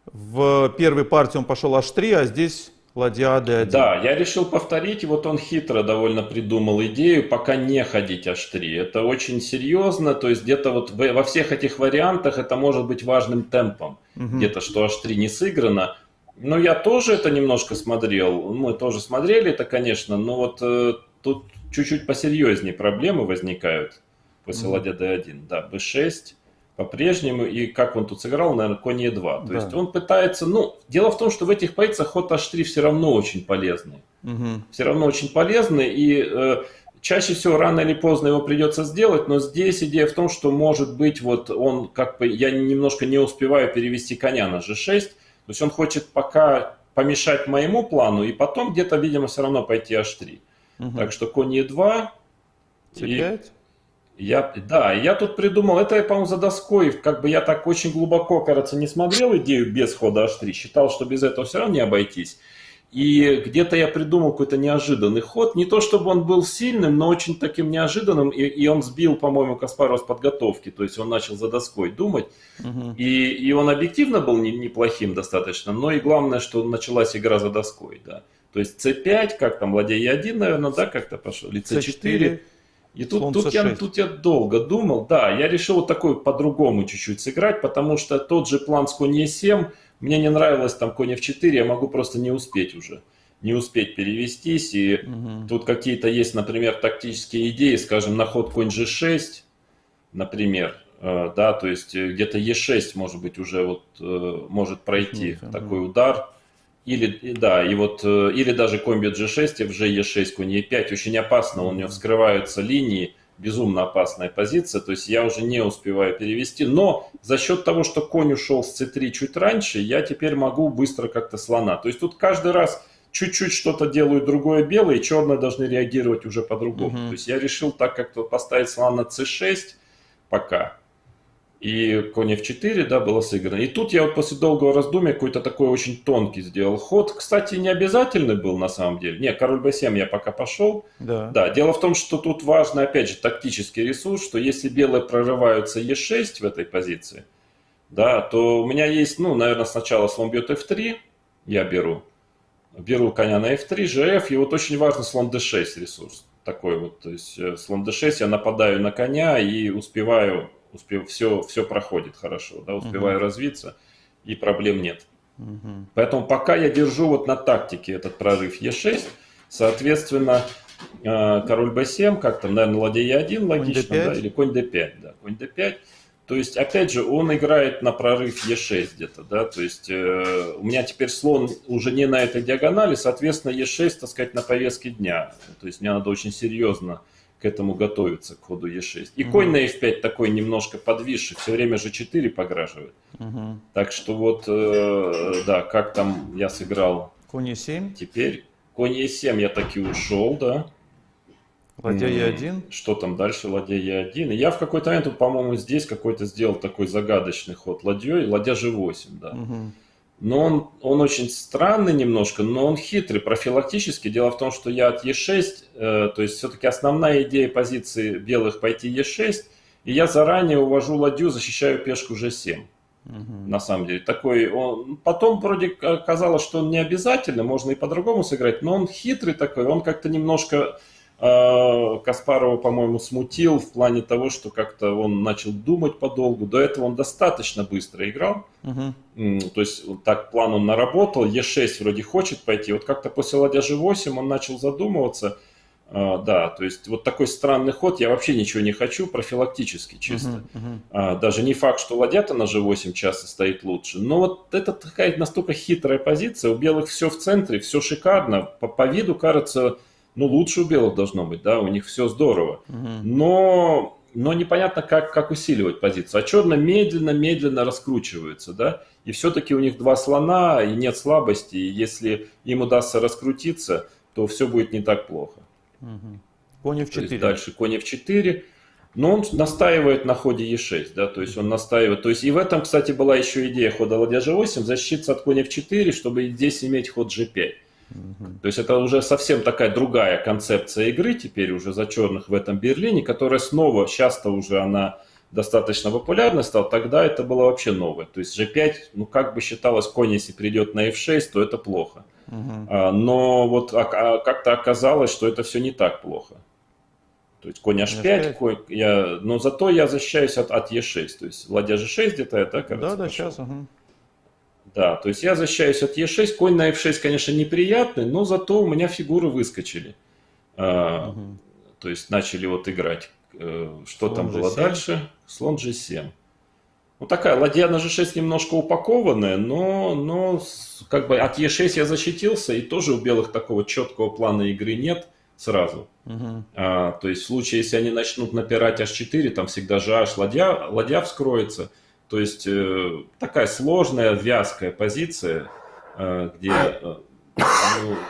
A: в первой партии он пошел H3, а здесь ладья D1.
B: Да, я решил повторить, и вот он хитро довольно придумал идею, пока не ходить H3. Это очень серьезно, то есть где-то вот во всех этих вариантах это может быть важным темпом. Где-то, что H3 не сыграно. Но я тоже это немножко смотрел, мы тоже смотрели это, конечно, но вот тут чуть-чуть посерьезнее проблемы возникают после ладья D1. Да, B6 по-прежнему, и как он тут сыграл, наверное, конь E2. То
A: Да.
B: есть он пытается, ну, дело в том, что в этих позициях ход H3 все равно очень полезный. Все равно очень полезный, и чаще всего рано или поздно его придется сделать, но здесь идея в том, что может быть вот он, как бы, я немножко не успеваю перевести коня на G6, то есть он хочет пока помешать моему плану, и потом где-то, видимо, все равно пойти H3. Так что конь E2.
A: C5.
B: Я тут придумал, это я, по-моему, за доской, как бы я так очень глубоко, кажется, не смотрел идею без хода H3, считал, что без этого все равно не обойтись. И где-то я придумал какой-то неожиданный ход, не то чтобы он был сильным, но очень таким неожиданным, и он сбил, по-моему, Каспарова с подготовки, то есть он начал за доской думать, и он объективно был неплохим достаточно, но и главное, что началась игра за доской, да. То есть C5, как там, ладья E1, наверное, да, как-то пошел, или C4. И
A: слон
B: тут я долго думал, да, я решил вот такой по-другому чуть-чуть сыграть, потому что тот же план с конь Е7, мне не нравилось там конь F4, я могу просто не успеть уже, не успеть перевестись, и тут какие-то есть, например, тактические идеи, скажем, на ход конь G6, например, да, то есть где-то Е6 может быть уже вот может пройти такой удар. Или, да, и вот, или даже конь бьет G6, FG E6, конь E5, очень опасно, у него вскрываются линии, безумно опасная позиция, то есть я уже не успеваю перевести, но за счет того, что конь ушел с C3 чуть раньше, я теперь могу быстро как-то слона, то есть тут каждый раз чуть-чуть что-то делают другое белое, и черные должны реагировать уже по-другому, то есть я решил так как-то поставить слона на C6 пока. И конь F4, да, было сыграно. И тут я вот после долгого раздумья какой-то такой очень тонкий сделал ход. Кстати, не обязательный был на самом деле. Не, король b7 я пока пошел. Да, дело в том, что тут важно, опять же, тактический ресурс, что если белые прорываются E6 в этой позиции, да, то у меня есть, ну, наверное, сначала слон бьет F3, я беру коня на F3, GF, и вот очень важно слон D6 ресурс. Такой вот, то есть слон D6, я нападаю на коня и успеваю, все проходит хорошо, да, успеваю развиться, и проблем нет. Поэтому пока я держу вот на тактике этот прорыв Е6, соответственно, король b7, как там, наверное, ладья E1 логично, да, или конь d5, да, конь d5. То есть, опять же, он играет на прорыв Е6 где-то, да, то есть у меня теперь слон уже не на этой диагонали, соответственно, Е6, так сказать, на повестке дня. То есть мне надо очень серьезно к этому готовиться, к ходу Е6. И конь на F5 такой немножко подвисший, все время G4 пограживает. Так что вот, да, как там я сыграл.
A: Конь Е7.
B: Теперь конь Е7 я таки ушел, да.
A: Ладья Е1.
B: Что там дальше? Ладья Е1. И я в какой-то момент, вот, по-моему, здесь какой-то сделал такой загадочный ход ладьей. Ладья G8, да. Но он очень странный немножко, но он хитрый, профилактический. Дело в том, что я от Е6, то есть все-таки основная идея позиции белых пойти Е6, и я заранее увожу ладью, защищаю пешку G7. На самом деле. Такой он, потом вроде казалось, что он не обязательно, можно и по-другому сыграть, но он хитрый такой, он как-то немножко Каспарова, по-моему, смутил в плане того, что как-то он начал думать подолгу. До этого он достаточно быстро играл. То есть вот так план он наработал. Е6 вроде хочет пойти. Вот как-то после ладья G8 он начал задумываться. Да, то есть вот такой странный ход. Я вообще ничего не хочу, профилактически чисто. Даже не факт, что ладья-то на G8 часто стоит лучше. Но вот это такая настолько хитрая позиция. У белых все в центре, все шикарно. По виду кажется... Ну, лучше у белых должно быть, да, у них все здорово. Но непонятно, как усиливать позицию. А черные медленно раскручиваются, да. И все-таки у них два слона, и нет слабости. И если им удастся раскрутиться, то все будет не так плохо.
A: Конь F4.
B: Дальше конь F4. Но он настаивает на ходе Е6, да, то есть он настаивает. То есть и в этом, кстати, была еще идея хода ладья G8, защититься от коня F4, чтобы здесь иметь ход G5. То есть это уже совсем такая другая концепция игры теперь уже за черных в этом Берлине, которая снова, сейчас-то уже она достаточно популярной стала, тогда это было вообще новое. То есть G5, ну как бы считалось, конь если придет на F6, то это плохо. Но вот как-то оказалось, что это все не так плохо. То есть конь H5, но зато я защищаюсь от E6, то есть ладья G6 где-то, да, кажется?
A: Да, сейчас.
B: Да, то есть я защищаюсь от Е6, конь на F6, конечно, неприятный, но зато у меня фигуры выскочили. То есть начали вот играть. Что слон там было G7. Дальше? Слон G7. Ну такая ладья на G6 немножко упакованная, но как бы от Е6 я защитился, и тоже у белых такого четкого плана игры нет сразу. То есть в случае, если они начнут напирать H4, там всегда же H ладья вскроется. То есть такая сложная, вязкая позиция, где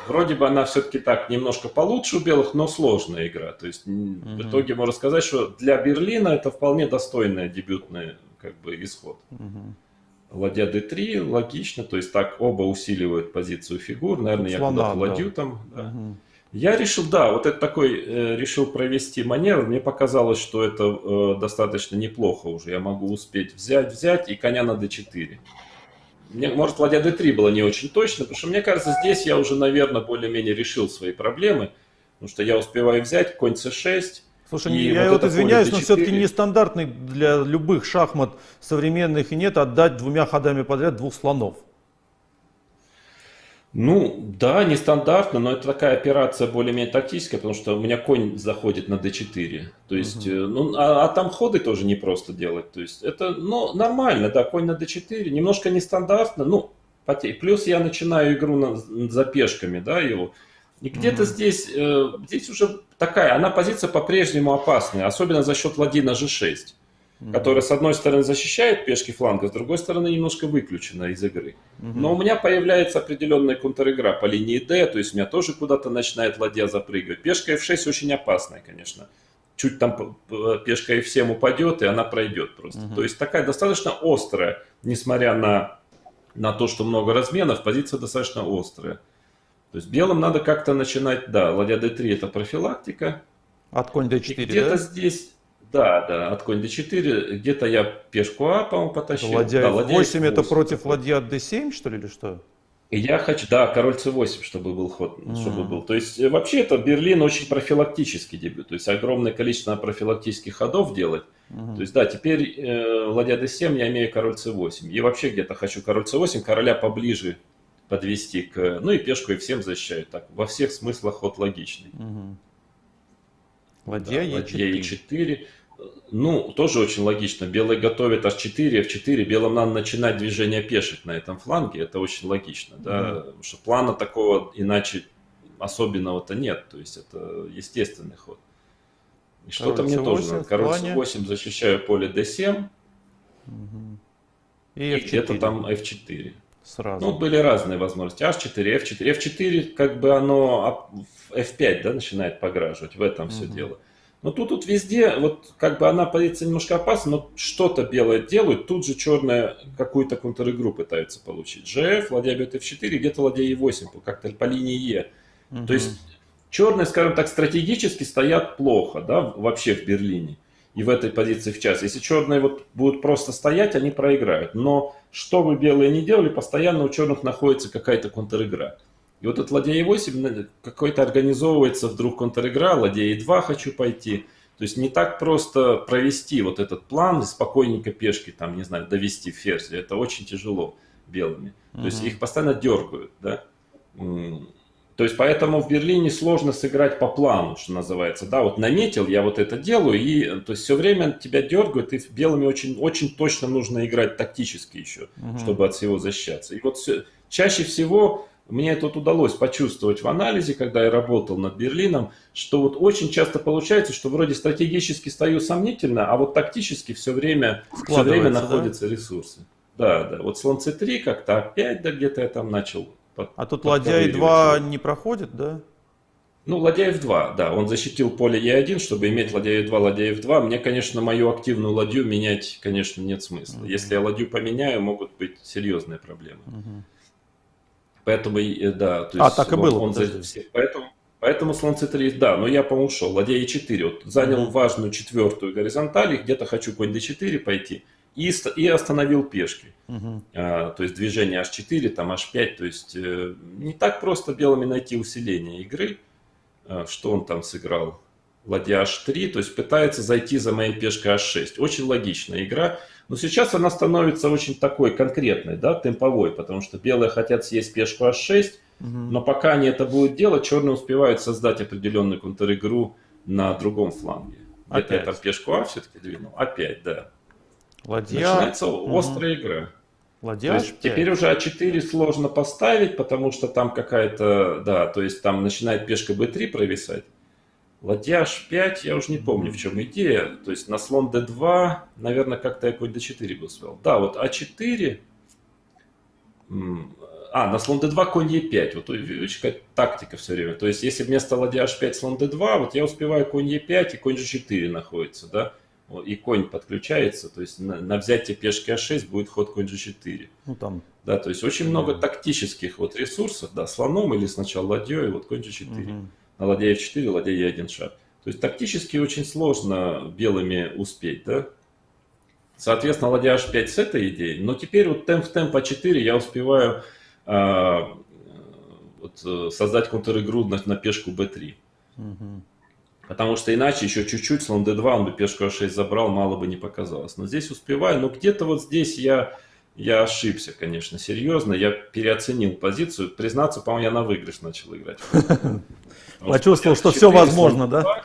B: вроде бы она все-таки так немножко получше у белых, но сложная игра. То есть в итоге можно сказать, что для Берлина это вполне достойный дебютный как бы исход. Ладья D3, логично, то есть так оба усиливают позицию фигур. Наверное, я куда-то ладью там... Да. Я решил, да, вот это такой, решил провести маневр. Мне показалось, что это достаточно неплохо уже. Я могу успеть взять и коня на d4. Может, ладья d3 было не очень точно, потому что мне кажется, здесь я уже, наверное, более-менее решил свои проблемы. Потому что я успеваю взять конь c6.
A: Слушай, я вот извиняюсь, но все-таки нестандартный для любых шахмат современных и нет отдать двумя ходами подряд двух слонов.
B: Ну, да, нестандартно, но это такая операция более-менее тактическая, потому что у меня конь заходит на d4. То есть, а там ходы тоже не просто делать. То есть, это, ну, нормально, да, конь на d4, немножко нестандартно, ну, плюс я начинаю игру за пешками, да, его. И где-то здесь уже такая, она позиция по-прежнему опасная, особенно за счет ладьи на g6. Которая с одной стороны защищает пешки фланга, с другой стороны немножко выключена из игры. Но у меня появляется определенная контр-игра по линии D, то есть у меня тоже куда-то начинает ладья запрыгивать. Пешка F6 очень опасная, конечно. Чуть там пешка F7 упадет, и она пройдет просто. То есть такая достаточно острая, несмотря на то, что много разменов, позиция достаточно острая. То есть белым надо как-то начинать, да, ладья D3 это профилактика.
A: От конь D4,
B: где-то здесь... Да, от конь d4, где-то я пешку А, по-моему, потащил.
A: Ладья
B: ладья
A: F8 это против ладья D7, что ли, или что?
B: И я хочу, да, король c8, чтобы был ход, чтобы был. То есть вообще это Берлин очень профилактический дебют, то есть огромное количество профилактических ходов делать. То есть да, теперь ладья d7 я имею король c8. И вообще где-то хочу король c8, короля поближе подвести к, ну и пешку f7 защищаю. Так, во всех смыслах ход логичный.
A: Ладья
B: E4. Ну, тоже очень логично. Белые готовят H4, F4. Белым надо начинать движение пешек на этом фланге. Это очень логично. Да? Потому что плана такого иначе особенного-то нет. То есть это естественный ход. И что-то мне тоже надо. Король C8 защищаю поле D7. И где-то там F4.
A: Сразу.
B: Ну, были разные возможности. H4, F4. F4, как бы оно в F5, да, начинает пограживать. В этом все дело. Но тут везде, вот как бы она позиция немножко опасна, но что-то белое делают, тут же черная какую-то контр-игру пытаются получить. GF, ладья бьет F4, где-то ладья E8, как-то по линии E. То есть черные, скажем так, стратегически стоят плохо, да, вообще в Берлине. И в этой позиции в час. Если черные вот будут просто стоять, они проиграют. Но что бы белые ни делали, постоянно у черных находится какая-то контр-игра. И вот от ладья e8 какой-то организовывается вдруг контр-игра, ладья e2 хочу пойти. То есть не так просто провести вот этот план и спокойненько пешки, там, не знаю, довести ферзь. Это очень тяжело белыми. То есть их постоянно дергают, да. То есть поэтому в Берлине сложно сыграть по плану, что называется. Да, вот наметил, я вот это делаю, и то есть все время тебя дергают, и белыми очень, очень точно нужно играть тактически еще, чтобы от всего защищаться. И вот чаще всего мне это вот удалось почувствовать в анализе, когда я работал над Берлином, что вот очень часто получается, что вроде стратегически стою сомнительно, а вот тактически все время находятся ресурсы. Да, да. Вот слон c3 как-то опять, да, где-то я там начал.
A: А тут ладья e2 не проходит, да?
B: Ну, ладья f2, да, он защитил поле e1, чтобы иметь ладья e2, ладья f2. Мне, конечно, мою активную ладью менять, конечно, нет смысла. Если я ладью поменяю, могут быть серьезные проблемы. Поэтому, да, то есть
A: так и было.
B: поэтому слон c3, да, но я, по-моему, ушел. Ладья e4, вот, занял важную четвертую горизонталь, и где-то хочу конь d4 пойти, и остановил пешки. То есть движение h4, там h5, то есть не так просто белыми найти усиление игры. Что он там сыграл? Ладья h3, то есть пытается зайти за моей пешкой h6. Очень логичная игра. Но сейчас она становится очень такой конкретной, да, темповой, потому что белые хотят съесть пешку h6, но пока они это будут делать, черные успевают создать определенную контр-игру на другом фланге. Где-то я там пешку а все-таки двинул. Опять, да. Начинается острая игра.
A: Ладья
B: то есть теперь уже А4 сложно поставить, потому что там какая-то, да, то есть там начинает пешка b3 провисать. Ладья h5, я уже не помню, в чем идея. То есть на слон d2, наверное, как-то я конь d4 бы свел. Да, вот А4, на слон d2 конь e5. Вот какая тактика все время. То есть если вместо ладья h5 слон d2, вот я успеваю конь e5 и конь g4 находится, да. И конь подключается, то есть на взятие пешки а6 будет ход конь g4.
A: Ну, там.
B: Да, то есть очень много тактических вот ресурсов, да, слоном или сначала ладьей, вот конь g4. На ладья f4, ладья e1 шаг. То есть тактически очень сложно белыми успеть, да. Соответственно, ладья h5 с этой идеей, но теперь вот темп в темп а4 я успеваю создать контр-игру на пешку b3. Потому что иначе еще чуть-чуть слон d2, он бы пешку a6 забрал, мало бы не показалось. Но здесь успеваю. Но где-то вот здесь я ошибся, конечно, серьезно. Я переоценил позицию. Признаться, по-моему, я на выигрыш начал играть.
A: Почувствовал, что все возможно, да?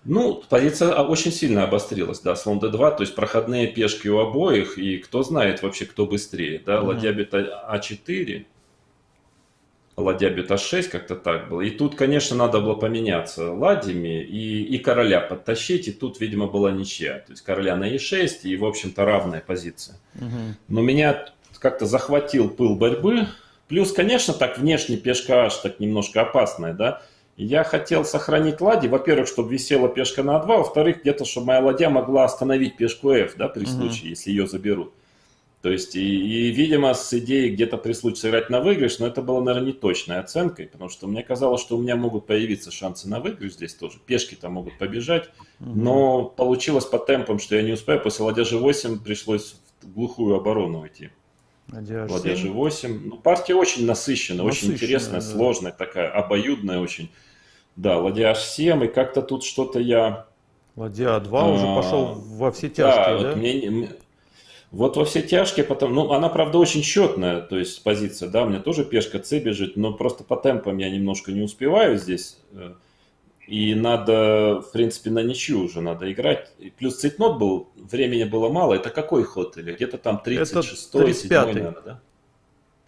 B: Ну, позиция очень сильно обострилась, да, слон d2, то есть проходные пешки у обоих, и кто знает вообще, кто быстрее, да, ладья бьет а4, ладья бьет а6, как-то так было. И тут, конечно, надо было поменяться ладьями и короля подтащить. И тут, видимо, была ничья. То есть короля на e6 и, в общем-то, равная позиция. Но меня как-то захватил пыл борьбы. Плюс, конечно, так внешне пешка h так немножко опасная, да. Я хотел сохранить ладьи. Во-первых, чтобы висела пешка на a2. Во-вторых, где-то, чтобы моя ладья могла остановить пешку f, да, при случае, если ее заберут. То есть, и, видимо, с идеей где-то при случае сыграть на выигрыш, но это было, наверное, не точной оценкой, потому что мне казалось, что у меня могут появиться шансы на выигрыш здесь тоже. Пешки там могут побежать, но получилось по темпам, что я не успею. После ладья g8 пришлось в глухую оборону уйти. Ладья g8. Ну, партия очень насыщенная, очень интересная, да, сложная, такая обоюдная очень. Да, ладья h7, и как-то тут что-то я...
A: Ладья a2 уже пошел во все тяжкие, да?
B: Вот мне... Вот во все тяжкие, потом, ну, она, правда, очень счетная, то есть позиция, да, у меня тоже пешка c бежит, но просто по темпам я немножко не успеваю здесь, и надо, в принципе, на ничью уже надо играть. И плюс цейтнот был, времени было мало, это какой ход? Или где-то там 36-й, 7-й, наверное, да?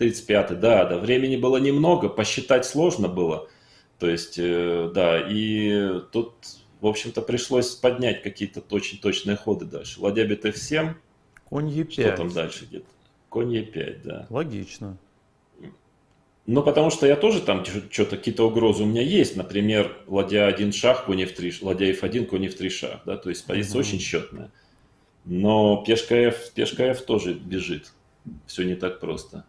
B: 35-й, да, времени было немного, посчитать сложно было, то есть, да, и тут, в общем-то, пришлось поднять какие-то очень точные ходы дальше. Ладья бьет f7.
A: Конь e5.
B: Что там дальше где-то? Конь Е5, да.
A: Логично.
B: Ну, потому что я тоже там что-то, какие-то угрозы у меня есть. Например, ладья 1 шах, конь F3, ладья F1, конь F3 шах, да, то есть позиция очень счетная. Но пешка F тоже бежит. Все не так просто.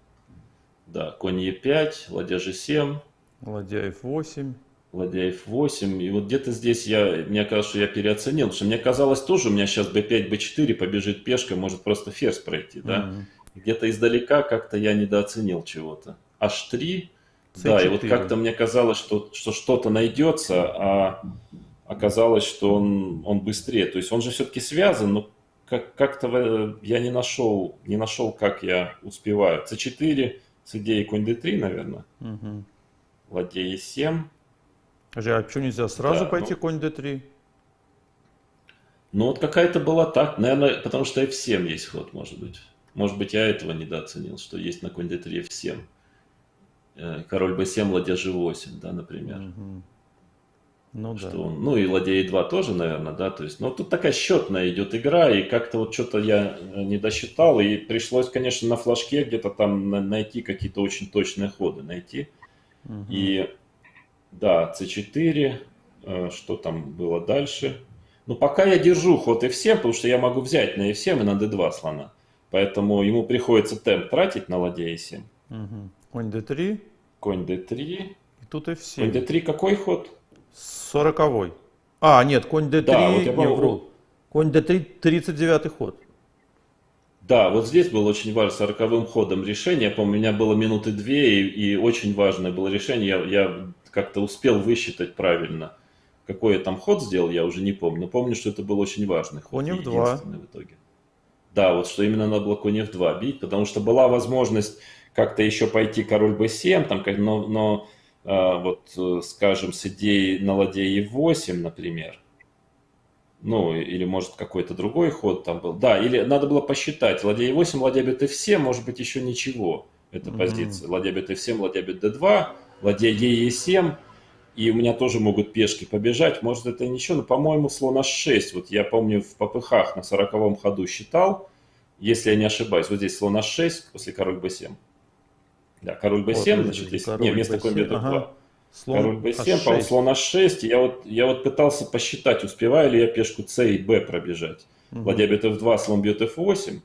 B: Да, конь Е5, ладья G7,
A: Ладья F8.
B: ладья F8. И вот где-то здесь мне кажется, что я переоценил. Потому что мне казалось тоже, у меня сейчас B5, B4 побежит пешка, может просто ферзь пройти, да. Где-то издалека как-то я недооценил чего-то. H3, да, и вот как-то мне казалось, что что-то найдется, а оказалось, что он быстрее. То есть он же все-таки связан, но как-то я не нашел, как я успеваю. C4 с идеей конь D3, наверное. Ладья E7.
A: А почему нельзя сразу
B: Да,
A: пойти конь D3?
B: Ну вот какая-то была так, наверное, потому что F7 есть ход, может быть. Может быть, я этого недооценил, что есть на конь D3 F7. Король B7, ладья G8, да, например.
A: Ну да.
B: Ну и ладья E2 тоже, наверное, да, то есть, но тут такая счетная идет игра, и как-то вот что-то я не досчитал, и пришлось, конечно, на флажке где-то там найти какие-то очень точные ходы, И, да, C4, что там было дальше. Ну, пока я держу ход F7, потому что я могу взять на F7 и на D2 слона, поэтому ему приходится темп тратить на ладья E7.
A: Конь D3.
B: Конь D3.
A: И тут F7.
B: Конь D3 какой ход?
A: 40-й. Нет, конь D3,
B: Да, вот я
A: не вру. Конь D3, 39-й ход.
B: Да, вот здесь был очень важен 40-м ходом решение. Я помню, у меня было минуты 2, и очень важное было решение. Я как-то успел высчитать правильно. Какой я там ход сделал, я уже не помню. Но помню, что это был очень важный ход.
A: Конь F2.
B: Единственный в итоге. Да, вот что именно надо было конь F2 бить, потому что была возможность как-то еще пойти король B7, там, но вот, скажем, с идеей на ладья E8, например, ну, или может какой-то другой ход там был, да, или надо было посчитать, ладья E8, ладья бьет F7, может быть, еще ничего, эта позиция, ладья бьет F7, ладья бьет D2, ладья E7, и у меня тоже могут пешки побежать, может, это и ничего, но, по-моему, слон H6, вот я помню в попыхах на 40-м ходу считал, если я не ошибаюсь, вот здесь слон H6 после король B7. Да, король B7,
A: Вот,
B: значит, если...
A: король
B: Не, вместо
A: B7,
B: конь бьет F2.
A: ага.
B: Король B7, по слон H6. Я вот пытался посчитать, успеваю ли я пешку C и B пробежать. Ладья бьет F2, слон бьет F8.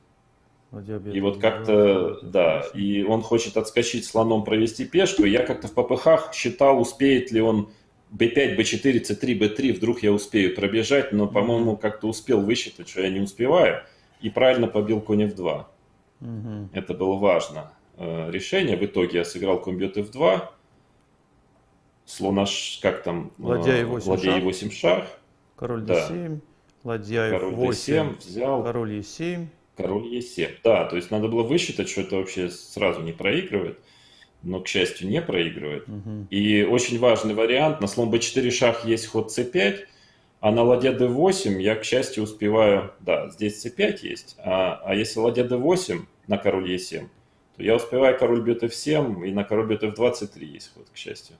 B: И вот как-то, да, и он хочет отскочить слоном, провести пешку. И я как-то в попыхах считал, успеет ли он B5, B4, C3, B3. Вдруг я успею пробежать, но, по-моему, как-то успел высчитать, что я не успеваю. И правильно побил конь F2. Это было важно. Решение. В итоге я сыграл конь бьет F2. Слон H, как там?
A: Ладья E8
B: шах.
A: Король
B: Да.
A: D7. Ладья F8.
B: Король D7 взял.
A: Король E7.
B: Король E7. Да, то есть надо было высчитать, что это вообще сразу не проигрывает. Но, к счастью, не проигрывает. И очень важный вариант. На слон B4 шах есть ход C5. А на ладья D8 я, к счастью, успеваю... Да, здесь C5 есть. А если ладья D8 на король E7, то я успеваю король бьет F7, и на король бьет F2 C3 есть ход, к счастью.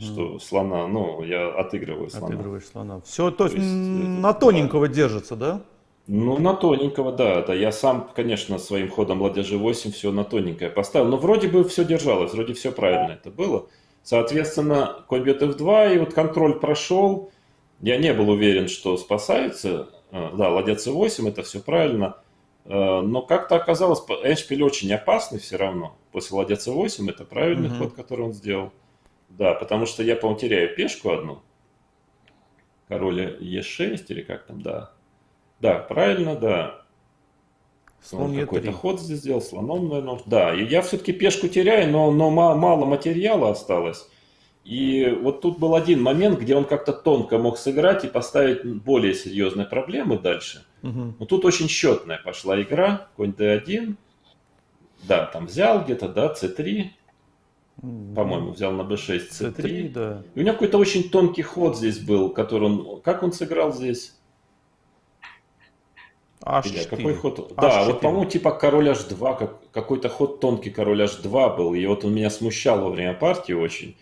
B: Что слона, ну, я отыгрываю слона.
A: Отыгрываешь слона. Все, то есть на тоненького держится, да?
B: Ну, на тоненького, да. Я сам, конечно, своим ходом ладья G8 все на тоненькое поставил. Но вроде бы все держалось, вроде все правильно это было. Соответственно, конь бьет F2, и вот контроль прошел. Я не был уверен, что спасается. Да, ладья C8, это все правильно. Но как-то оказалось, эндшпиль очень опасный все равно. После ладья C8 это правильный ход, который он сделал. Да, потому что я, по-моему, теряю пешку одну. Король E6 или как там, да. Да, правильно, да.
A: Слон
B: Он какой-то
A: E3.
B: ход здесь сделал, слоном, наверное. Да, и я все-таки пешку теряю, но мало материала осталось. И вот тут был один момент, где он как-то тонко мог сыграть и поставить более серьезные проблемы дальше. Но тут очень счетная пошла игра. Конь D1. Да, там взял где-то, да, C3. По-моему, взял на B6, C3.
A: да.
B: И у него какой-то очень тонкий ход здесь был, который он... Как он сыграл здесь?
A: H4.
B: Какой ход?
A: H4.
B: Да, вот, по-моему, типа король H2, какой-то ход тонкий король H2 был. И вот он меня смущал во время партии очень.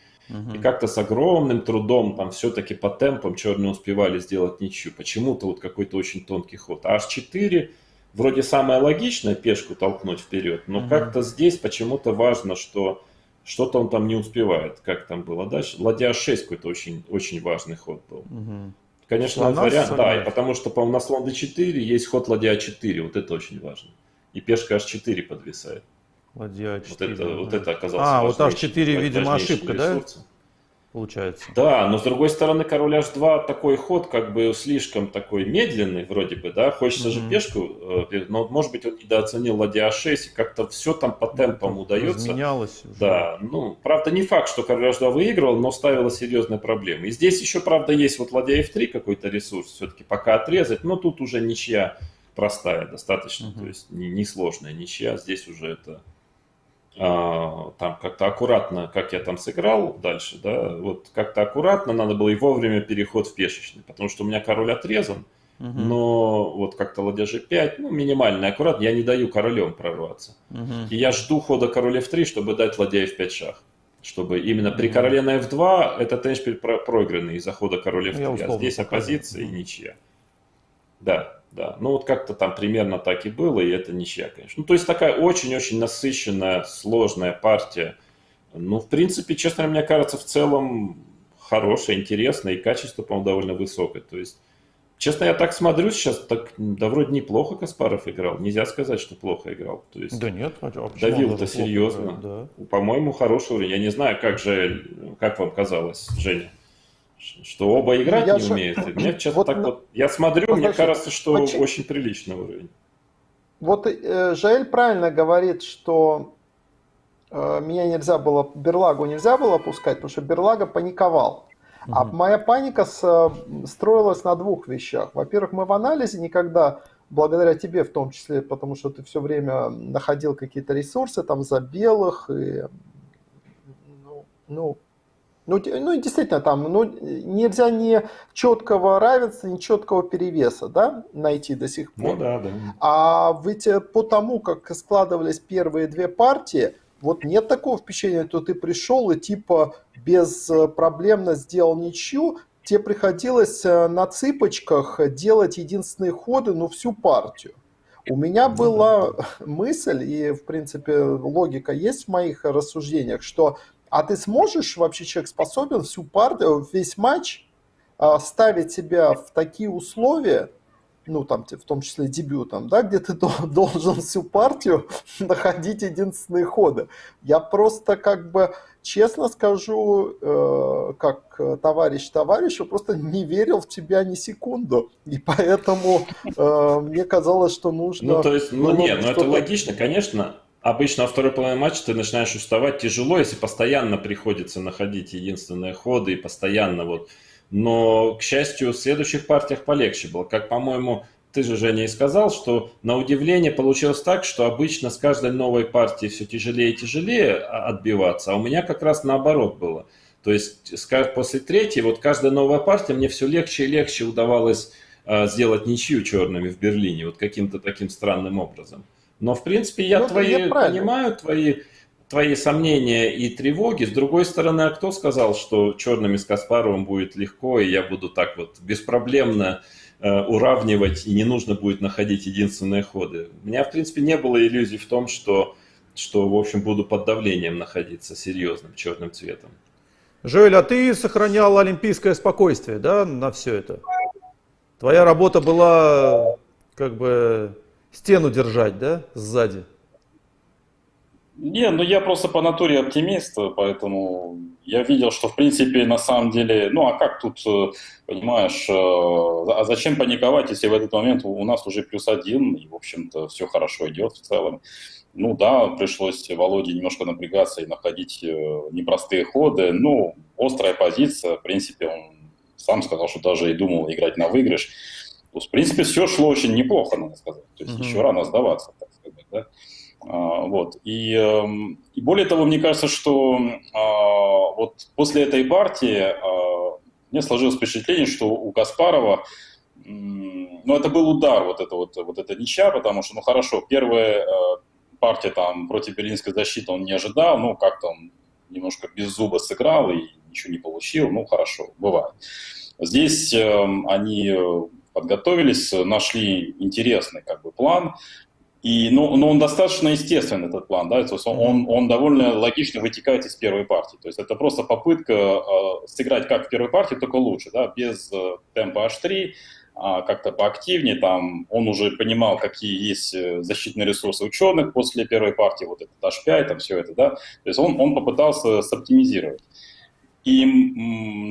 B: И как-то с огромным трудом, там все-таки по темпам черные успевали сделать ничью. Почему-то вот какой-то очень тонкий ход. А H4 вроде самое логичное пешку толкнуть вперед, но как-то здесь почему-то важно, что что-то он там не успевает. Как там было дальше? Ладья 6 какой-то очень, очень важный ход был. Конечно,
A: Слона
B: вариант, да,
A: согнать.
B: и потому что, по-моему, на слон d4 есть ход ладья 4, вот это очень важно. И пешка h4 подвисает.
A: Ладья
B: Вот
A: 4.
B: это, вот это оказалось
A: А, вот
B: важнейшим,
A: h4, видимо,
B: важнейшим
A: ошибка, да,
B: ресурсом.
A: получается?
B: Да, но с другой стороны, король h2 такой ход, как бы слишком такой медленный вроде бы, да, хочется же пешку, но может быть он недооценил ладья a6, и как-то все там по темпам удается.
A: Разменялось уже.
B: Да, ну, правда, не факт, что король h2 выигрывал, но ставила серьезные проблемы. И здесь еще, правда, есть вот ладья f3 какой-то ресурс, все-таки пока отрезать, но тут уже ничья простая достаточно, то есть не сложная ничья, здесь уже это... там как-то аккуратно, как я там сыграл дальше, да, вот как-то аккуратно надо было и вовремя переход в пешечный, потому что у меня король отрезан, но вот как-то ладья g5, ну, минимально аккуратно, я не даю королем прорваться. И я жду хода король f3, чтобы дать ладья f5 шах, чтобы именно при короле на f2 этот эндшпиль проигранный из-за хода король
A: Я
B: f3, а
A: условно
B: здесь
A: показал.
B: оппозиция и ничья. Да, да. Ну вот как-то там примерно так и было, и это ничья, конечно. Ну то есть такая очень-очень насыщенная, сложная партия. Ну, в принципе, честно, мне кажется, в целом хорошая, интересная, и качество, по-моему, довольно высокое. То есть, честно, я так смотрю сейчас, так, да вроде неплохо Каспаров играл. Нельзя сказать, что плохо играл. То есть,
A: Да нет, а почему он
B: давил-то
A: даже плохо
B: серьезно.
A: играет? Да.
B: По-моему, хороший уровень. Я не знаю, как вам казалось, Женя? Что оба играть
D: Я
B: не
D: же-
B: умеют. И мне честно
D: Вот
B: так
D: на-
B: вот, я смотрю, мне
D: Подожди,
B: кажется, что
D: почему-
B: очень приличный уровень.
D: Вот Жаэль правильно говорит, что меня нельзя было, Берлагу нельзя было пускать, потому что Берлага паниковал. А моя паника строилась на двух вещах. Во-первых, мы в анализе никогда, благодаря тебе в том числе, потому что ты все время находил какие-то ресурсы там за белых, и, и действительно там нельзя ни четкого равенства, ни четкого перевеса, да, найти до сих пор.
B: Ну да, да.
D: А ведь по тому, как складывались первые две партии, вот нет такого впечатления, что ты пришел и типа безпроблемно сделал ничью, тебе приходилось на цыпочках делать единственные ходы, ну, всю партию. У меня была мысль, и, в принципе, логика есть в моих рассуждениях, что а ты сможешь, вообще человек способен всю партию, весь матч ставить себя в такие условия, ну, там, в том числе дебютом, да, где ты должен всю партию находить единственные ходы. Я просто, как бы, честно скажу, как товарищ товарищу, просто не верил в тебя ни секунду. И поэтому мне казалось, что нужно...
B: Ну, то есть, ну,
D: было
B: нет, ну, это
D: что-то-
B: логично, конечно. Обычно во второй половине матча ты начинаешь уставать тяжело, если постоянно приходится находить единственные ходы и постоянно вот. Но, к счастью, в следующих партиях полегче было. Как, по-моему, ты же, Женя, и сказал, что на удивление получилось так, что обычно с каждой новой партией все тяжелее и тяжелее отбиваться, а у меня как раз наоборот было. То есть после третьей, вот каждая новая партия, мне все легче и легче удавалось сделать ничью черными в Берлине, вот каким-то таким странным образом. Но, в принципе, я
D: Ну, я правильно.
B: понимаю твои сомнения и тревоги. С другой стороны, а кто сказал, что черными с Каспаровым будет легко, и я буду так вот беспроблемно уравнивать, и не нужно будет находить единственные ходы? У меня, в принципе, не было иллюзий в том, что в общем, буду под давлением находиться серьезным черным цветом.
A: Жоэль, а ты сохранял олимпийское спокойствие, да, на все это? Твоя работа была как бы стену держать, да, сзади?
C: Не, ну я просто по натуре оптимист, поэтому я видел, что в принципе на самом деле, ну а как тут, понимаешь, а зачем паниковать, если в этот момент у нас уже +1, и в общем-то все хорошо идет в целом. Ну да, пришлось Володе немножко напрягаться и находить непростые ходы, ну острая позиция, в принципе он сам сказал, что даже и думал играть на выигрыш. То есть, в принципе, все шло очень неплохо, надо сказать, то есть еще рано сдаваться, так сказать, да. Вот. И более того, мне кажется, что вот после этой партии мне сложилось впечатление, что у Каспарова, ну, это был удар, вот эта ничья, потому что, ну, хорошо, первая партия там против берлинской защиты он не ожидал, ну, как-то он немножко без зуба сыграл и ничего не получил, ну, хорошо, бывает. Здесь они подготовились, нашли интересный как бы план. Но он достаточно естественный, этот план, да, то есть он довольно логично вытекает из первой партии. То есть это просто попытка сыграть как в первой партии, только лучше, да, без темпа H3, как-то поактивнее. Там он уже понимал, какие есть защитные ресурсы у черных после первой партии, вот этот H5, там все это, да. То есть он попытался соптимизировать. И,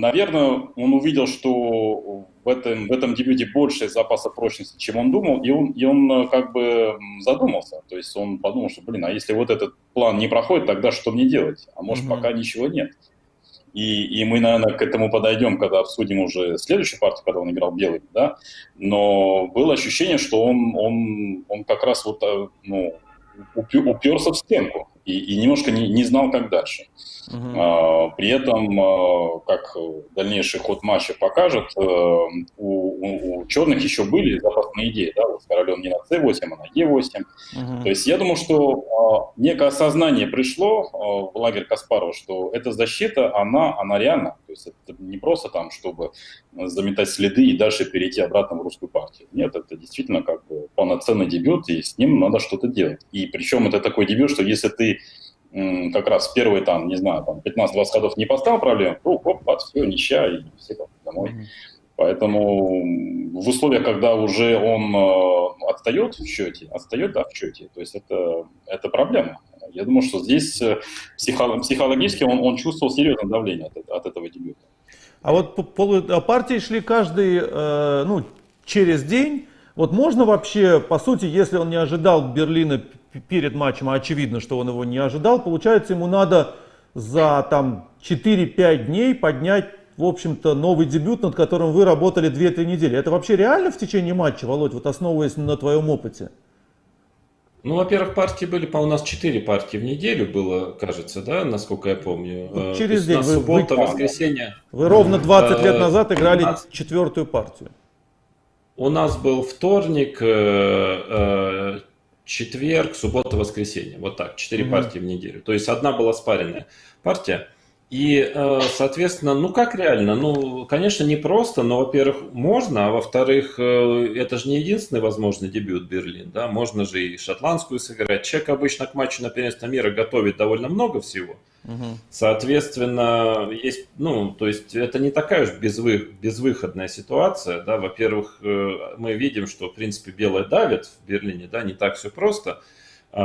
C: наверное, он увидел, что в этом дебюте больше запаса прочности, чем он думал, и он как бы задумался. То есть он подумал, что, а если вот этот план не проходит, тогда что мне делать? А может, пока ничего нет. И мы, наверное, к этому подойдем, когда обсудим уже следующую партию, когда он играл белый, да. Но было ощущение, что он как раз вот, уперся в стенку и немножко не знал, как дальше. При этом, как дальнейший ход матча покажет, у черных еще были запасные идеи, да, вот с королем не на c8, а на e8. То есть я думаю, что некое осознание пришло в лагерь Каспарова, что эта защита, она реальна. То есть это не просто там, чтобы заметать следы и дальше перейти обратно в русскую партию. Нет, это действительно как бы полноценный дебют, и с ним надо что-то делать. И причем это такой дебют, что если ты как раз первые, там, не знаю, там 15-20 ходов не поставил проблем, все, ничья, и все домой. Поэтому в условиях, когда уже он отстает в счете, то есть это проблема. Я думаю, что здесь психологически он чувствовал серьезное давление от этого дебюта.
A: А вот партии шли каждый, через день. Вот можно вообще, по сути, если он не ожидал Берлина перед матчем, а очевидно, что он его не ожидал, получается, ему надо за 4-5 дней поднять, в общем-то, новый дебют, над которым вы работали 2-3 недели. Это вообще реально в течение матча, Володь, вот основываясь на твоем опыте?
B: Ну, во-первых, партии были, у нас 4 партии в неделю было, кажется, да, насколько я помню.
A: Через день.
B: Суббота, воскресенье.
A: Вы ровно 20 лет назад играли 4-ю партию.
B: У нас был вторник, четверг, суббота, воскресенье. Вот так, 4 партии в неделю. То есть одна была спаренная партия. И, соответственно, как реально? Конечно, не просто, но, во-первых, можно, а во-вторых, это же не единственный возможный дебют Берлин, да, можно же и шотландскую сыграть. Человек обычно к матчу на первенство мира готовит довольно много всего. Соответственно, есть, то есть это не такая уж безвыходная ситуация, да. Во-первых, мы видим, что, в принципе, белые давят в Берлине, да, не так все просто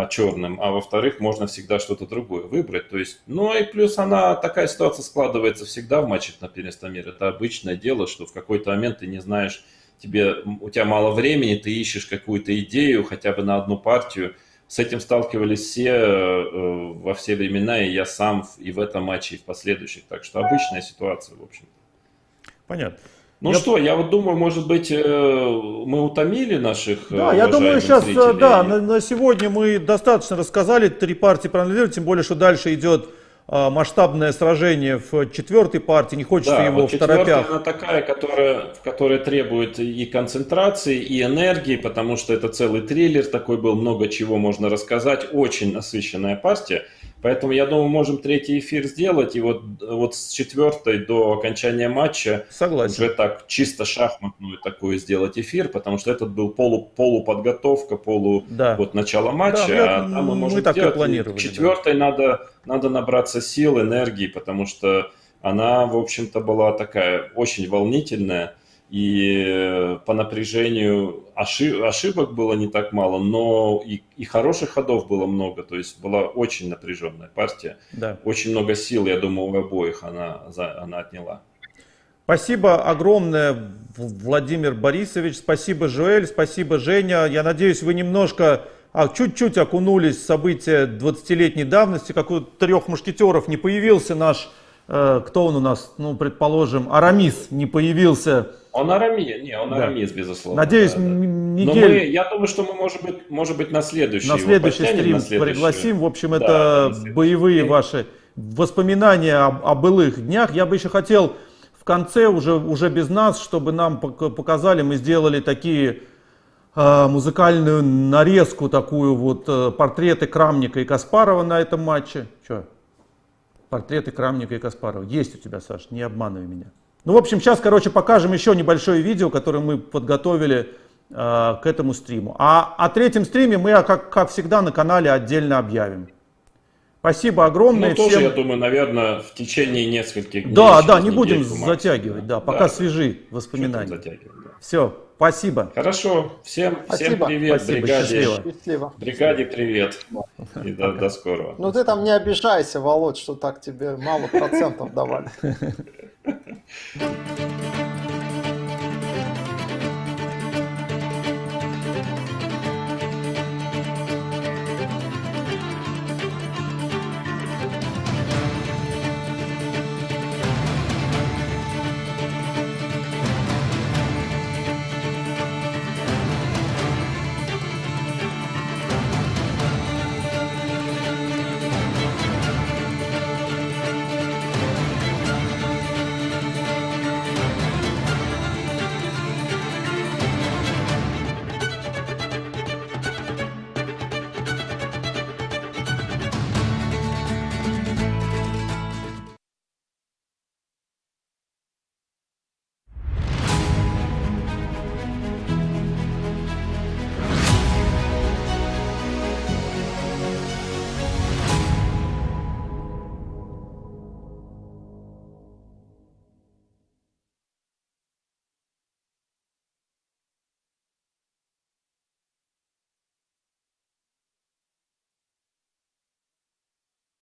B: черным, а во-вторых, можно всегда что-то другое выбрать. То есть, и плюс такая ситуация складывается всегда в матчах на первенство мира. Это обычное дело, что в какой-то момент ты не знаешь, у тебя мало времени, ты ищешь какую-то идею хотя бы на одну партию. С этим сталкивались все во все времена, и я сам и в этом матче, и в последующих. Так что обычная ситуация, в общем.
A: Понятно.
B: Я вот думаю, может быть, мы утомили наших
A: я думаю, сейчас,
B: зрителей.
A: на сегодня мы достаточно рассказали, 3 партии проанализировали, тем более, что дальше идет масштабное сражение в 4-й партии, не хочется его в торопях.
B: Она такая, которая требует и концентрации, и энергии, потому что это целый триллер такой был, много чего можно рассказать, очень насыщенная партия. Поэтому, я думаю, можем 3-й эфир сделать, и вот с 4-й до окончания матча уже так чисто шахматную такую сделать эфир, потому что этот был полуподготовка, начало матча, а там мы можем
A: так
B: сделать.
A: И планировали,
B: к 4-й надо набраться сил, энергии, потому что она, в общем-то, была такая очень волнительная. И по напряжению ошибок было не так мало, но и хороших ходов было много. То есть была очень напряженная партия.
A: Да.
B: Очень много сил, я думаю, у обоих она отняла.
A: Спасибо огромное, Владимир Борисович. Спасибо, Жоэль. Спасибо, Женя. Я надеюсь, вы немножко, чуть-чуть окунулись в события 20-летней давности. Как у 3 мушкетеров не появился наш... Кто он у нас? Предположим, Арамис не появился.
B: Он Арамис, безусловно.
A: Надеюсь, неделю.
B: Я думаю, что мы, может быть, на следующий
A: стрим пригласим. В общем, это боевые ваши воспоминания о былых днях. Я бы еще хотел в конце, уже без нас, чтобы нам показали, мы сделали такие музыкальную нарезку, такую портреты Крамника и Каспарова на этом матче. Портреты Крамника и Каспарова. Есть у тебя, Саш, не обманывай меня. Ну, в общем, сейчас, короче, покажем еще небольшое видео, которое мы подготовили к этому стриму. А о третьем стриме мы, как всегда, на канале отдельно объявим. Спасибо огромное.
B: Ну, тоже,
A: всем.
B: я думаю, наверное, в течение нескольких дней.
A: Да,
B: через
A: не
B: недельку
A: будем
B: максимум.
A: затягивать, да, пока
B: Да,
A: свежи
B: что там
A: воспоминания.
B: затягивать, да.
A: Все, спасибо.
B: Хорошо, всем
D: Спасибо.
B: привет,
A: Спасибо,
B: бригаде.
A: счастливо.
D: Счастливо.
B: Бригаде привет. И до скорого.
D: Ну ты там не обижайся, Володь, что так тебе мало процентов давали.